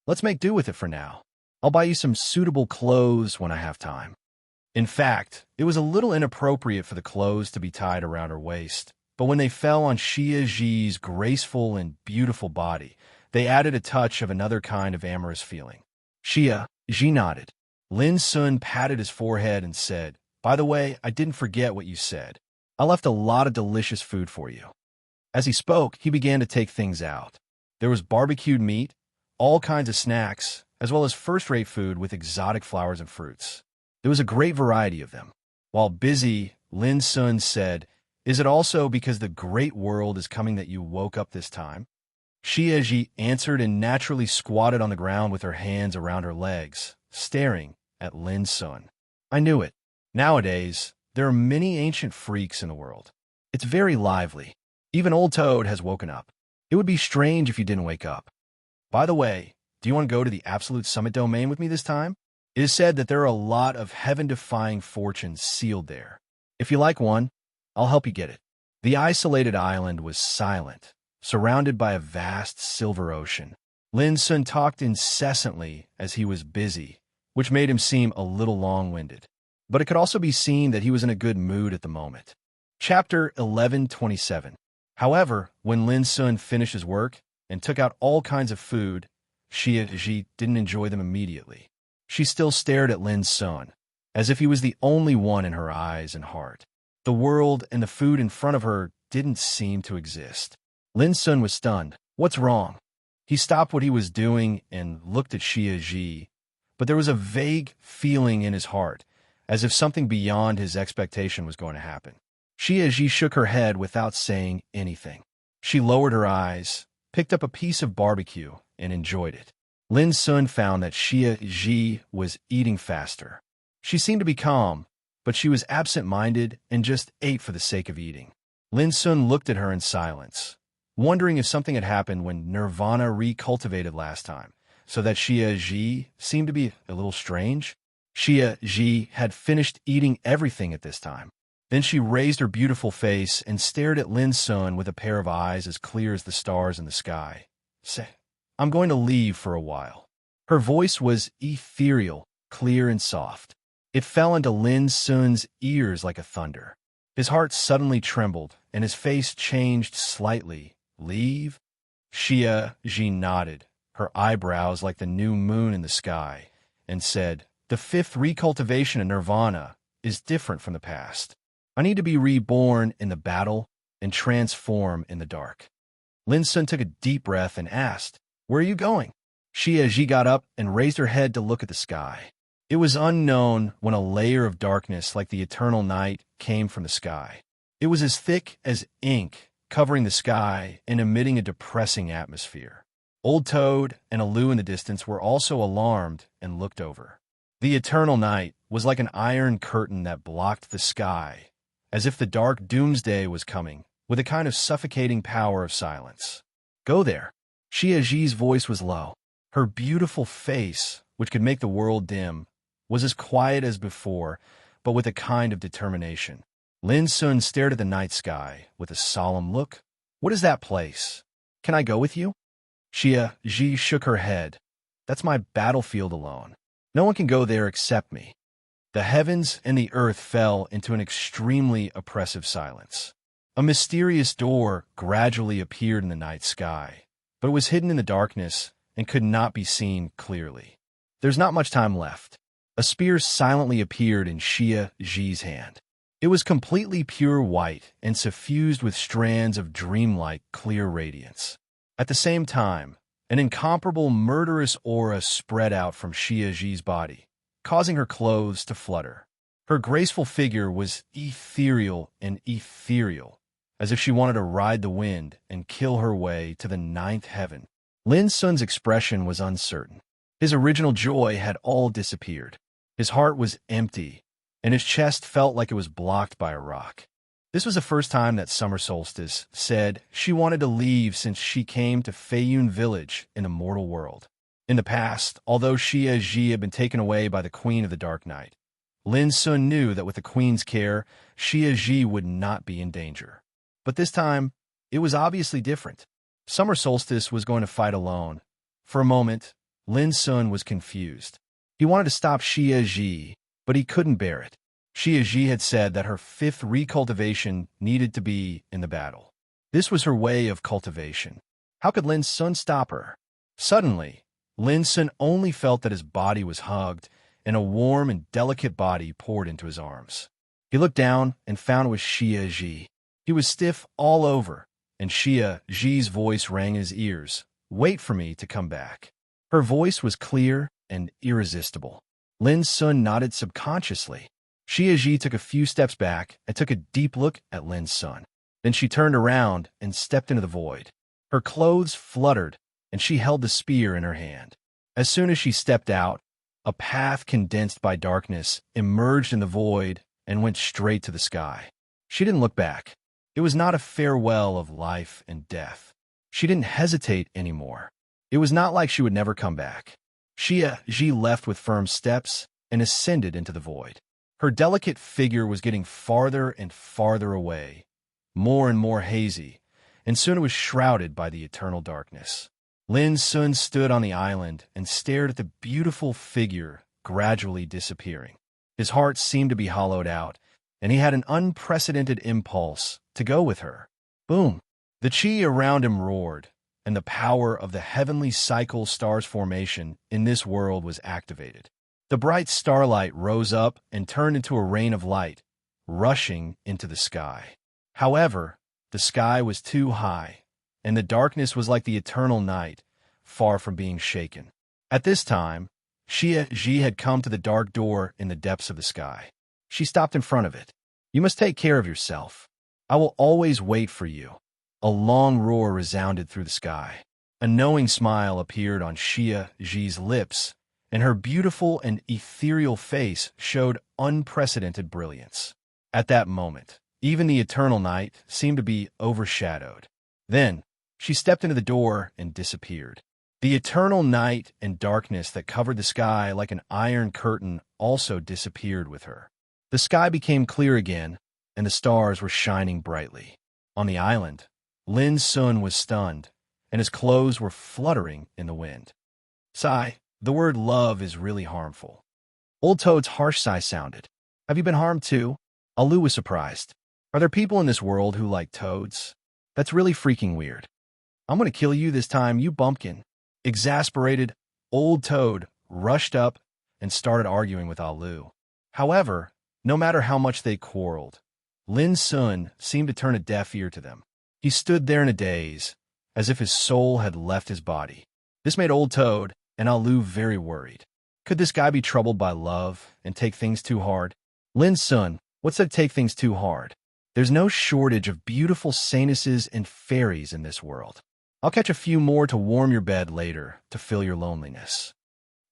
"Let's make do with it for now. I'll buy you some suitable clothes when I have time." In fact, it was a little inappropriate for the clothes to be tied around her waist, but when they fell on Xia Ji's graceful and beautiful body, they added a touch of another kind of amorous feeling. Xia Ji nodded. Lin Sun patted his forehead and said, "By the way, I didn't forget what you said. I left a lot of delicious food for you." As he spoke, he began to take things out. There was barbecued meat, all kinds of snacks, as well as first-rate food with exotic flowers and fruits. There was a great variety of them. While busy, Lin Sun said, "Is it also because the great world is coming that you woke up this time?" Xia Ji answered and naturally squatted on the ground with her hands around her legs, staring at Lin Sun. "I knew it. Nowadays, there are many ancient freaks in the world. It's very lively. Even Old Toad has woken up. It would be strange if you didn't wake up. By the way, do you want to go to the Absolute Summit Domain with me this time? It is said that there are a lot of heaven-defying fortunes sealed there. If you like one, I'll help you get it." The isolated island was silent, surrounded by a vast silver ocean. Lin Sun talked incessantly as he was busy, which made him seem a little long-winded. But it could also be seen that he was in a good mood at the moment. Chapter 11:27. However, when Lin Sun finished his work and took out all kinds of food, Xia Ji didn't enjoy them immediately. She still stared at Lin Sun, as if he was the only one in her eyes and heart. The world and the food in front of her didn't seem to exist. Lin Sun was stunned. What's wrong? He stopped what he was doing and looked at Xia Ji, but there was a vague feeling in his heart, as if something beyond his expectation was going to happen. Xia Ji shook her head without saying anything. She lowered her eyes, picked up a piece of barbecue, and enjoyed it. Lin Sun found that Xia Ji was eating faster. She seemed to be calm, but she was absent-minded and just ate for the sake of eating. Lin Sun looked at her in silence, wondering if something had happened when Nirvana recultivated last time, so that Xia Ji seemed to be a little strange. Xia Ji had finished eating everything at this time. Then she raised her beautiful face and stared at Lin Sun with a pair of eyes as clear as the stars in the sky. "Say, I'm going to leave for a while." Her voice was ethereal, clear and soft. It fell into Lin Sun's ears like a thunder. His heart suddenly trembled, and his face changed slightly. "Leave?" Xia Ji nodded, her eyebrows like the new moon in the sky, and said, "The fifth recultivation in Nirvana is different from the past. I need to be reborn in the battle and transform in the dark. Lin Sun took a deep breath and asked, "Where are you going?" Xie got up and raised her head to look at the sky. It was unknown when a layer of darkness like the eternal night came from the sky. It was as thick as ink, covering the sky and emitting a depressing atmosphere. Old Toad and Alu in the distance were also alarmed and looked over. The eternal night was like an iron curtain that blocked the sky, as if the dark doomsday was coming, with a kind of suffocating power of silence. "Go there." Xie's voice was low. Her beautiful face, which could make the world dim, was as quiet as before, but with a kind of determination. Lin Sun stared at the night sky with a solemn look. "What is that place? Can I go with you?" Xie shook her head. "That's my battlefield alone. No one can go there except me." The heavens and the earth fell into an extremely oppressive silence. A mysterious door gradually appeared in the night sky, but it was hidden in the darkness and could not be seen clearly. "There's not much time left." A spear silently appeared in Xie's hand. It was completely pure white and suffused with strands of dreamlike clear radiance. At the same time, an incomparable murderous aura spread out from Xie's body, causing her clothes to flutter. Her graceful figure was ethereal, as if she wanted to ride the wind and kill her way to the ninth heaven. Lin Sun's expression was uncertain. His original joy had all disappeared. His heart was empty, and his chest felt like it was blocked by a rock. This was the first time that Summer Solstice said she wanted to leave since she came to Feiyun Village in the mortal world. In the past, although Xie had been taken away by the Queen of the Dark Night, Lin Sun knew that with the Queen's care, Xie would not be in danger. But this time, it was obviously different. Summer Solstice was going to fight alone. For a moment, Lin Sun was confused. He wanted to stop Xie, but he couldn't bear it. Xie had said that her fifth recultivation needed to be in the battle. This was her way of cultivation. How could Lin Sun stop her? Suddenly, Lin Sun only felt that his body was hugged, and a warm and delicate body poured into his arms. He looked down and found it was Xie. He was stiff all over, and Xie's voice rang in his ears. "Wait for me to come back." Her voice was clear and irresistible. Lin Sun nodded subconsciously. Xie took a few steps back and took a deep look at Lin Sun. Then she turned around and stepped into the void. Her clothes fluttered, and she held the spear in her hand. As soon as she stepped out, a path condensed by darkness emerged in the void and went straight to the sky. She didn't look back. It was not a farewell of life and death. She didn't hesitate anymore. It was not like she would never come back. Xie left with firm steps and ascended into the void. Her delicate figure was getting farther and farther away, more and more hazy, and soon it was shrouded by the eternal darkness. Lin Sun stood on the island and stared at the beautiful figure gradually disappearing. His heart seemed to be hollowed out, and he had an unprecedented impulse to go with her. Boom! The chi around him roared, and the power of the heavenly cycle stars formation in this world was activated. The bright starlight rose up and turned into a rain of light, rushing into the sky. However, the sky was too high, and the darkness was like the eternal night, far from being shaken. At this time, Xie had come to the dark door in the depths of the sky. She stopped in front of it. "You must take care of yourself. I will always wait for you." A long roar resounded through the sky. A knowing smile appeared on Xie's lips, and her beautiful and ethereal face showed unprecedented brilliance. At that moment, even the eternal night seemed to be overshadowed. Then, she stepped into the door and disappeared. The eternal night and darkness that covered the sky like an iron curtain also disappeared with her. The sky became clear again, and the stars were shining brightly. On the island, Lin Sun was stunned, and his clothes were fluttering in the wind. "Sigh, the word love is really harmful." Old Toad's harsh sigh sounded. "Have you been harmed too?" Alu was surprised. "Are there people in this world who like toads? That's really freaking weird. I'm going to kill you this time, you bumpkin." Exasperated, Old Toad rushed up and started arguing with Alu. However, no matter how much they quarreled, Lin Sun seemed to turn a deaf ear to them. He stood there in a daze, as if his soul had left his body. This made Old Toad and Alu very worried. Could this guy be troubled by love and take things too hard? Lin Sun, what's that take things too hard? There's no shortage of beautiful saintesses and fairies in this world. I'll catch a few more to warm your bed later to fill your loneliness.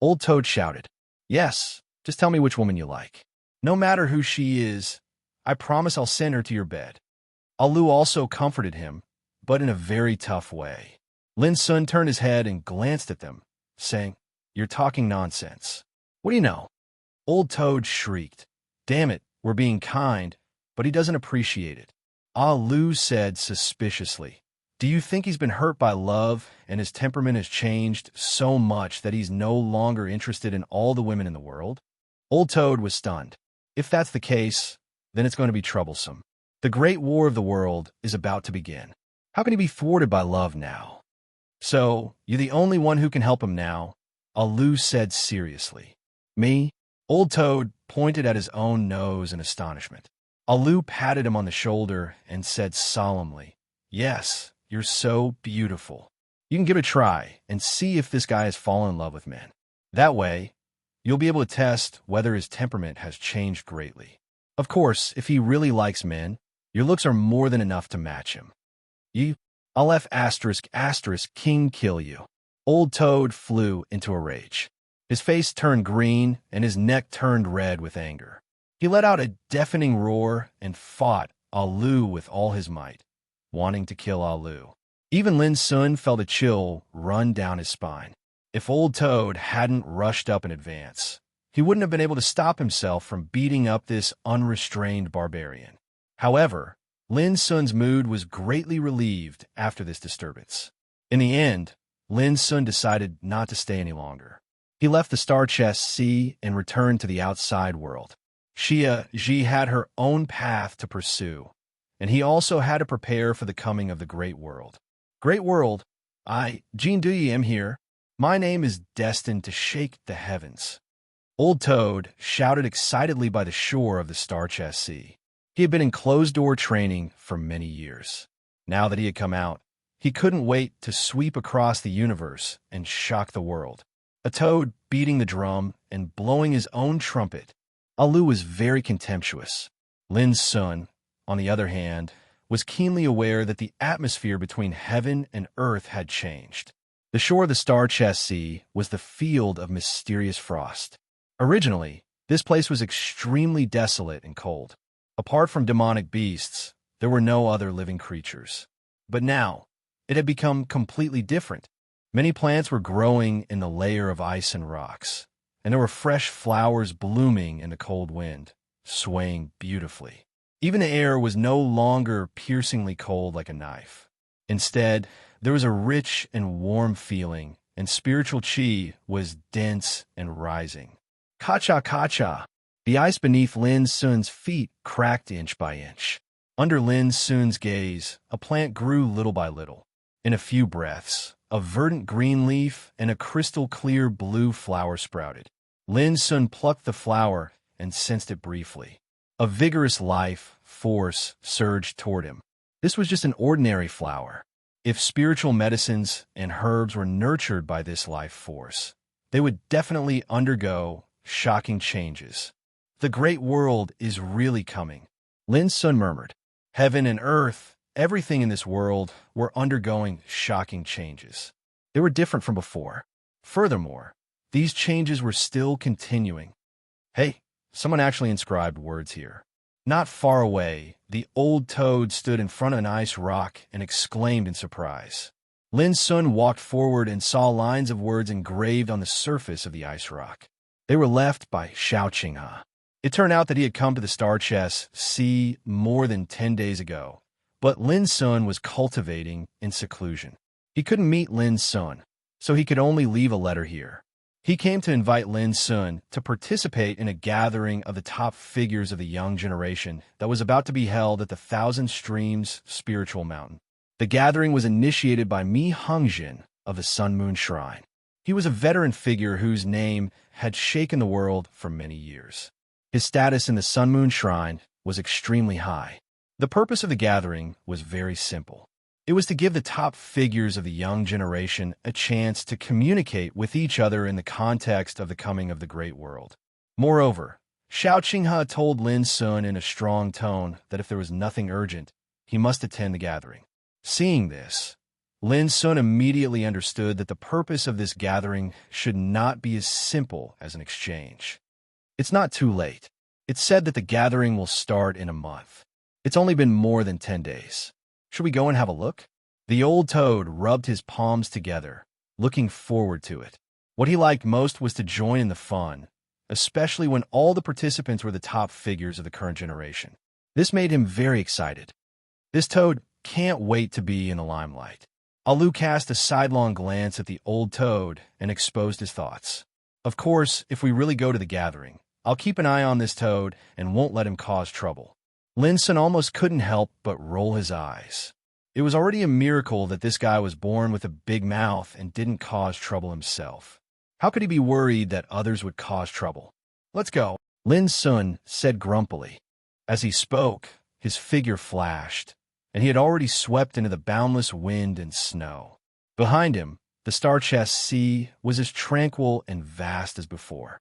Old Toad shouted, Yes, just tell me which woman you like. No matter who she is, I promise I'll send her to your bed. Alu also comforted him, but in a very tough way. Lin Sun turned his head and glanced at them, saying, You're talking nonsense. What do you know? Old Toad shrieked, Damn it, we're being kind, but he doesn't appreciate it. Alu said suspiciously, Do you think he's been hurt by love and his temperament has changed so much that he's no longer interested in all the women in the world? Old Toad was stunned. If that's the case, then it's going to be troublesome. The great war of the world is about to begin. How can he be thwarted by love now? So, you're the only one who can help him now, Alu said seriously. Me? Old Toad pointed at his own nose in astonishment. Alu patted him on the shoulder and said solemnly, Yes, you're so beautiful. You can give it a try and see if this guy has fallen in love with men. That way, you'll be able to test whether his temperament has changed greatly. Of course, if he really likes men, your looks are more than enough to match him. I'll F*** king kill you. Old Toad flew into a rage. His face turned green and his neck turned red with anger. He let out a deafening roar and fought Alu with all his might, wanting to kill Alu. Even Lin Sun felt a chill run down his spine. If Old Toad hadn't rushed up in advance, he wouldn't have been able to stop himself from beating up this unrestrained barbarian. However, Lin Sun's mood was greatly relieved after this disturbance. In the end, Lin Sun decided not to stay any longer. He left the star chest sea and returned to the outside world. She had her own path to pursue, and he also had to prepare for the coming of the Great World. Great World, Jean Duyi am here. My name is destined to shake the heavens. Old Toad shouted excitedly by the shore of the star chest sea. He had been in closed-door training for many years. Now that he had come out, he couldn't wait to sweep across the universe and shock the world. A toad beating the drum and blowing his own trumpet. Alu was very contemptuous. Lin Sun, on the other hand, was keenly aware that the atmosphere between heaven and earth had changed. The shore of the star chest sea was the field of mysterious frost. Originally, this place was extremely desolate and cold. Apart from demonic beasts, there were no other living creatures. But now, it had become completely different. Many plants were growing in the layer of ice and rocks, and there were fresh flowers blooming in the cold wind, swaying beautifully. Even the air was no longer piercingly cold like a knife. Instead, there was a rich and warm feeling, and spiritual chi was dense and rising. Kacha! The ice beneath Lin Sun's feet cracked inch by inch. Under Lin Sun's gaze, a plant grew little by little. In a few breaths, a verdant green leaf and a crystal-clear blue flower sprouted. Lin Sun plucked the flower and sensed it briefly. A vigorous life force surged toward him. This was just an ordinary flower. If spiritual medicines and herbs were nurtured by this life force, they would definitely undergo shocking changes. The great world is really coming, Lin Sun murmured. Heaven and earth, everything in this world, were undergoing shocking changes. They were different from before. Furthermore, these changes were still continuing. Hey, someone actually inscribed words here. Not far away, the old toad stood in front of an ice rock and exclaimed in surprise. Lin Sun walked forward and saw lines of words engraved on the surface of the ice rock. They were left by Xiao Qinghe. It turned out that he had come to the star chest sea more than 10 days ago, but Lin Sun was cultivating in seclusion. He couldn't meet Lin Sun, so he could only leave a letter here. He came to invite Lin Sun to participate in a gathering of the top figures of the young generation that was about to be held at the Thousand Streams Spiritual Mountain. The gathering was initiated by Mi Hongjin of the Sun Moon Shrine. He was a veteran figure whose name had shaken the world for many years. His status in the Sun Moon Shrine was extremely high. The purpose of the gathering was very simple. It was to give the top figures of the young generation a chance to communicate with each other in the context of the coming of the great world. Moreover, Xiao Qinghe told Lin Sun in a strong tone that if there was nothing urgent, he must attend the gathering. Seeing this, Lin Sun immediately understood that the purpose of this gathering should not be as simple as an exchange. It's not too late. It's said that the gathering will start in a month. It's only been more than 10 days. Should we go and have a look? The old toad rubbed his palms together, looking forward to it. What he liked most was to join in the fun, especially when all the participants were the top figures of the current generation. This made him very excited. This toad can't wait to be in the limelight. Alu cast a sidelong glance at the old toad and exposed his thoughts. Of course, if we really go to the gathering, I'll keep an eye on this toad and won't let him cause trouble. Lin Sun almost couldn't help but roll his eyes. It was already a miracle that this guy was born with a big mouth and didn't cause trouble himself. How could he be worried that others would cause trouble? Let's go, Lin Sun said grumpily. As he spoke, his figure flashed, and he had already swept into the boundless wind and snow. Behind him, the star-chest sea was as tranquil and vast as before.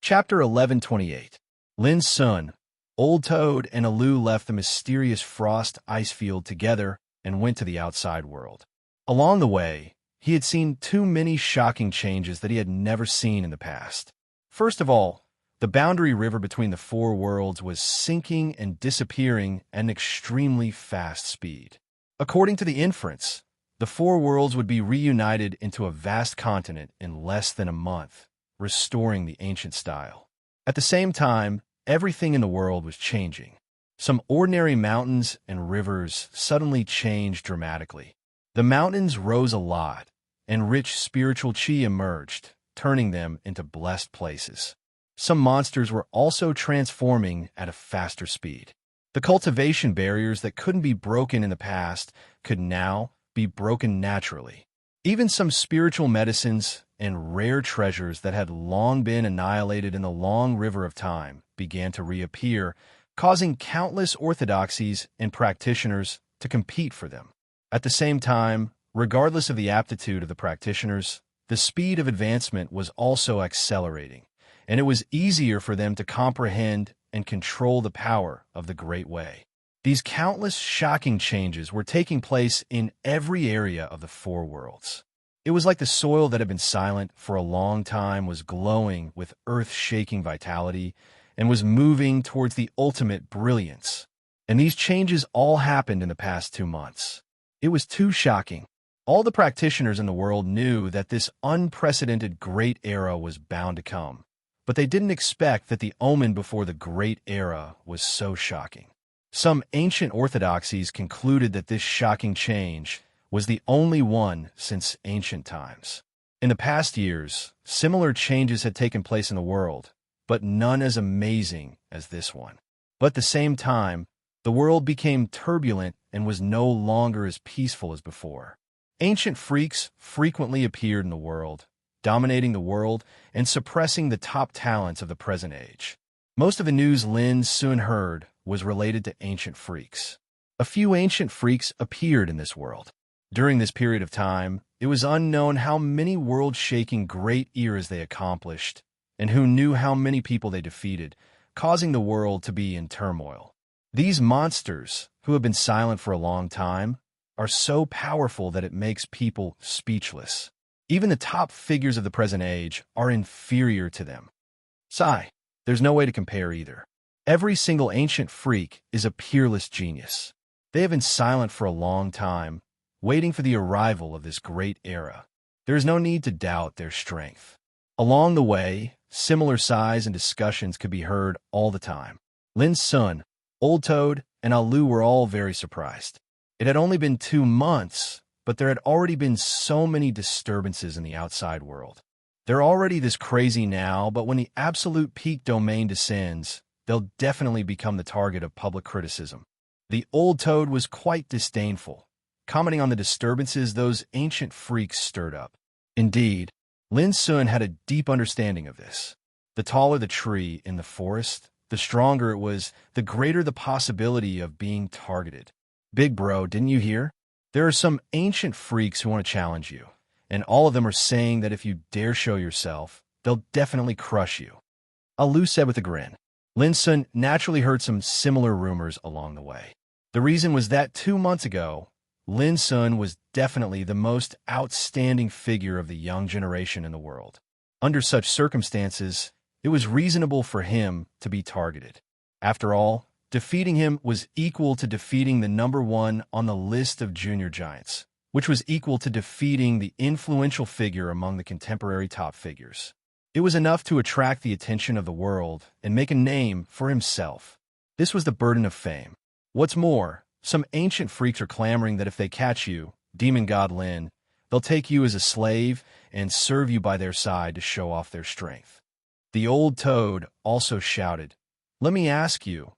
Chapter 1128. Lin Sun, Old Toad, and Alu left the mysterious frost ice field together and went to the outside world. Along the way, he had seen too many shocking changes that he had never seen in the past. First of all, the boundary river between the four worlds was sinking and disappearing at an extremely fast speed. According to the inference, the four worlds would be reunited into a vast continent in less than a month, restoring the ancient style. At the same time, everything in the world was changing. Some ordinary mountains and rivers suddenly changed dramatically. The mountains rose a lot, and rich spiritual chi emerged, turning them into blessed places. Some monsters were also transforming at a faster speed. The cultivation barriers that couldn't be broken in the past could now be broken naturally. Even some spiritual medicines and rare treasures that had long been annihilated in the long river of time began to reappear, causing countless orthodoxies and practitioners to compete for them. At the same time, regardless of the aptitude of the practitioners, the speed of advancement was also accelerating, and it was easier for them to comprehend and control the power of the Great Way. These countless shocking changes were taking place in every area of the four worlds. It was like the soil that had been silent for a long time was glowing with earth-shaking vitality and was moving towards the ultimate brilliance. And these changes all happened in the past 2 months. It was too shocking. All the practitioners in the world knew that this unprecedented great era was bound to come, but they didn't expect that the omen before the great era was so shocking. Some ancient orthodoxies concluded that this shocking change was the only one since ancient times. In the past years, similar changes had taken place in the world, but none as amazing as this one. But at the same time, the world became turbulent and was no longer as peaceful as before. Ancient freaks frequently appeared in the world, dominating the world and suppressing the top talents of the present age. Most of the news Lin Sun heard was related to ancient freaks. A few ancient freaks appeared in this world. During this period of time, it was unknown how many world-shaking great eras they accomplished, and who knew how many people they defeated, causing the world to be in turmoil. These monsters, who have been silent for a long time, are so powerful that it makes people speechless. Even the top figures of the present age are inferior to them. Sigh, there's no way to compare either. Every single ancient freak is a peerless genius. They have been silent for a long time, waiting for the arrival of this great era. There is no need to doubt their strength. Along the way, similar sighs and discussions could be heard all the time. Lin Sun, Old Toad, and Alu were all very surprised. It had only been 2 months, but there had already been so many disturbances in the outside world. They're already this crazy now, but when the absolute peak domain descends, they'll definitely become the target of public criticism. The Old Toad was quite disdainful, commenting on the disturbances those ancient freaks stirred up. Indeed, Lin Sun had a deep understanding of this. The taller the tree in the forest, the stronger it was, the greater the possibility of being targeted. Big bro, didn't you hear? There are some ancient freaks who want to challenge you, and all of them are saying that if you dare show yourself, they'll definitely crush you. Alu said with a grin. Lin Sun naturally heard some similar rumors along the way. The reason was that 2 months ago, Lin Sun was definitely the most outstanding figure of the young generation in the world. Under such circumstances, it was reasonable for him to be targeted. After all, defeating him was equal to defeating the number one on the list of junior giants, which was equal to defeating the influential figure among the contemporary top figures. It was enough to attract the attention of the world and make a name for himself. This was the burden of fame. What's more, some ancient freaks are clamoring that if they catch you, demon god Lin, they'll take you as a slave and serve you by their side to show off their strength. The old toad also shouted, "Let me ask you,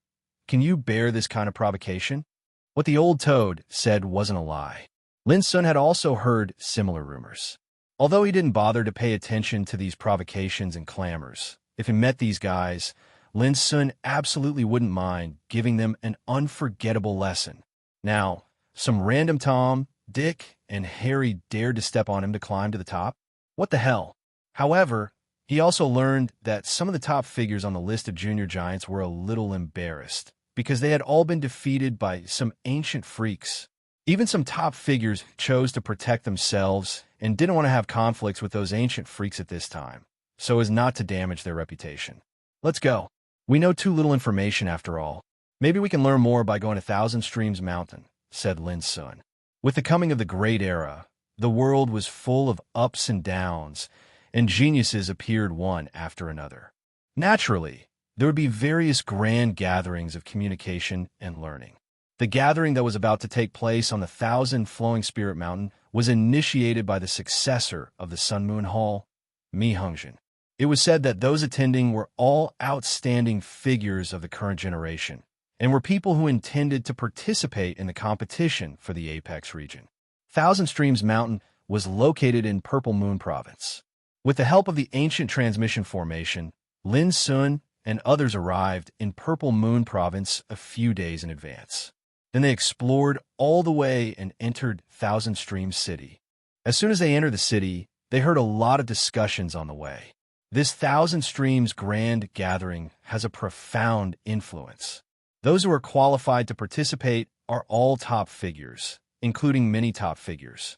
can you bear this kind of provocation?" What the old toad said wasn't a lie. Lin Sun had also heard similar rumors. Although he didn't bother to pay attention to these provocations and clamors, if he met these guys, Lin Sun absolutely wouldn't mind giving them an unforgettable lesson. Now, some random Tom, Dick, and Harry dared to step on him to climb to the top? What the hell? However, he also learned that some of the top figures on the list of junior giants were a little embarrassed because they had all been defeated by some ancient freaks. Even some top figures chose to protect themselves and didn't want to have conflicts with those ancient freaks at this time, so as not to damage their reputation. Let's go. We know too little information after all. Maybe we can learn more by going to Thousand Streams Mountain, said Lin Sun. With the coming of the Great Era, the world was full of ups and downs, and geniuses appeared one after another. Naturally, there would be various grand gatherings of communication and learning. The gathering that was about to take place on the Thousand Flowing Spirit Mountain was initiated by the successor of the Sun Moon Hall, Mi Hungjin. It was said that those attending were all outstanding figures of the current generation, and were people who intended to participate in the competition for the Apex region. Thousand Streams Mountain was located in Purple Moon Province. With the help of the ancient transmission formation, Lin Sun and others arrived in Purple Moon Province a few days in advance. Then they explored all the way and entered Thousand Streams City. As soon as they entered the city, they heard a lot of discussions on the way. This Thousand Streams Grand Gathering has a profound influence. Those who are qualified to participate are all top figures, including many top figures.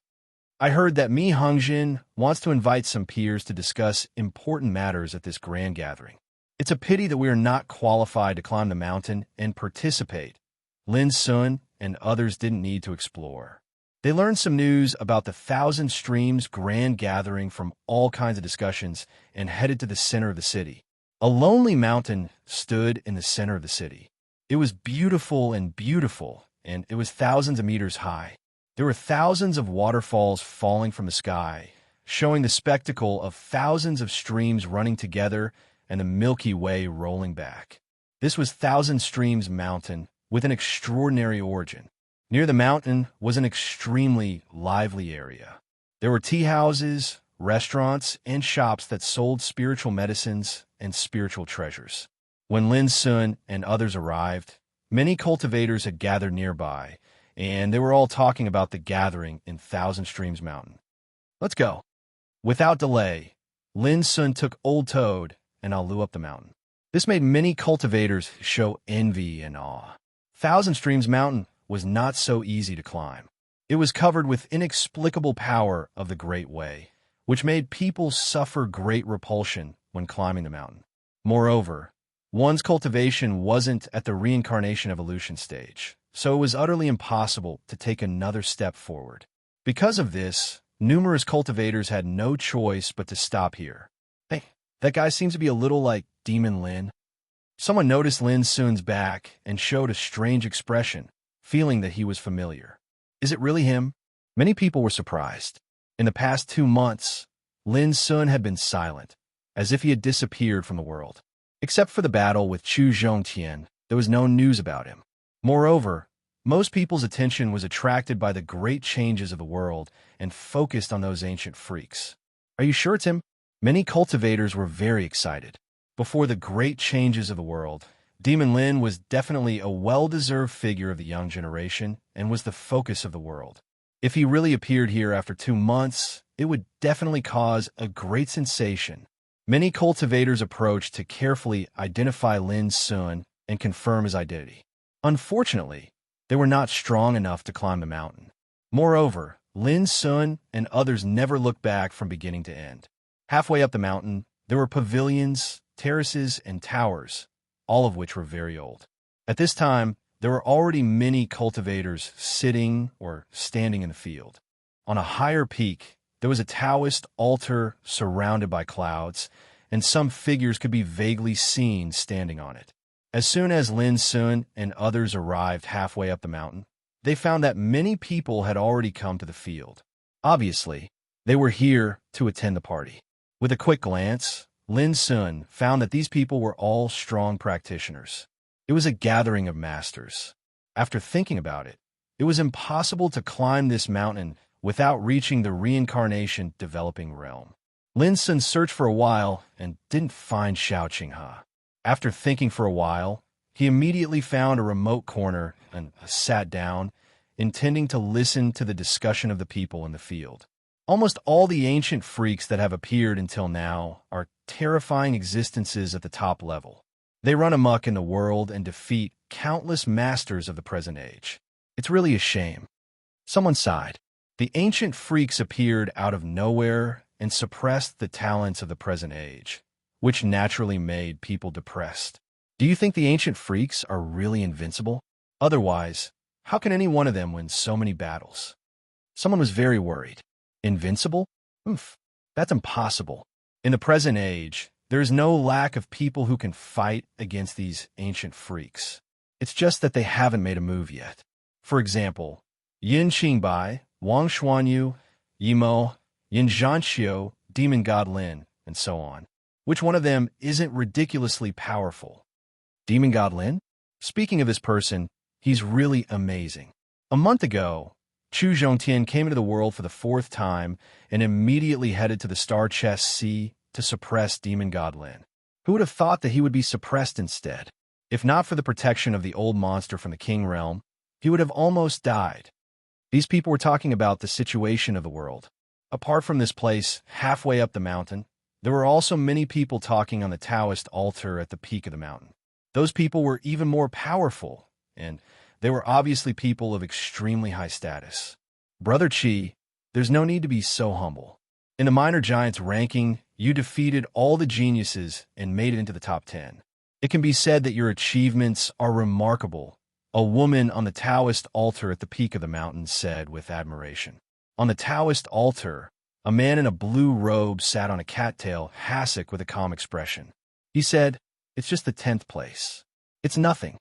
I heard that Mi Hungjin wants to invite some peers to discuss important matters at this grand gathering. It's a pity that we are not qualified to climb the mountain and participate. Lin Sun and others didn't need to explore. They learned some news about the Thousand Streams Grand Gathering from all kinds of discussions and headed to the center of the city. A lonely mountain stood in the center of the city. It was beautiful, and it was thousands of meters high. There were thousands of waterfalls falling from the sky, showing the spectacle of thousands of streams running together and the Milky Way rolling back. This was Thousand Streams Mountain with an extraordinary origin. Near the mountain was an extremely lively area. There were tea houses, restaurants, and shops that sold spiritual medicines and spiritual treasures. When Lin Sun and others arrived, many cultivators had gathered nearby, and they were all talking about the gathering in Thousand Streams Mountain. Let's go. Without delay, Lin Sun took Old Toad and Alu up the mountain. This made many cultivators show envy and awe. Thousand Streams Mountain was not so easy to climb. It was covered with inexplicable power of the Great Way, which made people suffer great repulsion when climbing the mountain. Moreover, one's cultivation wasn't at the reincarnation evolution stage, so it was utterly impossible to take another step forward. Because of this, numerous cultivators had no choice but to stop here. Hey, that guy seems to be a little like Demon Lin. Someone noticed Lin Sun's back and showed a strange expression, feeling that he was familiar. Is it really him? Many people were surprised. In the past 2 months, Lin Sun had been silent, as if he had disappeared from the world. Except for the battle with Chu Zhongtian, there was no news about him. Moreover, most people's attention was attracted by the great changes of the world and focused on those ancient freaks. Are you sure it's him? Many cultivators were very excited. Before the great changes of the world, Demon Lin was definitely a well-deserved figure of the young generation and was the focus of the world. If he really appeared here after 2 months, it would definitely cause a great sensation. Many cultivators approached to carefully identify Lin Sun and confirm his identity. Unfortunately, they were not strong enough to climb the mountain. Moreover, Lin Sun and others never looked back from beginning to end. Halfway up the mountain, there were pavilions, terraces, and towers, all of which were very old. At this time, there were already many cultivators sitting or standing in the field. On a higher peak, there was a Taoist altar surrounded by clouds, and some figures could be vaguely seen standing on it. As soon as Lin Sun and others arrived halfway up the mountain, they found that many people had already come to the field. Obviously, they were here to attend the party. With a quick glance, Lin Sun found that these people were all strong practitioners. It was a gathering of masters. After thinking about it, it was impossible to climb this mountain without reaching the reincarnation developing realm. Lin Sun searched for a while and didn't find Xiao Qinghe. After thinking for a while, he immediately found a remote corner and sat down, intending to listen to the discussion of the people in the field. Almost all the ancient freaks that have appeared until now are terrifying existences at the top level. They run amok in the world and defeat countless masters of the present age. It's really a shame. Someone sighed. The ancient freaks appeared out of nowhere and suppressed the talents of the present age, which naturally made people depressed. Do you think the ancient freaks are really invincible? Otherwise, how can any one of them win so many battles? Someone was very worried. Invincible? Oof, that's impossible. In the present age, there is no lack of people who can fight against these ancient freaks. It's just that they haven't made a move yet. For example, Yin Qingbai, Wang Xuanyu, Yimo, Yin Zhanxiu, Demon God Lin, and so on. Which one of them isn't ridiculously powerful? Demon God Lin? Speaking of this person, he's really amazing. A month ago, Chu Zhongtian came into the world for the 4th time and immediately headed to the Star Chest Sea to suppress Demon God Lin. Who would have thought that he would be suppressed instead? If not for the protection of the old monster from the King Realm, he would have almost died. These people were talking about the situation of the world. Apart from this place, halfway up the mountain, there were also many people talking on the Taoist altar at the peak of the mountain. Those people were even more powerful, and they were obviously people of extremely high status. Brother Qi, there's no need to be so humble. In the Minor Giants ranking, you defeated all the geniuses and made it into the top 10. It can be said that your achievements are remarkable, a woman on the Taoist altar at the peak of the mountain said with admiration. On the Taoist altar, a man in a blue robe sat on a cattail hassock with a calm expression. He said, "It's just the 10th place. It's nothing."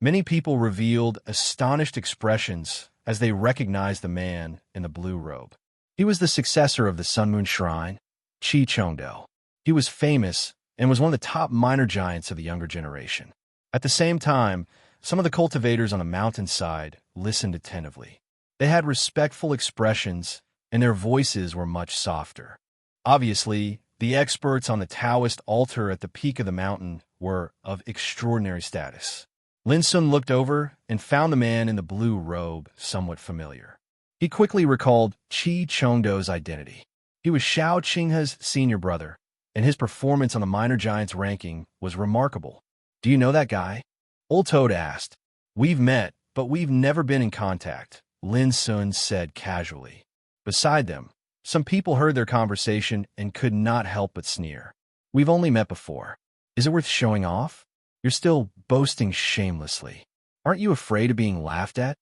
Many people revealed astonished expressions as they recognized the man in the blue robe. He was the successor of the Sun Moon Shrine, Qi Chongdao. He was famous and was one of the top minor giants of the younger generation. At the same time, some of the cultivators on the mountainside listened attentively. They had respectful expressions, and their voices were much softer. Obviously, the experts on the Taoist altar at the peak of the mountain were of extraordinary status. Lin Sun looked over and found the man in the blue robe somewhat familiar. He quickly recalled Qi Chongdao's identity. He was Xiao Qinghe's senior brother, and his performance on the Minor Giants ranking was remarkable. "Do you know that guy?" Old Toad asked. "We've met, but we've never been in contact," Lin Sun said casually. Beside them, some people heard their conversation and could not help but sneer. "We've only met before. Is it worth showing off? You're still boasting shamelessly. Aren't you afraid of being laughed at?"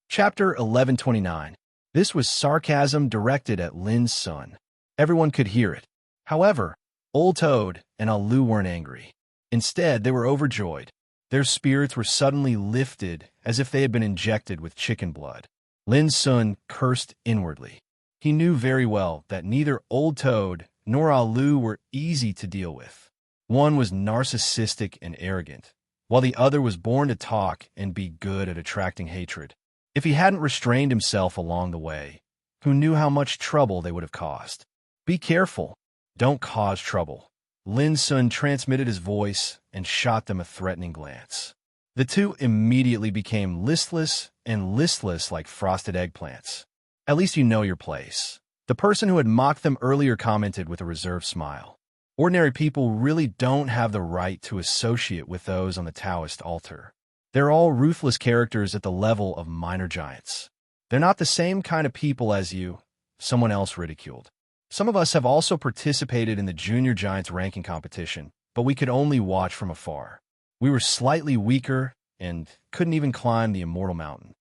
Chapter 1129. This was sarcasm directed at Lin Sun. Everyone could hear it. However, Old Toad and Alu weren't angry. Instead, they were overjoyed. Their spirits were suddenly lifted as if they had been injected with chicken blood. Lin Sun cursed inwardly. He knew very well that neither Old Toad nor Alu were easy to deal with. One was narcissistic and arrogant, while the other was born to talk and be good at attracting hatred. If he hadn't restrained himself along the way, who knew how much trouble they would have caused? Be careful. Don't cause trouble. Lin Sun transmitted his voice and shot them a threatening glance. The two immediately became listless like frosted eggplants. At least you know your place. The person who had mocked them earlier commented with a reserved smile. Ordinary people really don't have the right to associate with those on the Taoist altar. They're all ruthless characters at the level of minor giants. They're not the same kind of people as you, someone else ridiculed. Some of us have also participated in the Junior Giants ranking competition, but we could only watch from afar. We were slightly weaker and couldn't even climb the immortal mountain.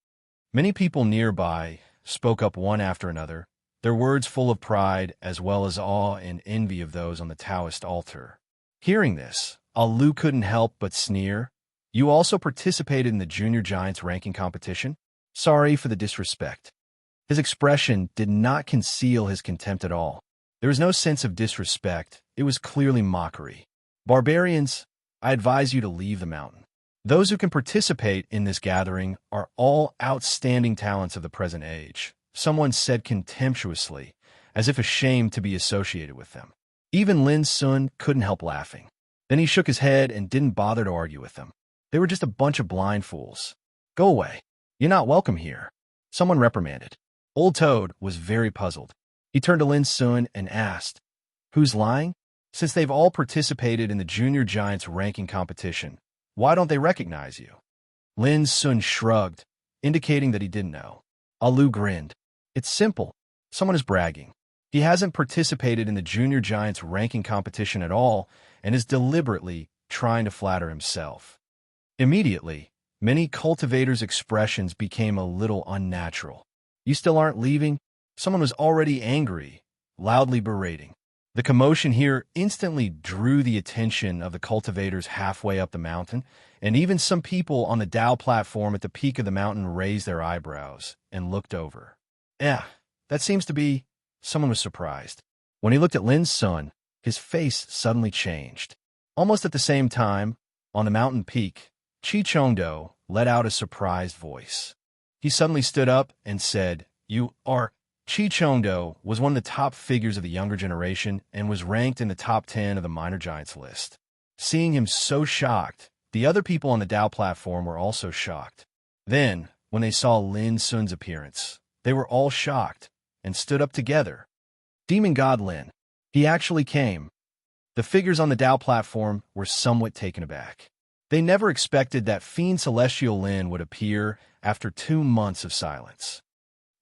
Many people nearby spoke up one after another, their words full of pride as well as awe and envy of those on the Taoist altar. Hearing this, Alu couldn't help but sneer. You also participated in the Junior Giants ranking competition? Sorry for the disrespect. His expression did not conceal his contempt at all. There was no sense of disrespect. It was clearly mockery. Barbarians, I advise you to leave the mountain. Those who can participate in this gathering are all outstanding talents of the present age, someone said contemptuously, as if ashamed to be associated with them. Even Lin Sun couldn't help laughing. Then he shook his head and didn't bother to argue with them. They were just a bunch of blind fools. Go away. You're not welcome here. Someone reprimanded. Old Toad was very puzzled. He turned to Lin Sun and asked, "Who's lying? Since they've all participated in the Junior Giants ranking competition, why don't they recognize you?" Lin Sun shrugged, indicating that he didn't know. Alu grinned. It's simple. Someone is bragging. He hasn't participated in the Junior Giants ranking competition at all and is deliberately trying to flatter himself. Immediately, many cultivators' expressions became a little unnatural. You still aren't leaving? Someone was already angry, loudly berating. The commotion here instantly drew the attention of the cultivators halfway up the mountain, and even some people on the Dao platform at the peak of the mountain raised their eyebrows and looked over. That seems to be... Someone was surprised. When he looked at Lin Sun, his face suddenly changed. Almost at the same time, on the mountain peak, Chi Chongdo let out a surprised voice. He suddenly stood up and said, "You are..." Chi Chongdo was one of the top figures of the younger generation and was ranked in the top 10 of the minor giants list. Seeing him so shocked, the other people on the Dao platform were also shocked. Then, when they saw Lin Sun's appearance, they were all shocked and stood up together. Demon God Lin. He actually came. The figures on the Dao platform were somewhat taken aback. They never expected that Fiend Celestial Lin would appear after 2 months of silence.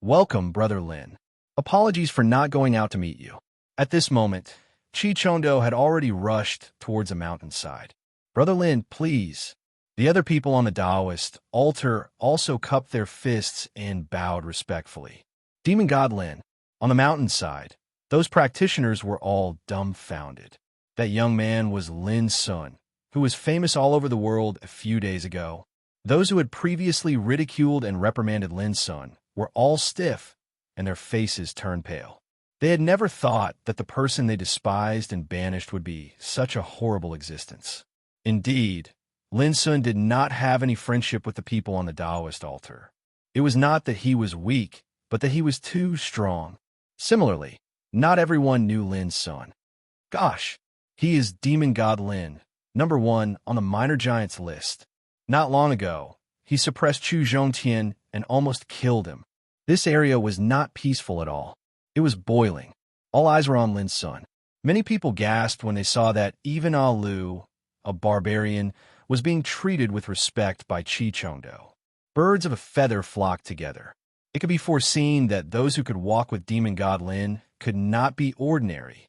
"Welcome, Brother Lin. Apologies for not going out to meet you." At this moment, Chi Chondo had already rushed towards a mountainside. "Brother Lin, please." The other people on the Taoist altar also cupped their fists and bowed respectfully. Demon God Lin. On the mountainside, those practitioners were all dumbfounded. That young man was Lin Sun, who was famous all over the world a few days ago. Those who had previously ridiculed and reprimanded Lin Sun were all stiff, and their faces turned pale. They had never thought that the person they despised and banished would be such a horrible existence. Indeed, Lin Sun did not have any friendship with the people on the Taoist altar. It was not that he was weak, but that he was too strong. Similarly, not everyone knew Lin Sun. Gosh, he is Demon God Lin, #1 on the minor giants list. Not long ago, he suppressed Chu Zhongtian and almost killed him. This area was not peaceful at all. It was boiling. All eyes were on Lin Sun. Many people gasped when they saw that even Alu, a barbarian, was being treated with respect by Chi Chongdo. Birds of a feather flocked together. It could be foreseen that those who could walk with Demon God Lin could not be ordinary.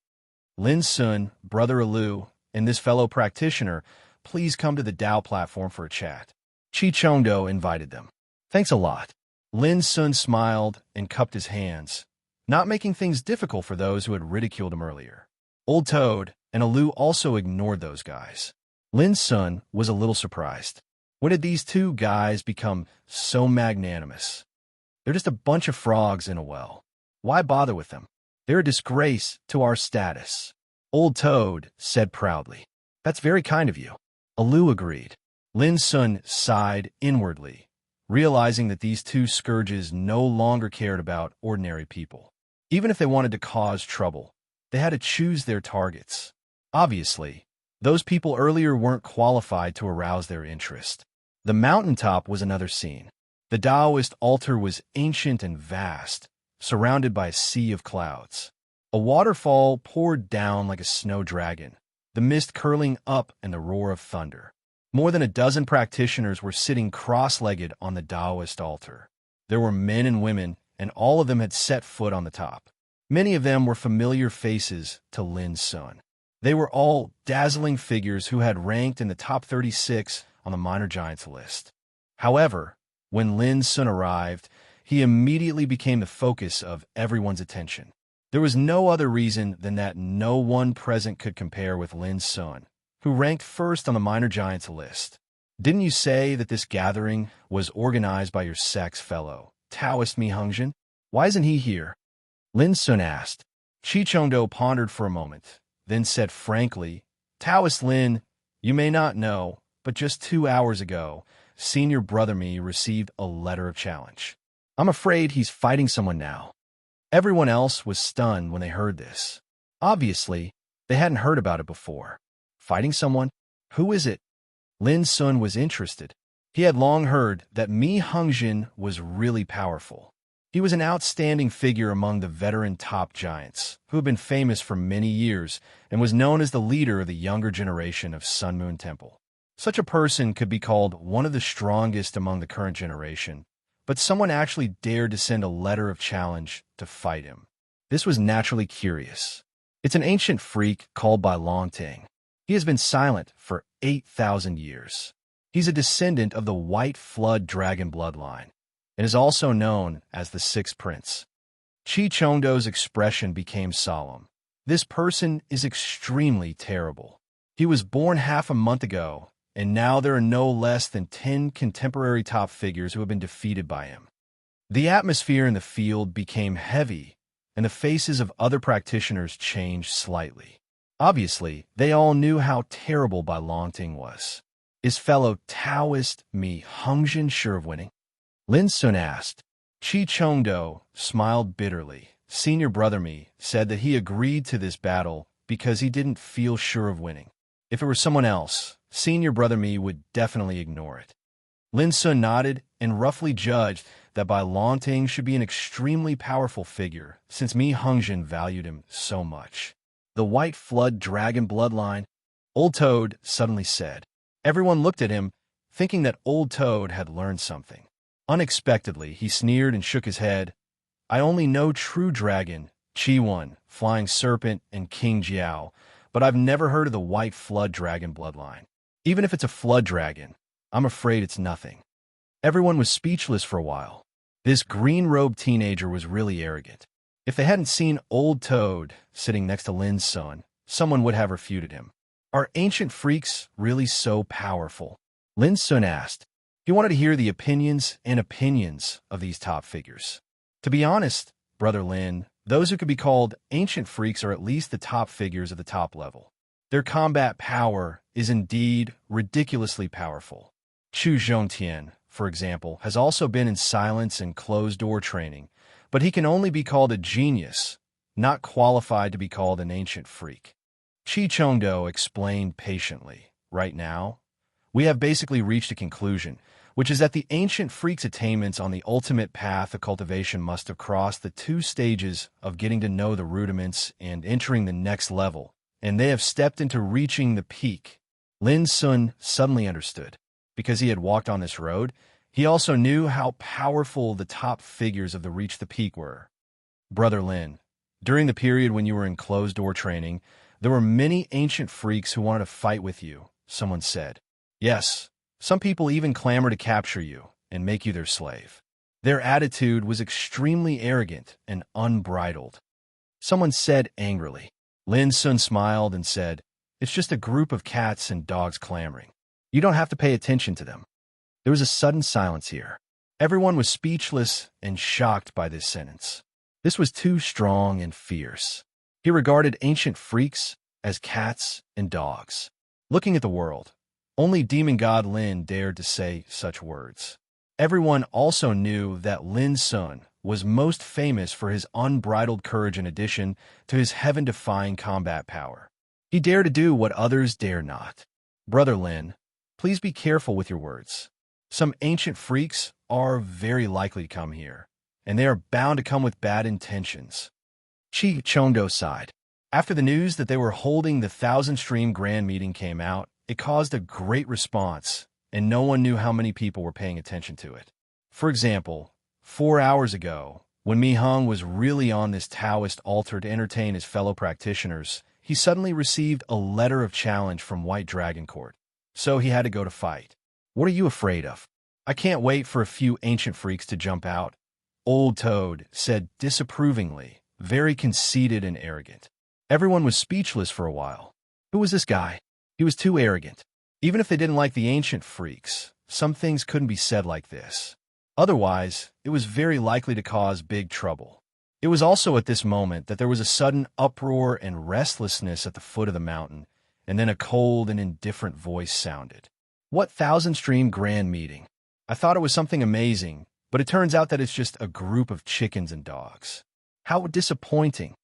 Lin Sun, Brother Alu, and this fellow practitioner, please come to the Dao platform for a chat. Chi Chongdo invited them. Thanks a lot. Lin Sun smiled and cupped his hands, not making things difficult for those who had ridiculed him earlier. Old Toad and Alu also ignored those guys. Lin Sun was a little surprised. When did these two guys become so magnanimous? They're just a bunch of frogs in a well. Why bother with them? They're a disgrace to our status. Old Toad said proudly. That's very kind of you. Alu agreed. Lin Sun sighed inwardly, realizing that these two scourges no longer cared about ordinary people. Even if they wanted to cause trouble, they had to choose their targets. Obviously, those people earlier weren't qualified to arouse their interest. The mountaintop was another scene. The Taoist altar was ancient and vast, surrounded by a sea of clouds. A waterfall poured down like a snow dragon, the mist curling up and the roar of thunder. More than a dozen practitioners were sitting cross-legged on the Taoist altar. There were men and women, and all of them had set foot on the top. Many of them were familiar faces to Lin Sun. They were all dazzling figures who had ranked in the top 36 on the minor giants list. However, when Lin Sun arrived, he immediately became the focus of everyone's attention. There was no other reason than that no one present could compare with Lin Sun, who ranked first on the minor giants list. Didn't you say that this gathering was organized by your sex fellow, Taoist Mi Hongjin? Why isn't he here? Lin Sun asked. Chi Chongdo pondered for a moment, then said frankly, Taoist Lin, you may not know, but just 2 hours ago, senior brother Mi received a letter of challenge. I'm afraid he's fighting someone now. Everyone else was stunned when they heard this. Obviously, they hadn't heard about it before. Fighting someone? Who is it? Lin Sun was interested. He had long heard that Mi Hongjin was really powerful. He was an outstanding figure among the veteran top giants, who had been famous for many years and was known as the leader of the younger generation of Sun Moon Temple. Such a person could be called one of the strongest among the current generation, but someone actually dared to send a letter of challenge to fight him. This was naturally curious. It's an ancient freak called by Longting. He has been silent for 8,000 years. He's a descendant of the White Flood dragon bloodline, and is also known as the Sixth Prince. Chi Chongdo's expression became solemn. This person is extremely terrible. He was born half a month ago, and now there are no less than 10 contemporary top figures who have been defeated by him. The atmosphere in the field became heavy, and the faces of other practitioners changed slightly. Obviously, they all knew how terrible Bai Longting was. Is fellow Taoist Mi Hongjin sure of winning? Lin Sun asked. Chi Chongdo smiled bitterly. Senior brother Mi said that he agreed to this battle because he didn't feel sure of winning. If it were someone else, Senior brother Mi would definitely ignore it. Lin Sun nodded and roughly judged that Bai Longting should be an extremely powerful figure, since Mi Hongjin valued him so much. The White Flood dragon bloodline, Old Toad suddenly said. Everyone looked at him, thinking that Old Toad had learned something. Unexpectedly, he sneered and shook his head. I only know True Dragon, Chi One, Flying Serpent, and King Jiao, but I've never heard of the White Flood dragon bloodline. Even if it's a flood dragon, I'm afraid it's nothing. Everyone was speechless for a while. This green-robed teenager was really arrogant. If they hadn't seen Old Toad sitting next to Lin Sun, someone would have refuted him. Are ancient freaks really so powerful? Lin Sun asked. He wanted to hear the opinions of these top figures. To be honest, Brother Lin, those who could be called ancient freaks are at least the top figures of the top level. Their combat power is indeed ridiculously powerful. Chu Zhongtian, for example, has also been in silence and closed-door training, but he can only be called a genius, not qualified to be called an ancient freak. Chi Chongdo explained patiently. Right now, we have basically reached a conclusion, which is that the ancient freak's attainments on the ultimate path of cultivation must have crossed the 2 stages of getting to know the rudiments and entering the next level, and they have stepped into reaching the peak. Lin Sun suddenly understood. Because he had walked on this road, he also knew how powerful the top figures of the Reach the Peak were. Brother Lin, during the period when you were in closed-door training, there were many ancient freaks who wanted to fight with you, someone said. Yes, some people even clamor to capture you and make you their slave. Their attitude was extremely arrogant and unbridled. Someone said angrily. Lin Sun smiled and said, It's just a group of cats and dogs clamoring. You don't have to pay attention to them. There was a sudden silence here. Everyone was speechless and shocked by this sentence. This was too strong and fierce. He regarded ancient freaks as cats and dogs. Looking at the world, only demon god Lin dared to say such words. Everyone also knew that Lin Sun was most famous for his unbridled courage in addition to his heaven-defying combat power. He dared to do what others dare not. Brother Lin, please be careful with your words. Some ancient freaks are very likely to come here, and they are bound to come with bad intentions. Chi Chongdo sighed. After the news that they were holding the Thousand Stream Grand Meeting came out, it caused a great response, and no one knew how many people were paying attention to it. For example, 4 hours ago, when Mi Hung was really on this Taoist altar to entertain his fellow practitioners, he suddenly received a letter of challenge from White Dragon Court. So he had to go to fight. What are you afraid of? I can't wait for a few ancient freaks to jump out. Old Toad said disapprovingly, very conceited and arrogant. Everyone was speechless for a while. Who was this guy? He was too arrogant. Even if they didn't like the ancient freaks, some things couldn't be said like this. Otherwise, it was very likely to cause big trouble. It was also at this moment that there was a sudden uproar and restlessness at the foot of the mountain, and then a cold and indifferent voice sounded. What Thousand Stream Grand Meeting? I thought it was something amazing, but it turns out that it's just a group of chickens and dogs. How disappointing.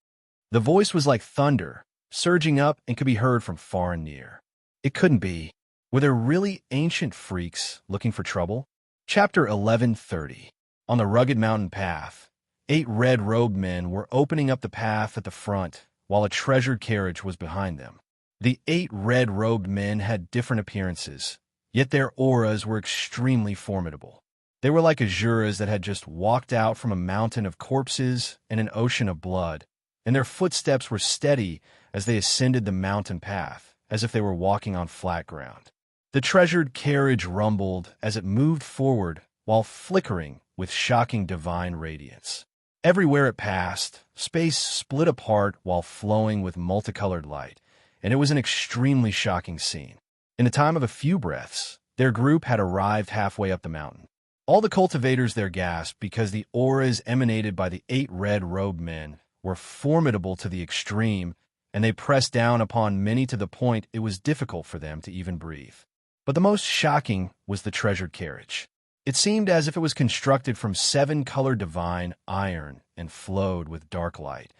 The voice was like thunder, surging up and could be heard from far and near. It couldn't be. Were there really ancient freaks looking for trouble? Chapter 1130. On the rugged mountain path, 8 red-robed men were opening up the path at the front, while a treasured carriage was behind them. The 8 red-robed men had different appearances, yet their auras were extremely formidable. They were like Azuras that had just walked out from a mountain of corpses and an ocean of blood, and their footsteps were steady as they ascended the mountain path, as if they were walking on flat ground. The treasured carriage rumbled as it moved forward while flickering with shocking divine radiance. Everywhere it passed, space split apart while flowing with multicolored light, and it was an extremely shocking scene. In the time of a few breaths, their group had arrived halfway up the mountain. All the cultivators there gasped because the auras emanated by the 8 red-robed men were formidable to the extreme, and they pressed down upon many to the point it was difficult for them to even breathe. But the most shocking was the treasured carriage. It seemed as if it was constructed from 7-colored divine iron and flowed with dark light,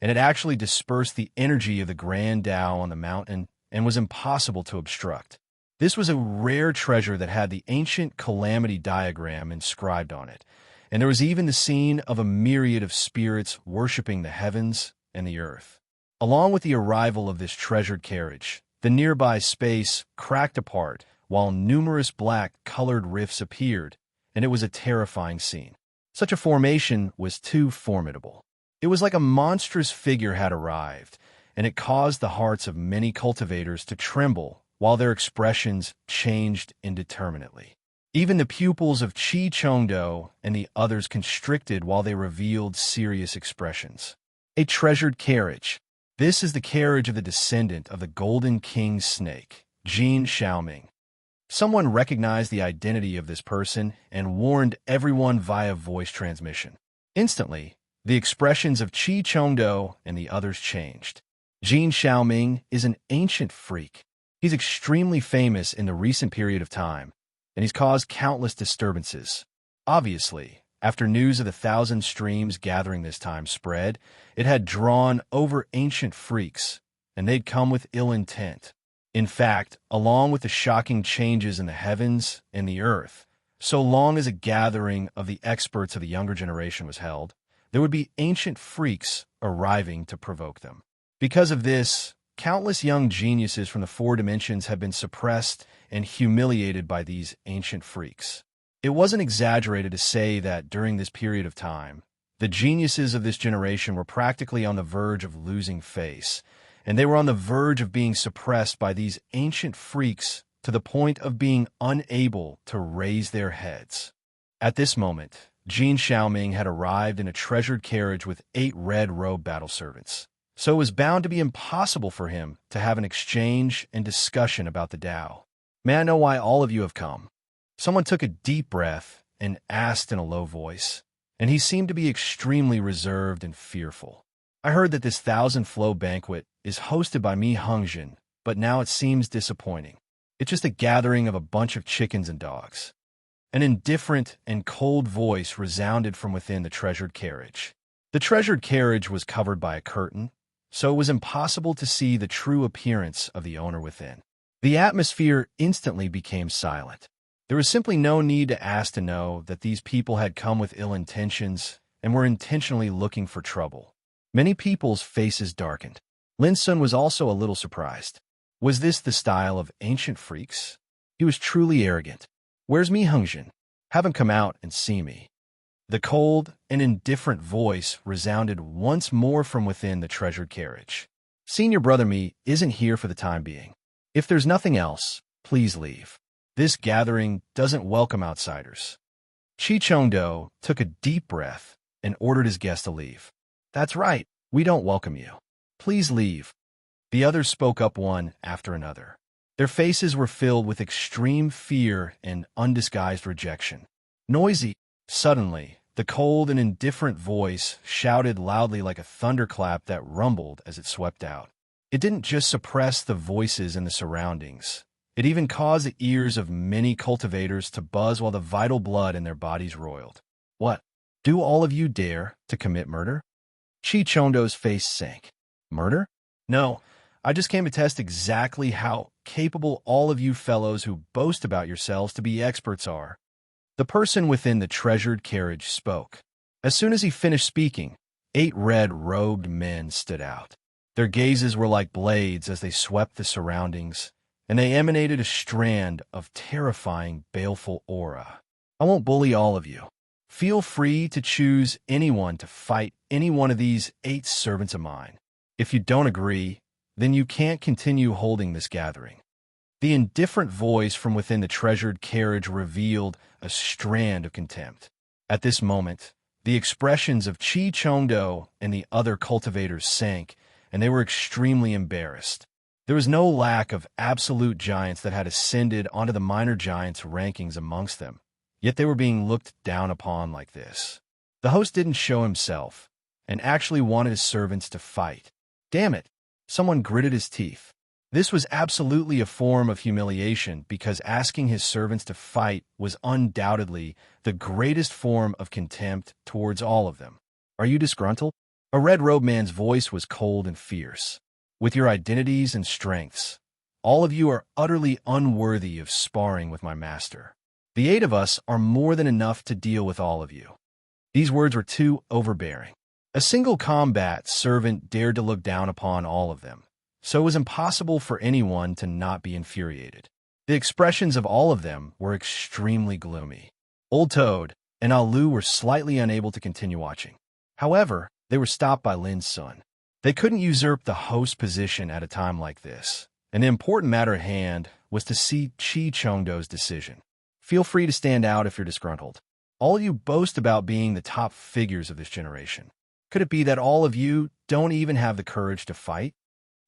and it actually dispersed the energy of the grand Tao on the mountain and was impossible to obstruct. This was a rare treasure that had the ancient calamity diagram inscribed on it, and there was even the scene of a myriad of spirits worshipping the heavens and the earth. Along with the arrival of this treasured carriage, the nearby space cracked apart while numerous black-colored rifts appeared, and it was a terrifying scene. Such a formation was too formidable. It was like a monstrous figure had arrived, and it caused the hearts of many cultivators to tremble while their expressions changed indeterminately. Even the pupils of Chi Chongdo and the others constricted while they revealed serious expressions. A treasured carriage. This is the carriage of the descendant of the Golden King's snake, Jin Xiaoming. Someone recognized the identity of this person and warned everyone via voice transmission. Instantly, the expressions of Chi Chongdo and the others changed. Jin Xiaoming is an ancient freak. He's extremely famous in the recent period of time, and he's caused countless disturbances. Obviously, after news of the 1,000 streams gathering this time spread, it had drawn over ancient freaks, and they'd come with ill intent. In fact, along with the shocking changes in the heavens and the earth, so long as a gathering of the experts of the younger generation was held, there would be ancient freaks arriving to provoke them. Because of this, countless young geniuses from the 4 dimensions have been suppressed and humiliated by these ancient freaks. It wasn't exaggerated to say that during this period of time, the geniuses of this generation were practically on the verge of losing face, and they were on the verge of being suppressed by these ancient freaks to the point of being unable to raise their heads. At this moment, Jin Xiaoming had arrived in a treasured carriage with 8 red-robed battle servants, so it was bound to be impossible for him to have an exchange and discussion about the Tao. May I know why all of you have come? Someone took a deep breath and asked in a low voice, and he seemed to be extremely reserved and fearful. I heard that this 1,000 flow banquet is hosted by Mi Hungjin, but now it seems disappointing. It's just a gathering of a bunch of chickens and dogs. An indifferent and cold voice resounded from within the treasured carriage. The treasured carriage was covered by a curtain, so it was impossible to see the true appearance of the owner within. The atmosphere instantly became silent. There was simply no need to ask to know that these people had come with ill intentions and were intentionally looking for trouble. Many people's faces darkened. Lin Sun was also a little surprised. Was this the style of ancient freaks? He was truly arrogant. "Where's Mi Hungjin? Have him come out and see me." The cold and indifferent voice resounded once more from within the treasured carriage. "Senior brother Mi isn't here for the time being. If there's nothing else, please leave. This gathering doesn't welcome outsiders." Chi Chongdo took a deep breath and ordered his guest to leave. "That's right, we don't welcome you. Please leave." The others spoke up one after another. Their faces were filled with extreme fear and undisguised rejection. Noisy. Suddenly, the cold and indifferent voice shouted loudly like a thunderclap that rumbled as it swept out. It didn't just suppress the voices in the surroundings. It even caused the ears of many cultivators to buzz while the vital blood in their bodies roiled. "What? Do all of you dare to commit murder?" Chi Chondo's face sank. "Murder? No, I just came to test exactly how capable all of you fellows who boast about yourselves to be experts are." The person within the treasured carriage spoke. As soon as he finished speaking, 8 red-robed men stood out. Their gazes were like blades as they swept the surroundings, and they emanated a strand of terrifying, baleful aura. "I won't bully all of you. Feel free to choose anyone to fight any one of these 8 servants of mine. If you don't agree, then you can't continue holding this gathering." The indifferent voice from within the treasured carriage revealed a strand of contempt. At this moment, the expressions of Chi Chongdo and the other cultivators sank, and they were extremely embarrassed. There was no lack of absolute giants that had ascended onto the minor giants' rankings amongst them, yet they were being looked down upon like this. The host didn't show himself, and actually wanted his servants to fight. Damn it! Someone gritted his teeth. This was absolutely a form of humiliation because asking his servants to fight was undoubtedly the greatest form of contempt towards all of them. "Are you disgruntled?" A red-robed man's voice was cold and fierce. "With your identities and strengths, all of you are utterly unworthy of sparring with my master. The 8 of us are more than enough to deal with all of you." These words were too overbearing. A single combat servant dared to look down upon all of them, so it was impossible for anyone to not be infuriated. The expressions of all of them were extremely gloomy. Old Toad and Alu were slightly unable to continue watching. However, they were stopped by Lin Sun. They couldn't usurp the host position at a time like this, and the important matter at hand was to see Chi Chongdo's decision. "Feel free to stand out if you're disgruntled. All of you boast about being the top figures of this generation. Could it be that all of you don't even have the courage to fight?"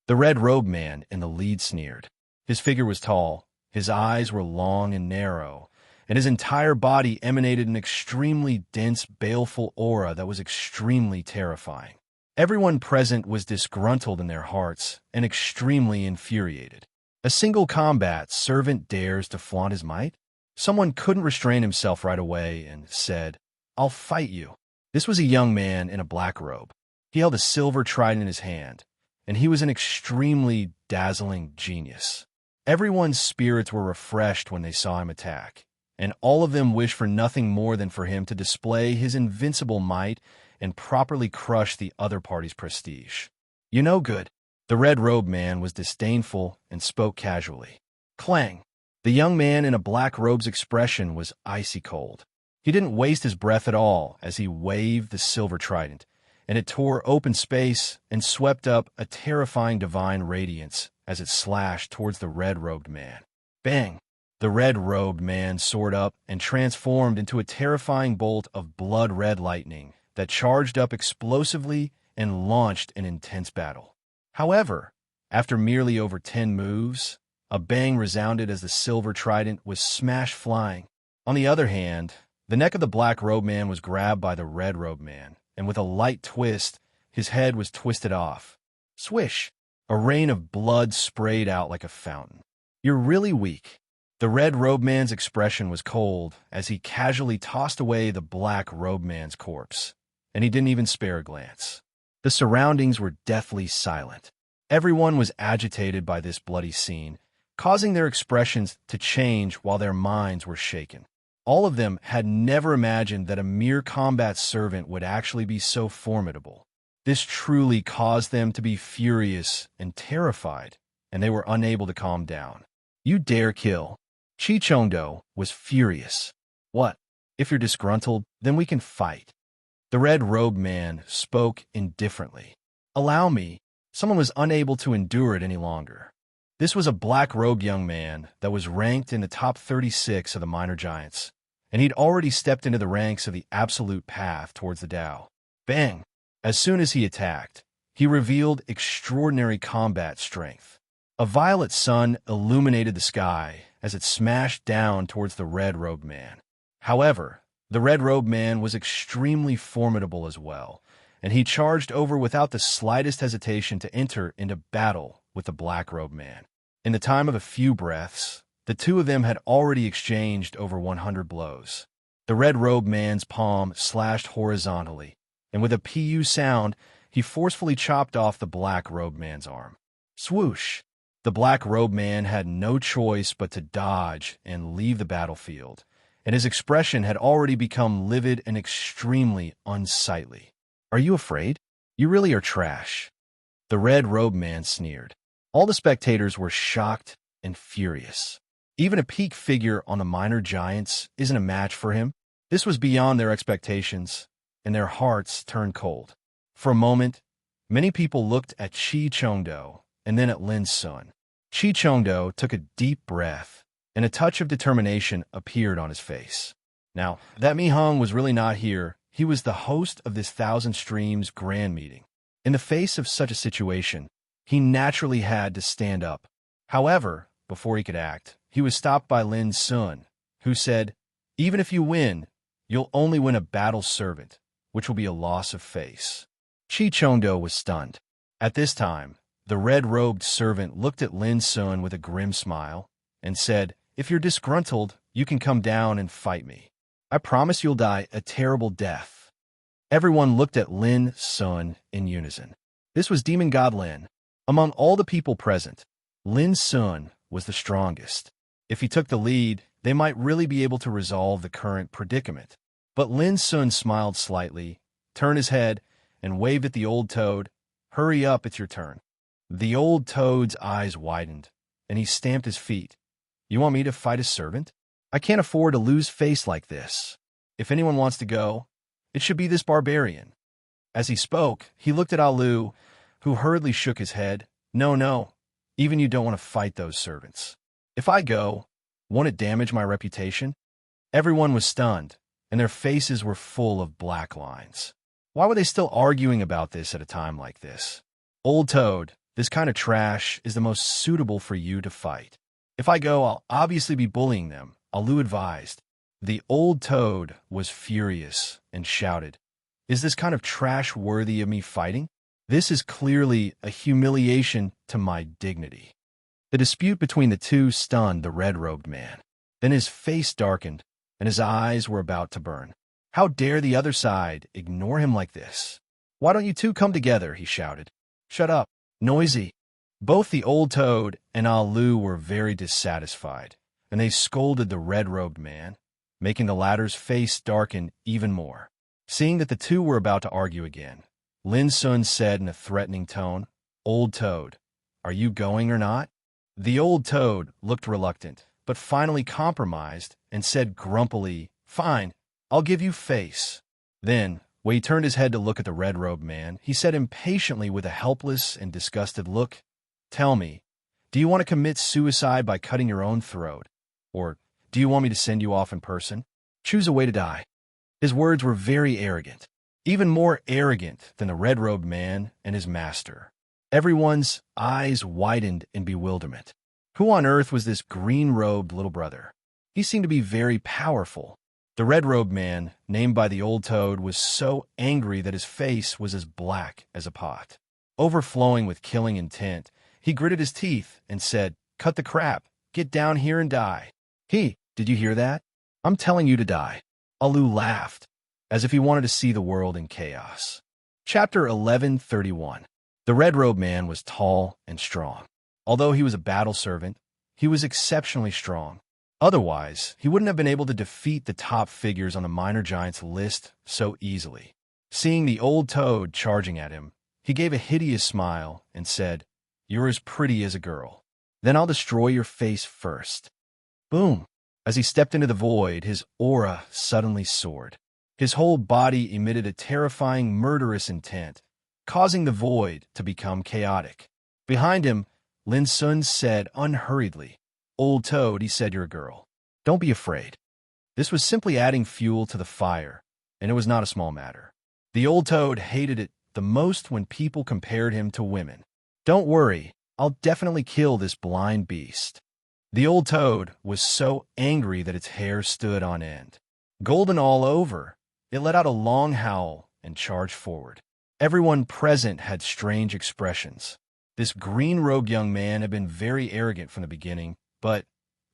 The red-robed man in the lead sneered. His figure was tall, his eyes were long and narrow, and his entire body emanated an extremely dense, baleful aura that was extremely terrifying. Everyone present was disgruntled in their hearts and extremely infuriated. A single combat servant dares to flaunt his might? Someone couldn't restrain himself right away and said, "I'll fight you." This was a young man in a black robe. He held a silver trident in his hand, and he was an extremely dazzling genius. Everyone's spirits were refreshed when they saw him attack, and all of them wished for nothing more than for him to display his invincible might and properly crush the other party's prestige. "You know good." The red-robed man was disdainful and spoke casually. Clang! The young man in a black robe's expression was icy cold. He didn't waste his breath at all as he waved the silver trident, and it tore open space and swept up a terrifying divine radiance as it slashed towards the red-robed man. Bang! The red-robed man soared up and transformed into a terrifying bolt of blood-red lightning that charged up explosively and launched an intense battle. However, after merely over 10 moves, a bang resounded as the silver trident was smashed flying. On the other hand, the neck of the black-robed man was grabbed by the red-robed man, and with a light twist, his head was twisted off. Swish! A rain of blood sprayed out like a fountain. "You're really weak." The red-robed man's expression was cold as he casually tossed away the black-robed man's corpse, and he didn't even spare a glance. The surroundings were deathly silent. Everyone was agitated by this bloody scene, causing their expressions to change while their minds were shaken. All of them had never imagined that a mere combat servant would actually be so formidable. This truly caused them to be furious and terrified, and they were unable to calm down. "You dare kill?" Chichondo was furious. "What? If you're disgruntled, then we can fight." The red-robed man spoke indifferently. "Allow me." Someone was unable to endure it any longer. This was a black-robed young man that was ranked in the top 36 of the minor giants, and he'd already stepped into the ranks of the absolute path towards the Tao. Bang! As soon as he attacked, he revealed extraordinary combat strength. A violet sun illuminated the sky as it smashed down towards the red-robed man. However, the red-robed man was extremely formidable as well, and he charged over without the slightest hesitation to enter into battle with the black-robed man. In the time of a few breaths, the two of them had already exchanged over 100 blows. The red-robed man's palm slashed horizontally, and with a pu sound, he forcefully chopped off the black-robed man's arm. Swoosh! The black-robed man had no choice but to dodge and leave the battlefield, and his expression had already become livid and extremely unsightly. "Are you afraid? You really are trash." The red-robed man sneered. All the spectators were shocked and furious. Even a peak figure on the minor giants isn't a match for him. This was beyond their expectations, and their hearts turned cold. For a moment, many people looked at Chi Chongdo and then at Lin Sun. Chi Chongdo took a deep breath, and a touch of determination appeared on his face. Now, that Mi Hung was really not here. He was the host of this Thousand Streams grand meeting. In the face of such a situation, he naturally had to stand up. However, before he could act, he was stopped by Lin Sun, who said, "Even if you win, you'll only win a battle servant, which will be a loss of face." Chi Chongdo was stunned. At this time, the red-robed servant looked at Lin Sun with a grim smile and said, "If you're disgruntled, you can come down and fight me. I promise you'll die a terrible death." Everyone looked at Lin Sun in unison. This was Demon God Lin. Among all the people present, Lin Sun was the strongest. If he took the lead, they might really be able to resolve the current predicament. But Lin Sun smiled slightly, turned his head, and waved at the old toad. "Hurry up, it's your turn." The old toad's eyes widened, and he stamped his feet. "You want me to fight a servant? I can't afford to lose face like this. If anyone wants to go, it should be this barbarian." As he spoke, he looked at Alu, who hurriedly shook his head. No, even you don't want to fight those servants. If I go, won't it damage my reputation?" Everyone was stunned, and their faces were full of black lines. Why were they still arguing about this at a time like this? "Old Toad, this kind of trash is the most suitable for you to fight. If I go, I'll obviously be bullying them," Alu advised. The old toad was furious and shouted, "Is this kind of trash worthy of me fighting? This is clearly a humiliation to my dignity." The dispute between the two stunned the red-robed man. Then his face darkened, and his eyes were about to burn. How dare the other side ignore him like this? "Why don't you two come together?" he shouted. "Shut up, noisy." Both the old toad and Alu were very dissatisfied, and they scolded the red-robed man, making the latter's face darken even more. Seeing that the two were about to argue again, Lin Sun said in a threatening tone, "Old Toad, are you going or not?" The old toad looked reluctant, but finally compromised and said grumpily, "Fine, I'll give you face." Then, when he turned his head to look at the red-robed man, he said impatiently with a helpless and disgusted look, "Tell me, do you want to commit suicide by cutting your own throat? Or do you want me to send you off in person? Choose a way to die." His words were very arrogant, even more arrogant than the red-robed man and his master. Everyone's eyes widened in bewilderment. Who on earth was this green-robed little brother? He seemed to be very powerful. The red-robed man, named by the old toad, was so angry that his face was as black as a pot. Overflowing with killing intent, he gritted his teeth and said, "Cut the crap. Get down here and die." Did you hear that? I'm telling you to die." Alu laughed, as if he wanted to see the world in chaos. Chapter 1131. The red-robed man was tall and strong. Although he was a battle servant, he was exceptionally strong. Otherwise, he wouldn't have been able to defeat the top figures on the minor giants list so easily. Seeing the old toad charging at him, he gave a hideous smile and said, "You're as pretty as a girl. Then I'll destroy your face first." Boom! As he stepped into the void, his aura suddenly soared. His whole body emitted a terrifying, murderous intent, causing the void to become chaotic. Behind him, Lin Sun said unhurriedly, "Old Toad," he said, "you're a girl. Don't be afraid." This was simply adding fuel to the fire, and it was not a small matter. The old toad hated it the most when people compared him to women. "Don't worry, I'll definitely kill this blind beast." The old toad was so angry that its hair stood on end. Golden all over, it let out a long howl and charged forward. Everyone present had strange expressions. This green-robed young man had been very arrogant from the beginning, but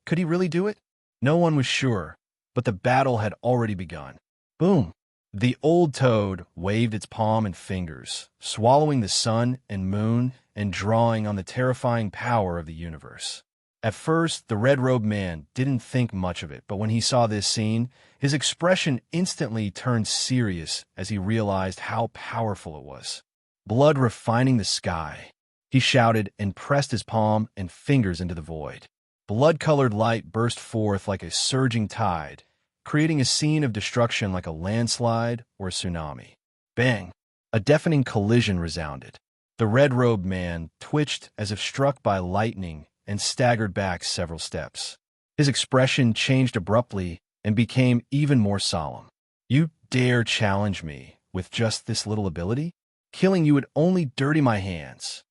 could he really do it? No one was sure, but the battle had already begun. Boom! The old toad waved its palm and fingers, swallowing the sun and moon and drawing on the terrifying power of the universe. At first, the red-robed man didn't think much of it, but when he saw this scene, his expression instantly turned serious as he realized how powerful it was. Blood refining the sky, he shouted and pressed his palm and fingers into the void. Blood-colored light burst forth like a surging tide, creating a scene of destruction like a landslide or a tsunami. Bang! A deafening collision resounded. The red-robed man twitched as if struck by lightning and staggered back several steps. His expression changed abruptly and became even more solemn. "You dare challenge me with just this little ability? Killing you would only dirty my hands."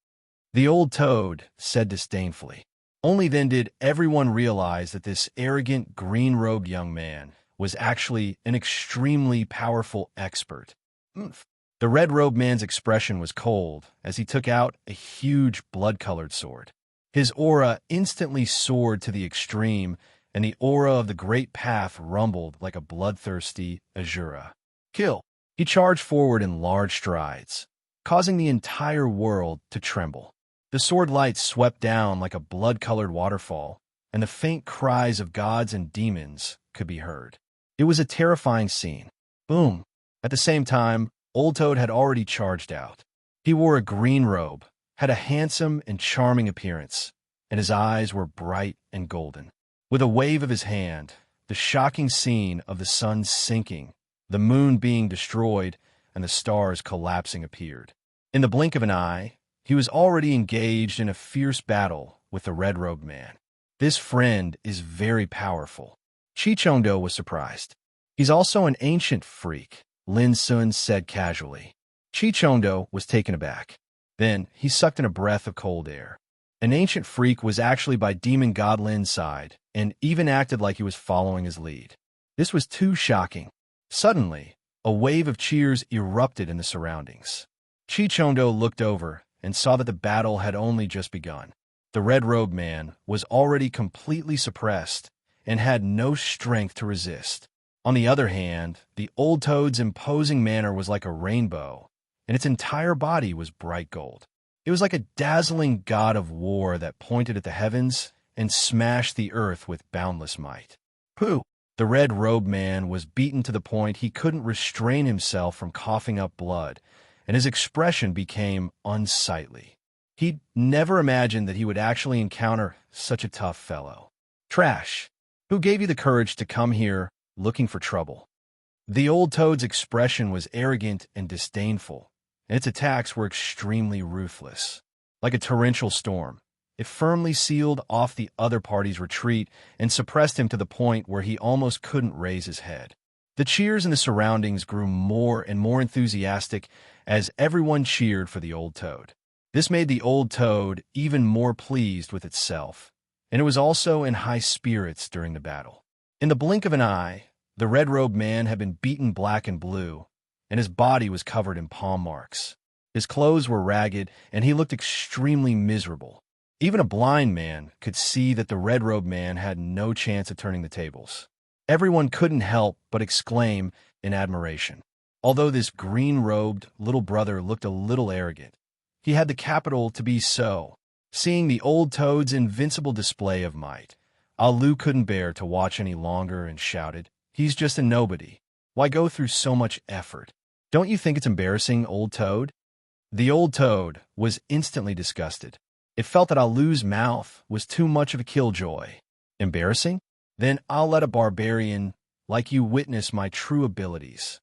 The old toad said disdainfully. Only then did everyone realize that this arrogant, green-robed young man was actually an extremely powerful expert. The red-robed man's expression was cold as he took out a huge blood-colored sword. His aura instantly soared to the extreme, and the aura of the great path rumbled like a bloodthirsty azura. "Kill!" He charged forward in large strides, causing the entire world to tremble. The sword light swept down like a blood-colored waterfall, and the faint cries of gods and demons could be heard. It was a terrifying scene. Boom! At the same time, Old Toad had already charged out. He wore a green robe, had a handsome and charming appearance, and his eyes were bright and golden. With a wave of his hand, the shocking scene of the sun sinking, the moon being destroyed, and the stars collapsing appeared. In the blink of an eye, he was already engaged in a fierce battle with the red-robed man. "This friend is very powerful." Chichongdo was surprised. "He's also an ancient freak," Lin Sun said casually. Chichongdo was taken aback. Then he sucked in a breath of cold air. An ancient freak was actually by demon god Lin's side, and even acted like he was following his lead. This was too shocking. Suddenly, a wave of cheers erupted in the surroundings. Chichongdo looked over and saw that the battle had only just begun. The red-robed man was already completely suppressed and had no strength to resist. On the other hand, the old toad's imposing manner was like a rainbow, and its entire body was bright gold. It was like a dazzling god of war that pointed at the heavens and smashed the earth with boundless might. Pooh! The red-robed man was beaten to the point he couldn't restrain himself from coughing up blood, and his expression became unsightly. He'd never imagined that he would actually encounter such a tough fellow. "Trash! Who gave you the courage to come here looking for trouble?" The old toad's expression was arrogant and disdainful, and its attacks were extremely ruthless. Like a torrential storm, it firmly sealed off the other party's retreat and suppressed him to the point where he almost couldn't raise his head. The cheers in the surroundings grew more and more enthusiastic as everyone cheered for the old toad. This made the old toad even more pleased with itself, and it was also in high spirits during the battle. In the blink of an eye, the red-robed man had been beaten black and blue, and his body was covered in palm marks. His clothes were ragged, and he looked extremely miserable. Even a blind man could see that the red-robed man had no chance of turning the tables. Everyone couldn't help but exclaim in admiration. Although this green-robed little brother looked a little arrogant, he had the capital to be so. Seeing the old toad's invincible display of might, Alu couldn't bear to watch any longer and shouted, "He's just a nobody. Why go through so much effort? Don't you think it's embarrassing, old toad?" The old toad was instantly disgusted. It felt that Alu's mouth was too much of a killjoy. Embarrassing? Then I'll let a barbarian like you witness my true abilities.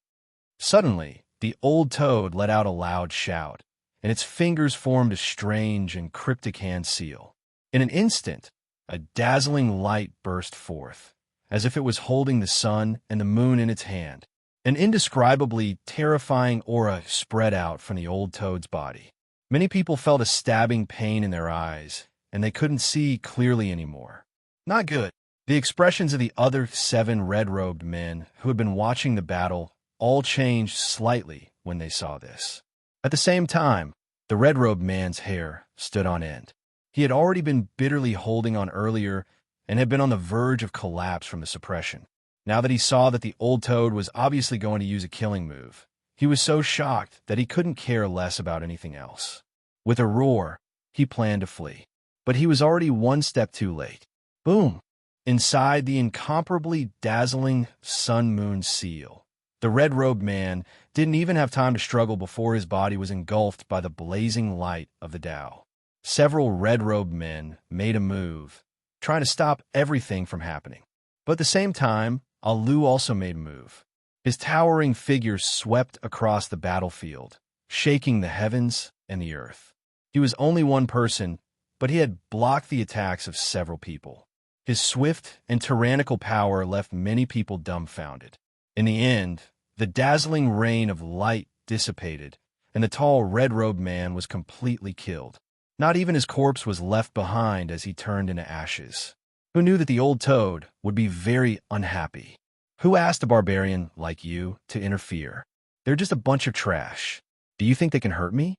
Suddenly, the old toad let out a loud shout, and its fingers formed a strange and cryptic hand seal. In an instant, a dazzling light burst forth, as if it was holding the sun and the moon in its hand. An indescribably terrifying aura spread out from the old toad's body. Many people felt a stabbing pain in their eyes, and they couldn't see clearly anymore. Not good. The expressions of the other 7 red-robed men who had been watching the battle all changed slightly when they saw this. At the same time, the red-robed man's hair stood on end. He had already been bitterly holding on earlier and had been on the verge of collapse from the suppression. Now that he saw that the old toad was obviously going to use a killing move, he was so shocked that he couldn't care less about anything else. With a roar, he planned to flee. But he was already one step too late. Boom! Inside the incomparably dazzling sun-moon seal, the red-robed man didn't even have time to struggle before his body was engulfed by the blazing light of the Tao. Several red-robed men made a move, trying to stop everything from happening. But at the same time, Alu also made a move. His towering figure swept across the battlefield, shaking the heavens and the earth. He was only one person, but he had blocked the attacks of several people. His swift and tyrannical power left many people dumbfounded. In the end, the dazzling rain of light dissipated, and the tall red-robed man was completely killed. Not even his corpse was left behind as he turned into ashes. Who knew that the old toad would be very unhappy? Who asked a barbarian like you to interfere? They're just a bunch of trash. Do you think they can hurt me?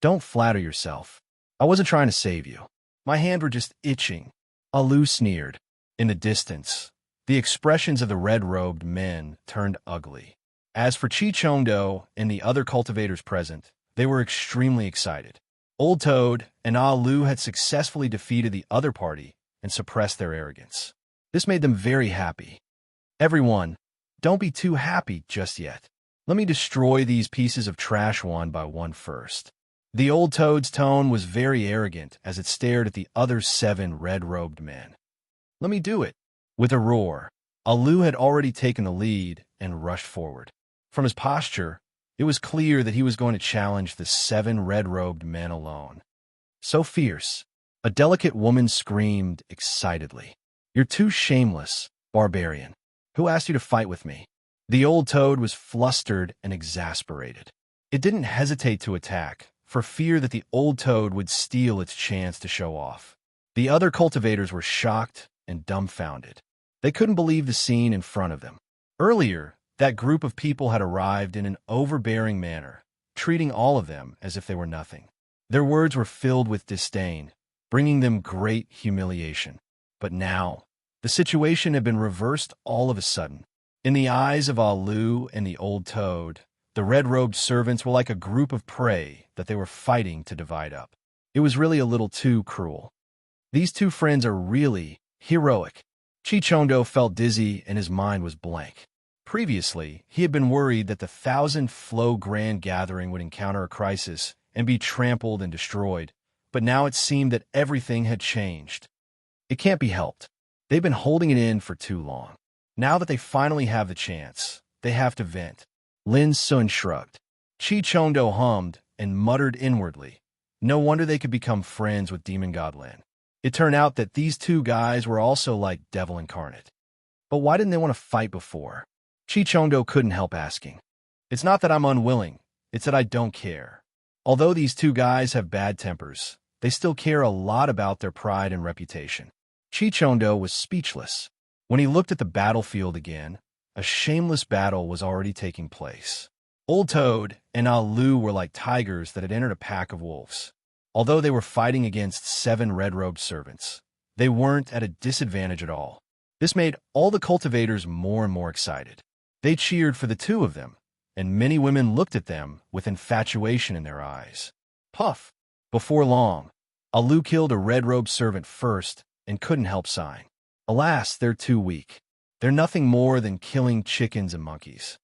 Don't flatter yourself. I wasn't trying to save you. My hands were just itching. Alu sneered. In the distance, the expressions of the red-robed men turned ugly. As for Chichondo and the other cultivators present, they were extremely excited. Old Toad and Alu had successfully defeated the other party and suppressed their arrogance. This made them very happy. Everyone, don't be too happy just yet. Let me destroy these pieces of trash one by one first. The old toad's tone was very arrogant as it stared at the other 7 red-robed men. Let me do it. With a roar, Alu had already taken the lead and rushed forward. From his posture, it was clear that he was going to challenge the 7 red-robed men alone. So fierce, a delicate woman screamed excitedly. You're too shameless, barbarian. Who asked you to fight with me? The old toad was flustered and exasperated. It didn't hesitate to attack, for fear that the old toad would steal its chance to show off. The other cultivators were shocked and dumbfounded. They couldn't believe the scene in front of them. Earlier, that group of people had arrived in an overbearing manner, treating all of them as if they were nothing. Their words were filled with disdain, bringing them great humiliation. But now, the situation had been reversed all of a sudden. In the eyes of Alu and the old toad, the red-robed servants were like a group of prey that they were fighting to divide up. It was really a little too cruel. These 2 friends are really heroic. Chichondo felt dizzy and his mind was blank. Previously, he had been worried that the 1,000-flow grand gathering would encounter a crisis and be trampled and destroyed, but now it seemed that everything had changed. It can't be helped. They've been holding it in for too long. Now that they finally have the chance, they have to vent. Lin Sun shrugged. Chichondo hummed and muttered inwardly. No wonder they could become friends with Demon God Lin. It turned out that these 2 guys were also like devil incarnate. But why didn't they want to fight before? Chichondo couldn't help asking. It's not that I'm unwilling, it's that I don't care. Although these 2 guys have bad tempers, they still care a lot about their pride and reputation. Chichondo was speechless. When he looked at the battlefield again, a shameless battle was already taking place. Old Toad and Alu were like tigers that had entered a pack of wolves. Although they were fighting against 7 red-robed servants, they weren't at a disadvantage at all. This made all the cultivators more and more excited. They cheered for the 2 of them, and many women looked at them with infatuation in their eyes. Puff! Before long, Alu killed a red-robed servant first and couldn't help sighing. Alas, they're too weak. They're nothing more than killing chickens and monkeys.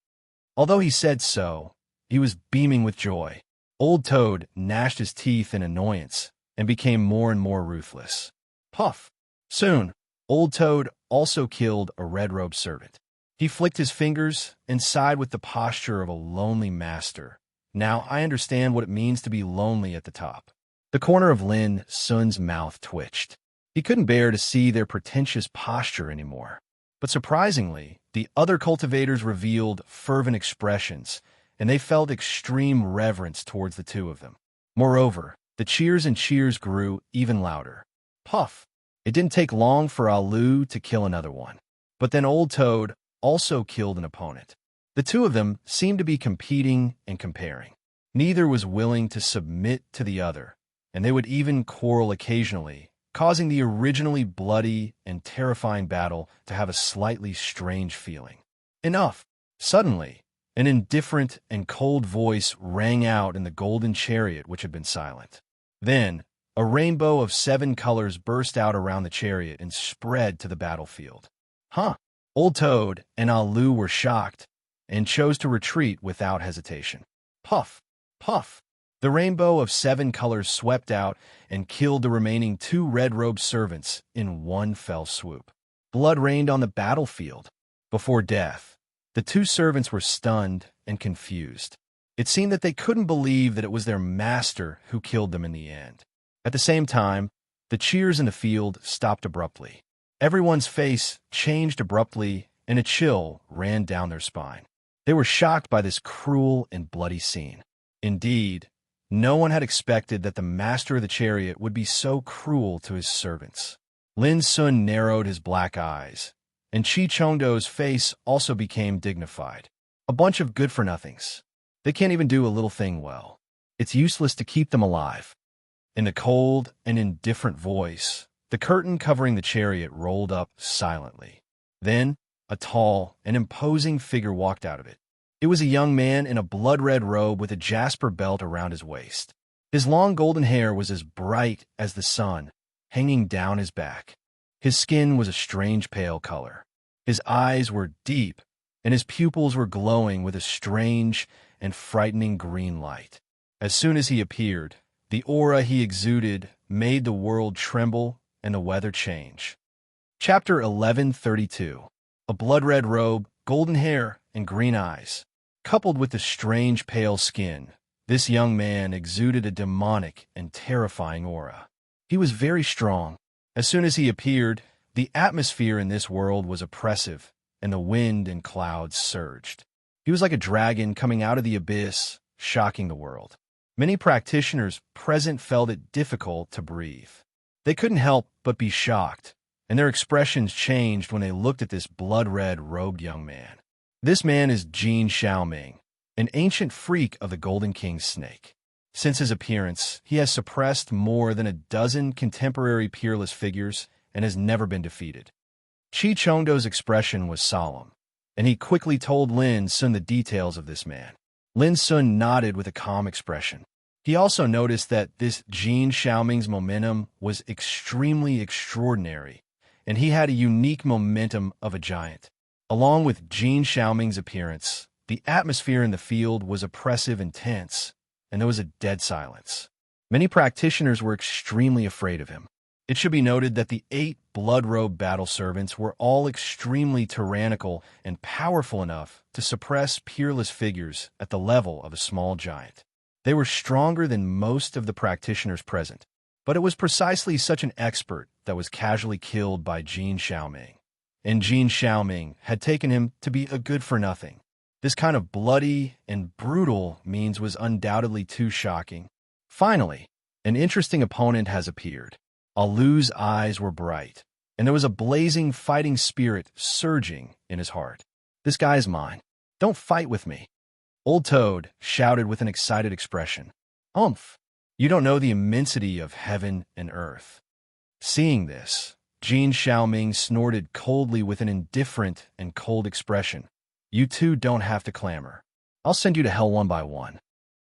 Although he said so, he was beaming with joy. Old Toad gnashed his teeth in annoyance and became more and more ruthless. Puff! Soon, Old Toad also killed a red-robed servant. He flicked his fingers and sighed with the posture of a lonely master. Now I understand what it means to be lonely at the top. The corner of Lin Sun's mouth twitched. He couldn't bear to see their pretentious posture anymore. But surprisingly, the other cultivators revealed fervent expressions, and they felt extreme reverence towards the two of them. Moreover, the cheers and cheers grew even louder. Puff! It didn't take long for Alu to kill another one. But then Old Toad also killed an opponent. The two of them seemed to be competing and comparing. Neither was willing to submit to the other, and they would even quarrel occasionally, causing the originally bloody and terrifying battle to have a slightly strange feeling. Enough! Suddenly, an indifferent and cold voice rang out in the golden chariot which had been silent. Then, a rainbow of 7 colors burst out around the chariot and spread to the battlefield. Huh! Old Toad and Alu were shocked and chose to retreat without hesitation. Puff! Puff! The rainbow of 7 colors swept out and killed the remaining 2 red-robed servants in one fell swoop. Blood rained on the battlefield. Before death, the 2 servants were stunned and confused. It seemed that they couldn't believe that it was their master who killed them in the end. At the same time, the cheers in the field stopped abruptly. Everyone's face changed abruptly, and a chill ran down their spine. They were shocked by this cruel and bloody scene. Indeed, no one had expected that the master of the chariot would be so cruel to his servants. Lin Sun narrowed his black eyes, and Chi Chongdo's face also became dignified. A bunch of good-for-nothings. They can't even do a little thing well. It's useless to keep them alive. In the cold and indifferent voice, the curtain covering the chariot rolled up silently. Then, a tall and imposing figure walked out of it. It was a young man in a blood-red robe with a jasper belt around his waist. His long golden hair was as bright as the sun, hanging down his back. His skin was a strange pale color. His eyes were deep, and his pupils were glowing with a strange and frightening green light. As soon as he appeared, the aura he exuded made the world tremble and the weather change. Chapter 1132. A blood-red robe, golden hair, and green eyes. Coupled with the strange pale skin, this young man exuded a demonic and terrifying aura. He was very strong. As soon as he appeared, the atmosphere in this world was oppressive, and the wind and clouds surged. He was like a dragon coming out of the abyss, shocking the world. Many practitioners present felt it difficult to breathe. They couldn't help but be shocked, and their expressions changed when they looked at this blood-red robed young man. This man is Jin Xiaoming, an ancient freak of the Golden King's snake. Since his appearance, he has suppressed more than a dozen contemporary peerless figures and has never been defeated. Chi Chongdo's expression was solemn, and he quickly told Lin Sun the details of this man. Lin Sun nodded with a calm expression. He also noticed that this Jin Xiaoming's momentum was extremely extraordinary, and he had a unique momentum of a giant. Along with Jin Xiaoming's appearance, the atmosphere in the field was oppressive and tense, and there was a dead silence. Many practitioners were extremely afraid of him. It should be noted that the 8 blood-robed battle servants were all extremely tyrannical and powerful enough to suppress peerless figures at the level of a small giant. They were stronger than most of the practitioners present, but it was precisely such an expert that was casually killed by Jin Xiaoming. And Jin Xiaoming had taken him to be a good-for-nothing. This kind of bloody and brutal means was undoubtedly too shocking. Finally, an interesting opponent has appeared. Alu's eyes were bright, and there was a blazing fighting spirit surging in his heart. This guy's mine. Don't fight with me. Old Toad shouted with an excited expression. Umph! You don't know the immensity of heaven and earth. Seeing this, Jin Xiaoming snorted coldly with an indifferent and cold expression. You two don't have to clamor. I'll send you to hell one by one."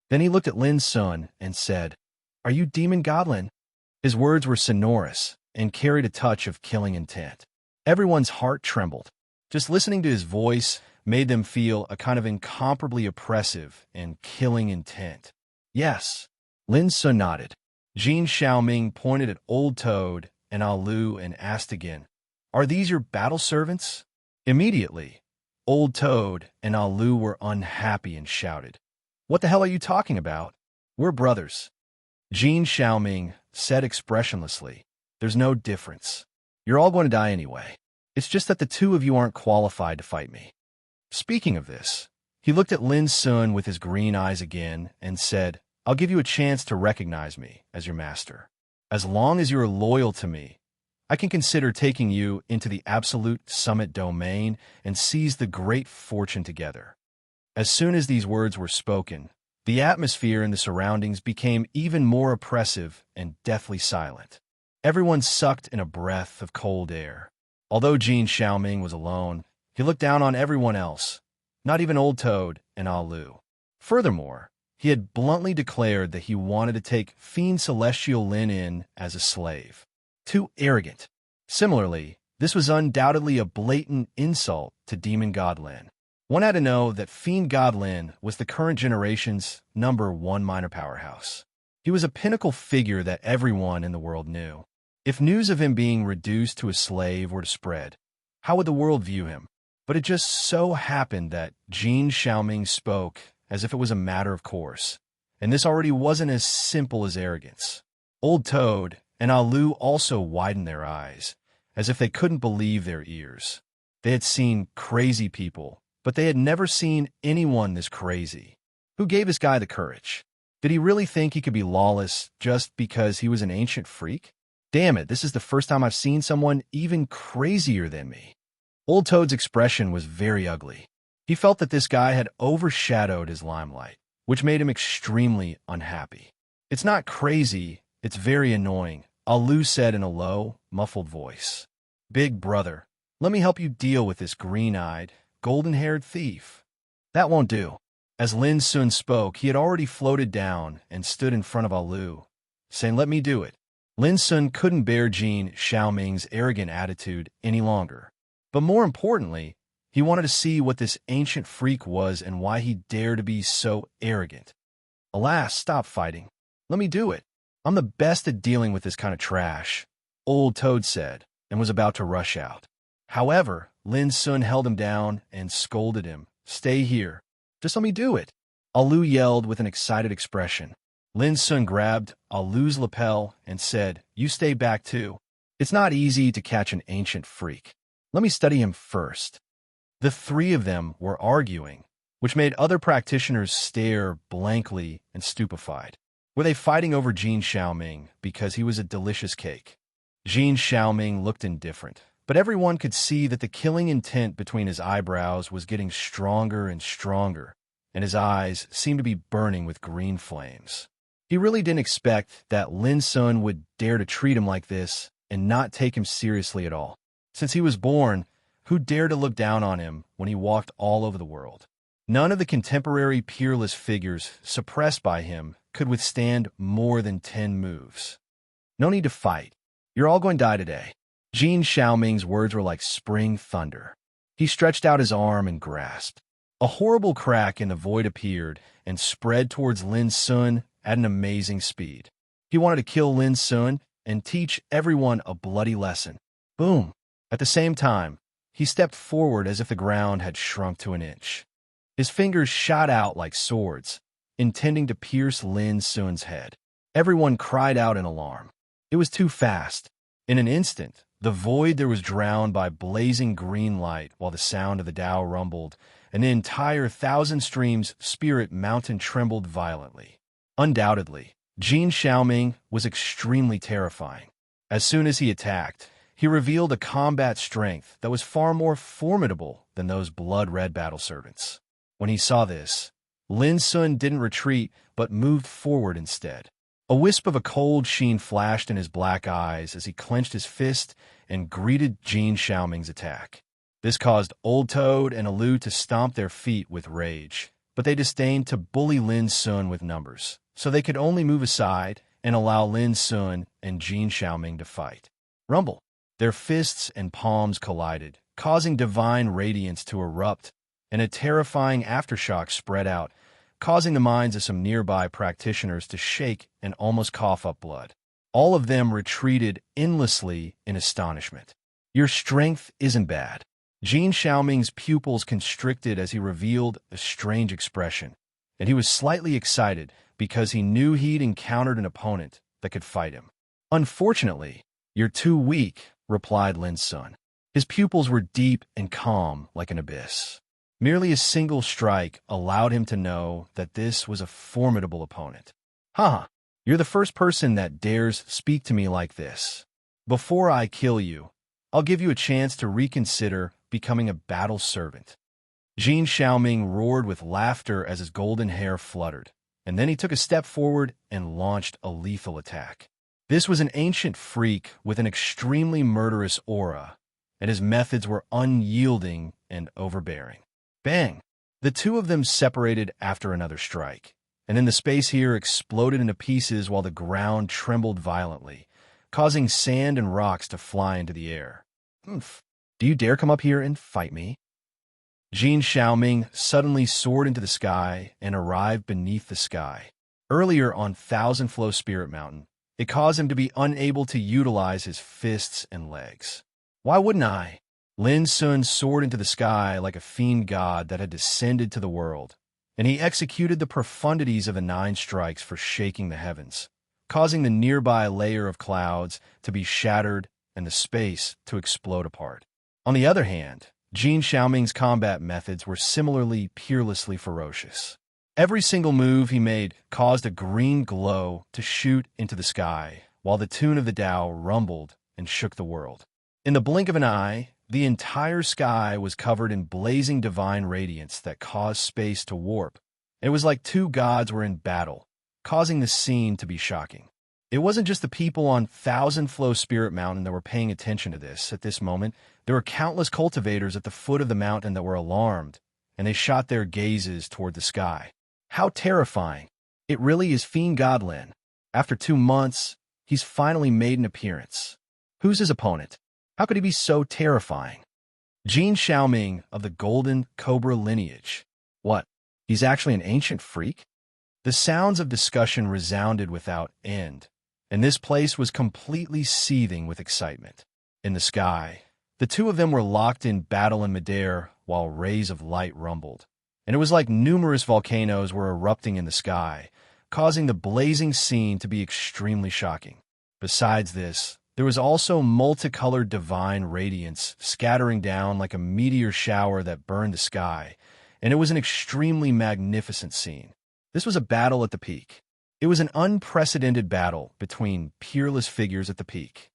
Then he looked at Lin Sun and said, "Are you demon godlin?" His words were sonorous and carried a touch of killing intent. Everyone's heart trembled. Just listening to his voice made them feel a kind of incomparably oppressive and killing intent. "Yes." Lin Sun nodded. Jin Xiaoming pointed at Old Toad and Alu and asked again, "Are these your battle servants?" Immediately, Old Toad and Alu were unhappy and shouted, "What the hell are you talking about? We're brothers." Jin Xiaoming said expressionlessly, "There's no difference. You're all going to die anyway. It's just that the two of you aren't qualified to fight me." Speaking of this, he looked at Lin Sun with his green eyes again and said, "I'll give you a chance to recognize me as your master. As long as you are loyal to me, I can consider taking you into the absolute summit domain and seize the great fortune together." As soon as these words were spoken, the atmosphere in the surroundings became even more oppressive and deathly silent. Everyone sucked in a breath of cold air. Although Jin Xiaoming was alone, he looked down on everyone else, not even Old Toad and Alu. Furthermore, he had bluntly declared that he wanted to take Fiend Celestial Lin in as a slave. Too arrogant. Similarly, this was undoubtedly a blatant insult to Demon God Lin. One had to know that Fiend God Lin was the current generation's #1 minor powerhouse. He was a pinnacle figure that everyone in the world knew. If news of him being reduced to a slave were to spread, how would the world view him? But it just so happened that Jin Xiaoming spoke as if it was a matter of course, and this already wasn't as simple as arrogance. Old Toad and Alu also widened their eyes, as if they couldn't believe their ears. They had seen crazy people, but they had never seen anyone this crazy. Who gave this guy the courage? Did he really think he could be lawless just because he was an ancient freak? Damn it, this is the first time I've seen someone even crazier than me. Old Toad's expression was very ugly. He felt that this guy had overshadowed his limelight, which made him extremely unhappy. "It's not crazy, it's very annoying," Alu said in a low, muffled voice. "Big brother, let me help you deal with this green-eyed, golden-haired thief." "That won't do." As Lin Sun spoke, he had already floated down and stood in front of Alu, saying, "Let me do it." Lin Sun couldn't bear Jin Xiaoming's arrogant attitude any longer. But more importantly, he wanted to see what this ancient freak was and why he dared to be so arrogant. "Alas, stop fighting. Let me do it. I'm the best at dealing with this kind of trash," Old Toad said, and was about to rush out. However, Lin Sun held him down and scolded him. "Stay here. Just let me do it," Alu yelled with an excited expression. Lin Sun grabbed Alu's lapel and said, "You stay back too. It's not easy to catch an ancient freak. Let me study him first." The three of them were arguing, which made other practitioners stare blankly and stupefied. Were they fighting over Jin Xiaoming because he was a delicious cake? Jin Xiaoming looked indifferent, but everyone could see that the killing intent between his eyebrows was getting stronger and stronger, and his eyes seemed to be burning with green flames. He really didn't expect that Lin Sun would dare to treat him like this and not take him seriously at all. Since he was born, who dared to look down on him when he walked all over the world? None of the contemporary peerless figures suppressed by him could withstand more than 10 moves. "No need to fight. You're all going to die today." Jin Xiaoming's words were like spring thunder. He stretched out his arm and grasped. A horrible crack in the void appeared and spread towards Lin Sun at an amazing speed. He wanted to kill Lin Sun and teach everyone a bloody lesson. Boom! At the same time, he stepped forward as if the ground had shrunk to an inch. His fingers shot out like swords, intending to pierce Lin Sun's head. Everyone cried out in alarm. It was too fast. In an instant, the void there was drowned by blazing green light while the sound of the Tao rumbled, and the entire Thousand Streams spirit mountain trembled violently. Undoubtedly, Jin Xiaoming was extremely terrifying. As soon as he attacked, he revealed a combat strength that was far more formidable than those blood-red battle servants. When he saw this, Lin Sun didn't retreat, but moved forward instead. A wisp of a cold sheen flashed in his black eyes as he clenched his fist and greeted Jin Xiaoming's attack. This caused Old Toad and Alu to stomp their feet with rage, but they disdained to bully Lin Sun with numbers, so they could only move aside and allow Lin Sun and Jin Xiaoming to fight. Rumble. Their fists and palms collided, causing divine radiance to erupt, and a terrifying aftershock spread out, causing the minds of some nearby practitioners to shake and almost cough up blood. All of them retreated endlessly in astonishment. Your strength isn't bad. Jin Xiaoming's pupils constricted as he revealed a strange expression, and he was slightly excited because he knew he'd encountered an opponent that could fight him. Unfortunately, you're too weak, replied Lin Sun. His pupils were deep and calm like an abyss. Merely a single strike allowed him to know that this was a formidable opponent. Haha, you're the first person that dares speak to me like this. Before I kill you, I'll give you a chance to reconsider becoming a battle servant. Jin Xiaoming roared with laughter as his golden hair fluttered, and then he took a step forward and launched a lethal attack. This was an ancient freak with an extremely murderous aura, and his methods were unyielding and overbearing. Bang! The two of them separated after another strike, and then the space here exploded into pieces while the ground trembled violently, causing sand and rocks to fly into the air. Oomph! Do you dare come up here and fight me? Jin Xiaoming suddenly soared into the sky and arrived beneath the sky. Earlier on Thousand Flow Spirit Mountain, it caused him to be unable to utilize his fists and legs. Why wouldn't I? Lin Sun soared into the sky like a fiend god that had descended to the world, and he executed the profundities of the 9 strikes for shaking the heavens, causing the nearby layer of clouds to be shattered and the space to explode apart. On the other hand, Jin Xiaoming's combat methods were similarly peerlessly ferocious. Every single move he made caused a green glow to shoot into the sky, while the tune of the Tao rumbled and shook the world. In the blink of an eye, the entire sky was covered in blazing divine radiance that caused space to warp. It was like 2 gods were in battle, causing the scene to be shocking. It wasn't just the people on Thousand Flow Spirit Mountain that were paying attention to this. At this moment, there were countless cultivators at the foot of the mountain that were alarmed, and they shot their gazes toward the sky. How terrifying! It really is Fiend God Lin. After 2 months, he's finally made an appearance. Who's his opponent? How could he be so terrifying? Jin Xiaoming of the Golden Cobra lineage. What? He's actually an ancient freak? The sounds of discussion resounded without end, and this place was completely seething with excitement. In the sky, the two of them were locked in battle in midair while rays of light rumbled, and it was like numerous volcanoes were erupting in the sky, causing the blazing scene to be extremely shocking. Besides this, there was also multicolored divine radiance scattering down like a meteor shower that burned the sky, and it was an extremely magnificent scene. This was a battle at the peak. It was an unprecedented battle between peerless figures at the peak.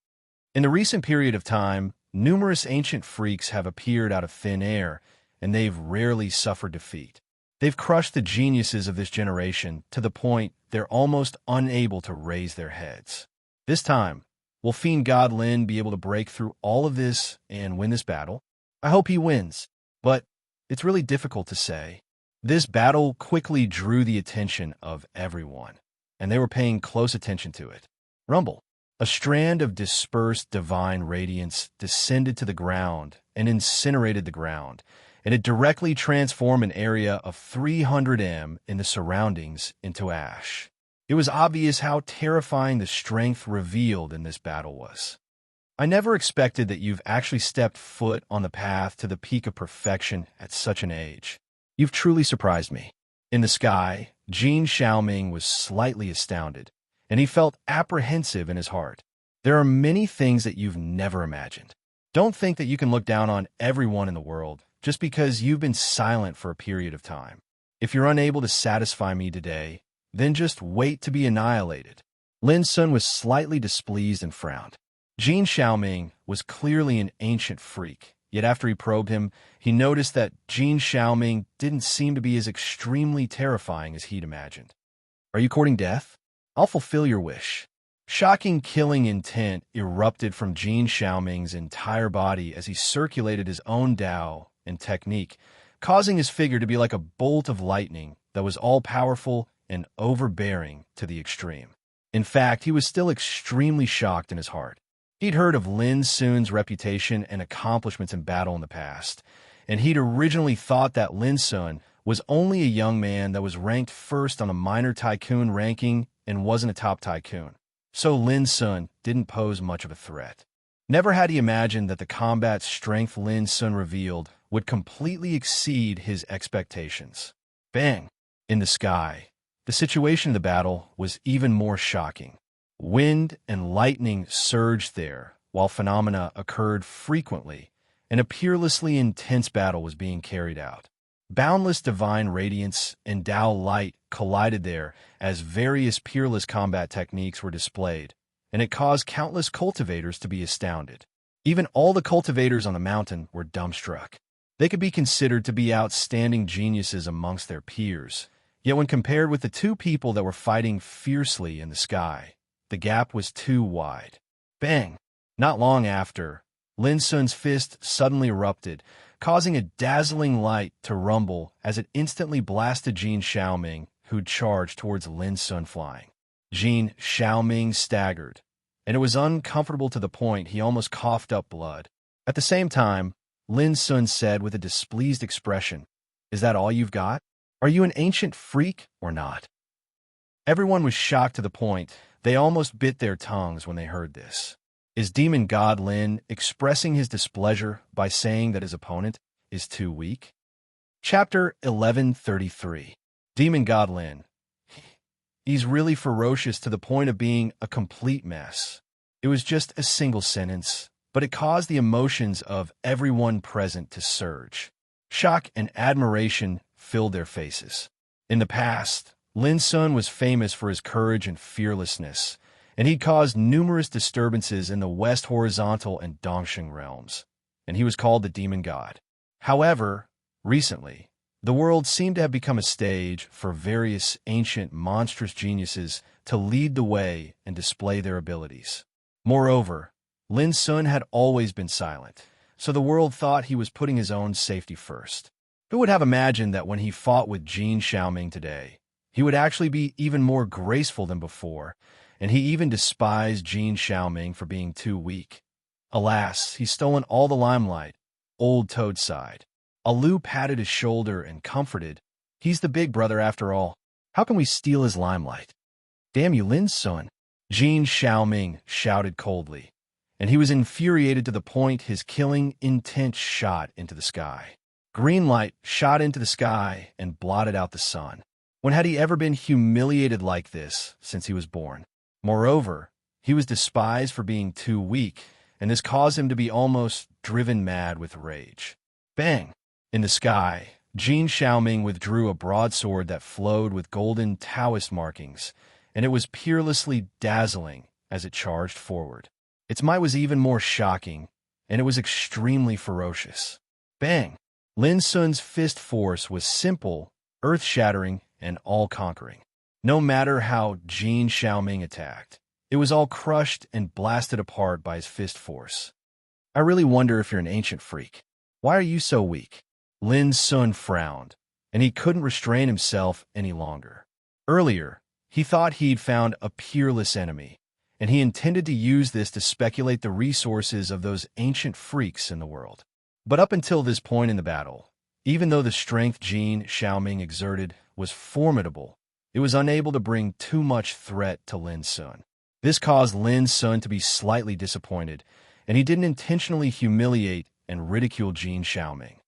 In the recent period of time, numerous ancient freaks have appeared out of thin air, and they've rarely suffered defeat. They've crushed the geniuses of this generation to the point they're almost unable to raise their heads. This time, will Fiend God Lin be able to break through all of this and win this battle? I hope he wins, but it's really difficult to say. This battle quickly drew the attention of everyone, and they were paying close attention to it. Rumble. A strand of dispersed divine radiance descended to the ground and incinerated the ground, and it directly transformed an area of 300 m in the surroundings into ash. It was obvious how terrifying the strength revealed in this battle was. I never expected that you've actually stepped foot on the path to the peak of perfection at such an age. You've truly surprised me. In the sky, Jin Xiaoming was slightly astounded, and he felt apprehensive in his heart. There are many things that you've never imagined. Don't think that you can look down on everyone in the world just because you've been silent for a period of time. If you're unable to satisfy me today, then just wait to be annihilated. Lin Sun was slightly displeased and frowned. Jin Xiaoming was clearly an ancient freak, yet after he probed him, he noticed that Jin Xiaoming didn't seem to be as extremely terrifying as he'd imagined. Are you courting death? I'll fulfill your wish. Shocking killing intent erupted from Jin Xiaoming's entire body as he circulated his own Tao and technique, causing his figure to be like a bolt of lightning that was all-powerful and overbearing to the extreme. In fact, he was still extremely shocked in his heart. He'd heard of Lin Sun's reputation and accomplishments in battle in the past, and he'd originally thought that Lin Sun was only a young man that was ranked first on a minor tycoon ranking and wasn't a top tycoon. So Lin Sun didn't pose much of a threat. Never had he imagined that the combat strength Lin Sun revealed would completely exceed his expectations. Bang! In the sky, the situation of the battle was even more shocking. Wind and lightning surged there, while phenomena occurred frequently, and a peerlessly intense battle was being carried out. Boundless divine radiance and Tao light collided there as various peerless combat techniques were displayed, and it caused countless cultivators to be astounded. Even all the cultivators on the mountain were dumbstruck. They could be considered to be outstanding geniuses amongst their peers, yet when compared with the two people that were fighting fiercely in the sky, the gap was too wide. Bang! Not long after, Lin Sun's fist suddenly erupted, causing a dazzling light to rumble as it instantly blasted Jin Xiaoming, who'd charged towards Lin Sun flying. Jin Xiaoming staggered, and it was uncomfortable to the point he almost coughed up blood. At the same time, Lin Sun said with a displeased expression, "Is that all you've got? Are you an ancient freak or not?" Everyone was shocked to the point they almost bit their tongues when they heard this. Is demon god Lin expressing his displeasure by saying that his opponent is too weak? Chapter 1133. Demon god Lin. He's really ferocious to the point of being a complete mess. It was just a single sentence, but it caused the emotions of everyone present to surge. Shock and admiration filled their faces. In the past, Lin Sun was famous for his courage and fearlessness, and he'd caused numerous disturbances in the West Horizontal and Dongxing realms, and he was called the Demon God. However, recently, the world seemed to have become a stage for various ancient monstrous geniuses to lead the way and display their abilities. Moreover, Lin Sun had always been silent, so the world thought he was putting his own safety first. Who would have imagined that when he fought with Jin Xiaoming today, he would actually be even more graceful than before, and he even despised Jin Xiaoming for being too weak. Alas, he's stolen all the limelight. Old Toad sighed. Alu patted his shoulder and comforted. He's the big brother after all. How can we steal his limelight? Damn you, Lin Sun! Jin Xiaoming shouted coldly, and he was infuriated to the point his killing intent shot into the sky. Green light shot into the sky and blotted out the sun. When had he ever been humiliated like this since he was born? Moreover, he was despised for being too weak, and this caused him to be almost driven mad with rage. Bang! In the sky, Jin Xiaoming withdrew a broadsword that flowed with golden Taoist markings, and it was peerlessly dazzling as it charged forward. Its might was even more shocking, and it was extremely ferocious. Bang! Lin Sun's fist force was simple, earth-shattering, and all-conquering. No matter how Jin Xiaoming attacked, it was all crushed and blasted apart by his fist force. I really wonder if you're an ancient freak. Why are you so weak? Lin Sun frowned, and he couldn't restrain himself any longer. Earlier, he thought he'd found a peerless enemy, and he intended to use this to speculate the resources of those ancient freaks in the world. But up until this point in the battle, even though the strength Jin Xiaoming exerted was formidable, it was unable to bring too much threat to Lin Sun. This caused Lin Sun to be slightly disappointed, and he didn't intentionally humiliate and ridicule Jin Xiaoming.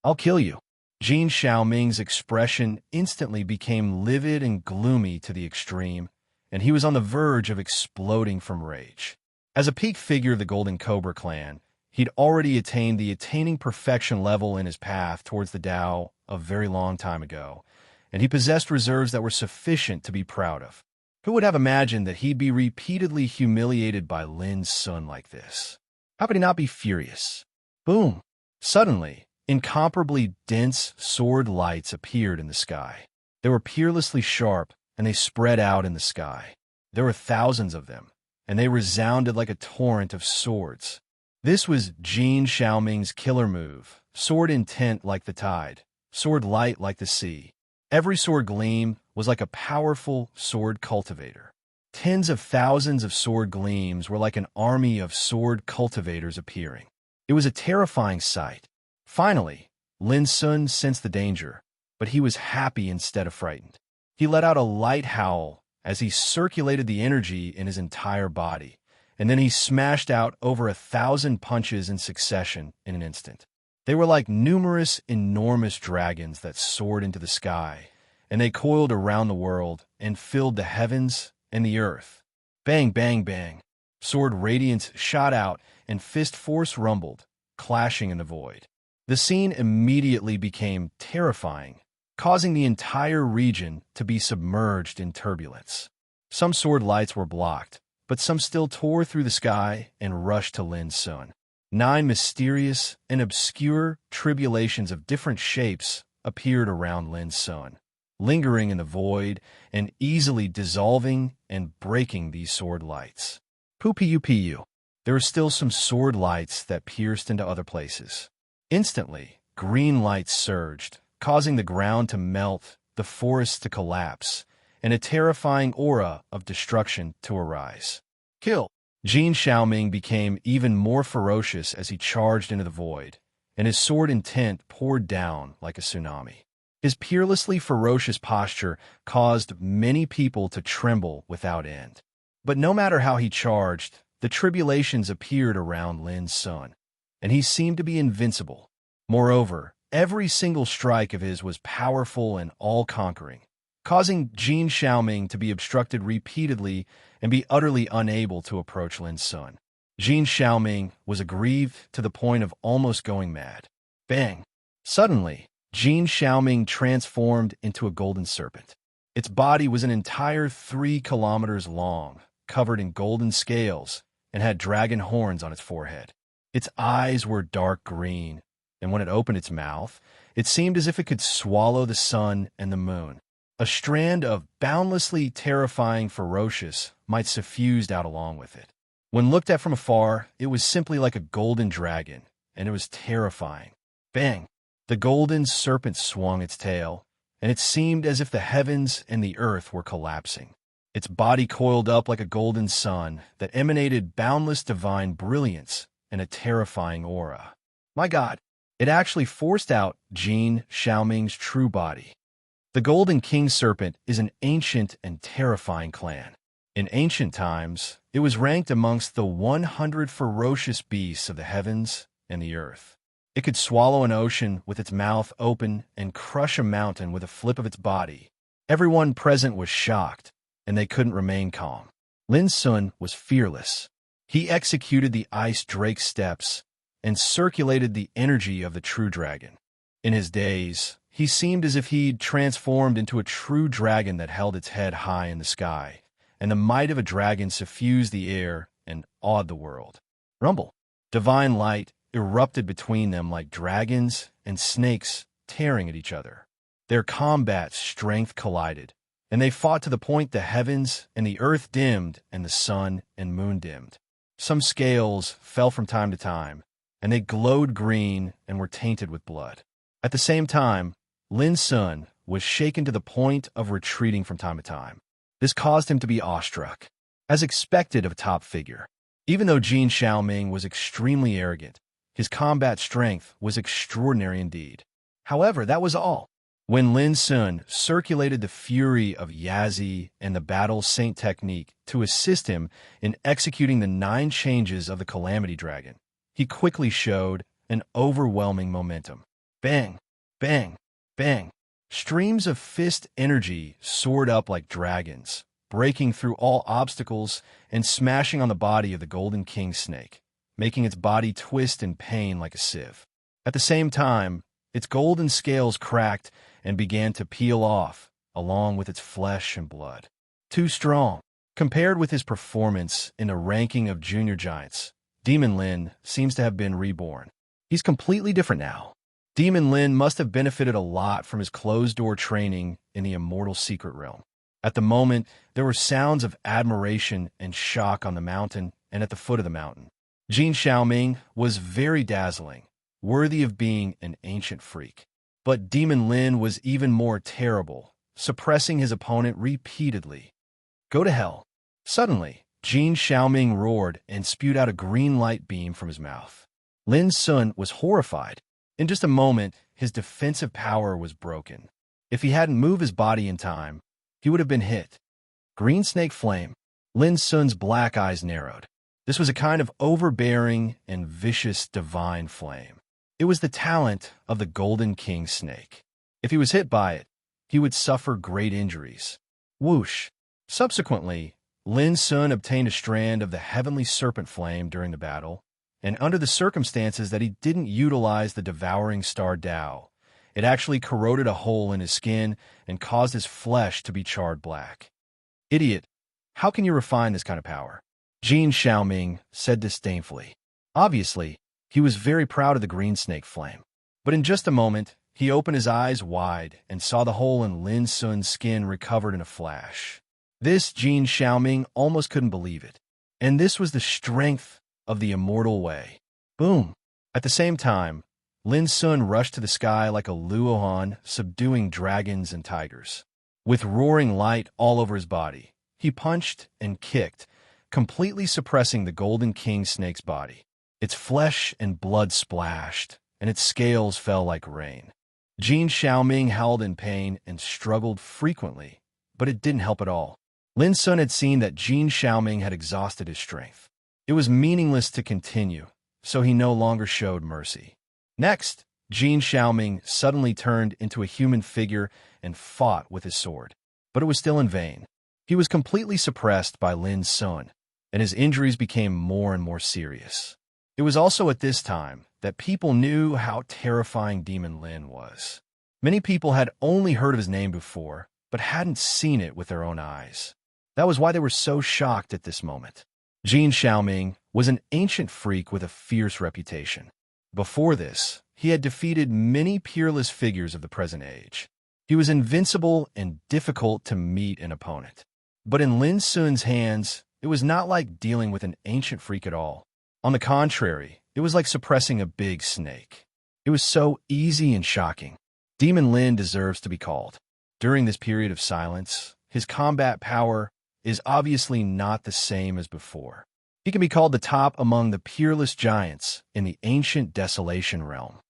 I'll kill you. Jin Xiaoming's expression instantly became livid and gloomy to the extreme, and he was on the verge of exploding from rage. As a peak figure of the Golden Cobra clan, he'd already attained the attaining perfection level in his path towards the Tao a very long time ago, and he possessed reserves that were sufficient to be proud of. Who would have imagined that he'd be repeatedly humiliated by Lin Sun like this? How could he not be furious? Boom! Suddenly, incomparably dense sword lights appeared in the sky. They were peerlessly sharp, and they spread out in the sky. There were thousands of them, and they resounded like a torrent of swords. This was Jin Xiaoming's killer move, sword intent like the tide, soared light like the sea. Every sword gleam was like a powerful sword cultivator. Tens of thousands of sword gleams were like an army of sword cultivators appearing. It was a terrifying sight. Finally, Lin Sun sensed the danger, but he was happy instead of frightened. He let out a light howl as he circulated the energy in his entire body, and then he smashed out over 1,000 punches in succession in an instant. They were like numerous, enormous dragons that soared into the sky, and they coiled around the world and filled the heavens and the earth. Bang, bang, bang. Sword radiance shot out, and fist force rumbled, clashing in the void. The scene immediately became terrifying, causing the entire region to be submerged in turbulence. Some sword lights were blocked, but some still tore through the sky and rushed to Lin Sun. 9 mysterious and obscure tribulations of different shapes appeared around Lin Sun, lingering in the void and easily dissolving and breaking these sword lights. Poo-poo-poo. There were still some sword lights that pierced into other places. Instantly, green lights surged, causing the ground to melt, the forests to collapse, and a terrifying aura of destruction to arise. Kill! Jin Xiaoming became even more ferocious as he charged into the void, and his sword intent poured down like a tsunami. His peerlessly ferocious posture caused many people to tremble without end. But no matter how he charged, the tribulations appeared around Lin Sun, and he seemed to be invincible. Moreover, every single strike of his was powerful and all-conquering, causing Jin Xiaoming to be obstructed repeatedly and be utterly unable to approach Lin Sun. Jin Xiaoming was aggrieved to the point of almost going mad. Bang! Suddenly, Jin Xiaoming transformed into a golden serpent. Its body was an entire 3 kilometers long, covered in golden scales, and had dragon horns on its forehead. Its eyes were dark green, and when it opened its mouth, it seemed as if it could swallow the sun and the moon. A strand of boundlessly terrifying ferocious might suffused out along with it. When looked at from afar, it was simply like a golden dragon, and it was terrifying. Bang! The golden serpent swung its tail, and it seemed as if the heavens and the earth were collapsing. Its body coiled up like a golden sun that emanated boundless divine brilliance and a terrifying aura. My God, it actually forced out Jin Xiaoming's true body. The Golden King Serpent is an ancient and terrifying clan. In ancient times, it was ranked amongst the 100 ferocious beasts of the heavens and the earth. It could swallow an ocean with its mouth open and crush a mountain with a flip of its body. Everyone present was shocked, and they couldn't remain calm. Lin Sun was fearless. He executed the ice drake steps and circulated the energy of the true dragon. In his days, he seemed as if he'd transformed into a true dragon that held its head high in the sky, and the might of a dragon suffused the air and awed the world. Rumble! Divine light erupted between them like dragons and snakes tearing at each other. Their combat strength collided, and they fought to the point the heavens and the earth dimmed and the sun and moon dimmed. Some scales fell from time to time, and they glowed green and were tainted with blood. At the same time, Lin Sun was shaken to the point of retreating from time to time. This caused him to be awestruck, as expected of a top figure. Even though Jin Xiaoming was extremely arrogant, his combat strength was extraordinary indeed. However, that was all. When Lin Sun circulated the fury of Yazi and the Battle Saint technique to assist him in executing the 9 changes of the Calamity Dragon, he quickly showed an overwhelming momentum. Bang! Bang! Bang! Streams of fist energy soared up like dragons, breaking through all obstacles and smashing on the body of the Golden King Snake, making its body twist in pain like a sieve. At the same time, its golden scales cracked and began to peel off, along with its flesh and blood. Too strong. Compared with his performance in the ranking of junior giants, Demon Lin seems to have been reborn. He's completely different now. Demon Lin must have benefited a lot from his closed-door training in the immortal secret realm. At the moment, there were sounds of admiration and shock on the mountain and at the foot of the mountain. Jin Xiaoming was very dazzling, worthy of being an ancient freak. But Demon Lin was even more terrible, suppressing his opponent repeatedly. Go to hell. Suddenly, Jin Xiaoming roared and spewed out a green light beam from his mouth. Lin Sun was horrified. In just a moment, his defensive power was broken. If he hadn't moved his body in time, he would have been hit. Green snake flame. Lin Sun's black eyes narrowed. This was a kind of overbearing and vicious divine flame. It was the talent of the Golden King snake. If he was hit by it, he would suffer great injuries. Whoosh! Subsequently, Lin Sun obtained a strand of the heavenly serpent flame during the battle, and under the circumstances that he didn't utilize the devouring star Dao, it actually corroded a hole in his skin and caused his flesh to be charred black. Idiot! How can you refine this kind of power? Jin Xiaoming said disdainfully. Obviously, he was very proud of the green snake flame. But in just a moment, he opened his eyes wide and saw the hole in Lin Sun's skin recovered in a flash. This Jin Xiaoming almost couldn't believe it. And this was the strength of the immortal way. Boom! At the same time, Lin Sun rushed to the sky like a Luohan, subduing dragons and tigers. With roaring light all over his body, he punched and kicked, completely suppressing the Golden King snake's body. Its flesh and blood splashed, and its scales fell like rain. Jin Xiaoming howled in pain and struggled frequently, but it didn't help at all. Lin Sun had seen that Jin Xiaoming had exhausted his strength. It was meaningless to continue, so he no longer showed mercy. Next, Jin Xiaoming suddenly turned into a human figure and fought with his sword. But it was still in vain. He was completely suppressed by Lin Sun, and his injuries became more and more serious. It was also at this time that people knew how terrifying Demon Lin was. Many people had only heard of his name before, but hadn't seen it with their own eyes. That was why they were so shocked at this moment. Jin Xiaoming was an ancient freak with a fierce reputation. Before this, he had defeated many peerless figures of the present age. He was invincible and difficult to meet an opponent. But in Lin Sun's hands, it was not like dealing with an ancient freak at all. On the contrary, it was like suppressing a big snake. It was so easy and shocking. Demon Lin deserves to be called. During this period of silence, his combat power is obviously not the same as before. He can be called the top among the peerless giants in the ancient desolation realm.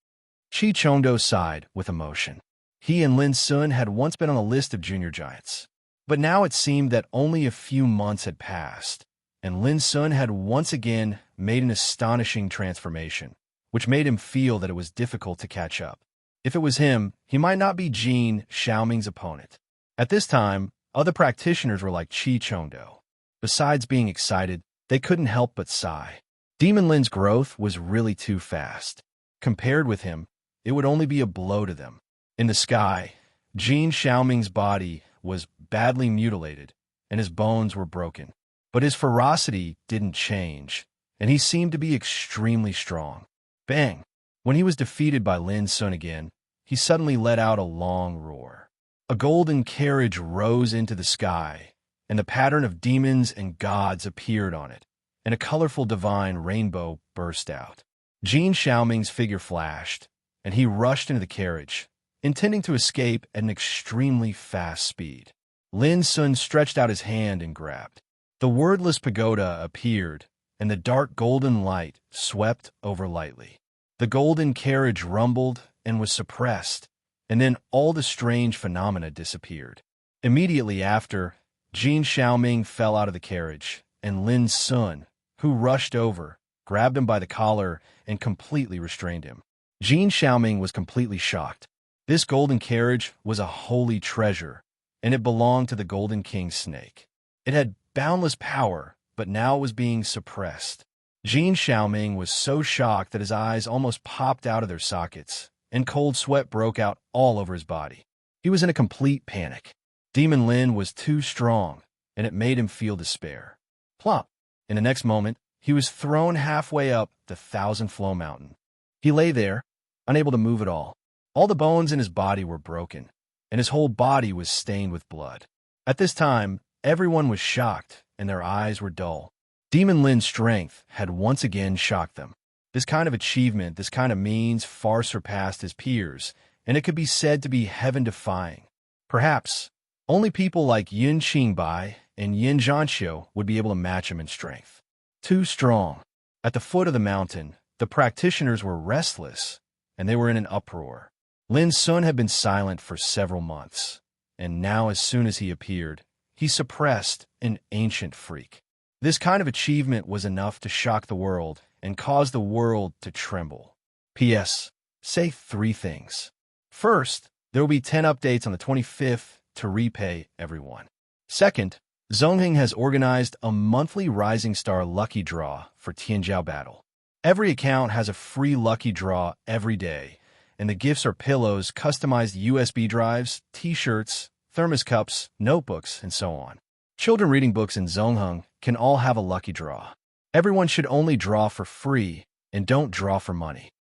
Qi Chongdo sighed with emotion. He and Lin Sun had once been on the list of junior giants. But now it seemed that only a few months had passed, and Lin Sun had once again made an astonishing transformation, which made him feel that it was difficult to catch up. If it was him, he might not be Jin Xiaoming's opponent. At this time, other practitioners were like Qi Chongdo. Besides being excited, they couldn't help but sigh. Demon Lin's growth was really too fast. Compared with him, it would only be a blow to them. In the sky, Jin Xiaoming's body was badly mutilated, and his bones were broken. But his ferocity didn't change, and he seemed to be extremely strong. Bang! When he was defeated by Lin Sun again, he suddenly let out a long roar. A golden carriage rose into the sky, and the pattern of demons and gods appeared on it, and a colorful divine rainbow burst out. Jin Xiaoming's figure flashed, and he rushed into the carriage, intending to escape at an extremely fast speed. Lin Sun stretched out his hand and grabbed. The wordless pagoda appeared, and the dark golden light swept over lightly. The golden carriage rumbled and was suppressed, and then all the strange phenomena disappeared. Immediately after, Jin Xiaoming fell out of the carriage, and Lin Sun, who rushed over, grabbed him by the collar and completely restrained him. Jin Xiaoming was completely shocked. This golden carriage was a holy treasure, and it belonged to the Golden King snake. It had boundless power, but now it was being suppressed. Jin Xiaoming was so shocked that his eyes almost popped out of their sockets, and cold sweat broke out all over his body. He was in a complete panic. Demon Lin was too strong, and it made him feel despair. Plop! In the next moment, he was thrown halfway up the Thousand Flow Mountain. He lay there, unable to move at all. All the bones in his body were broken, and his whole body was stained with blood. At this time, everyone was shocked, and their eyes were dull. Demon Lin's strength had once again shocked them. This kind of achievement, this kind of means far surpassed his peers, and it could be said to be heaven-defying. Perhaps only people like Yin Qingbai and Yin Zhanxiu would be able to match him in strength. Too strong. At the foot of the mountain, the practitioners were restless, and they were in an uproar. Lin Sun had been silent for several months, and now as soon as he appeared, he suppressed an ancient freak. This kind of achievement was enough to shock the world and cause the world to tremble. P.S. Say 3 things. First, there will be 10 updates on the 25th to repay everyone. Second, Zongheng has organized a monthly Rising Star lucky draw for Tianjiao Battle. Every account has a free lucky draw every day, and the gifts are pillows, customized USB drives, t-shirts, thermos cups, notebooks, and so on. Children reading books in Zongheng can all have a lucky draw. Everyone should only draw for free and don't draw for money.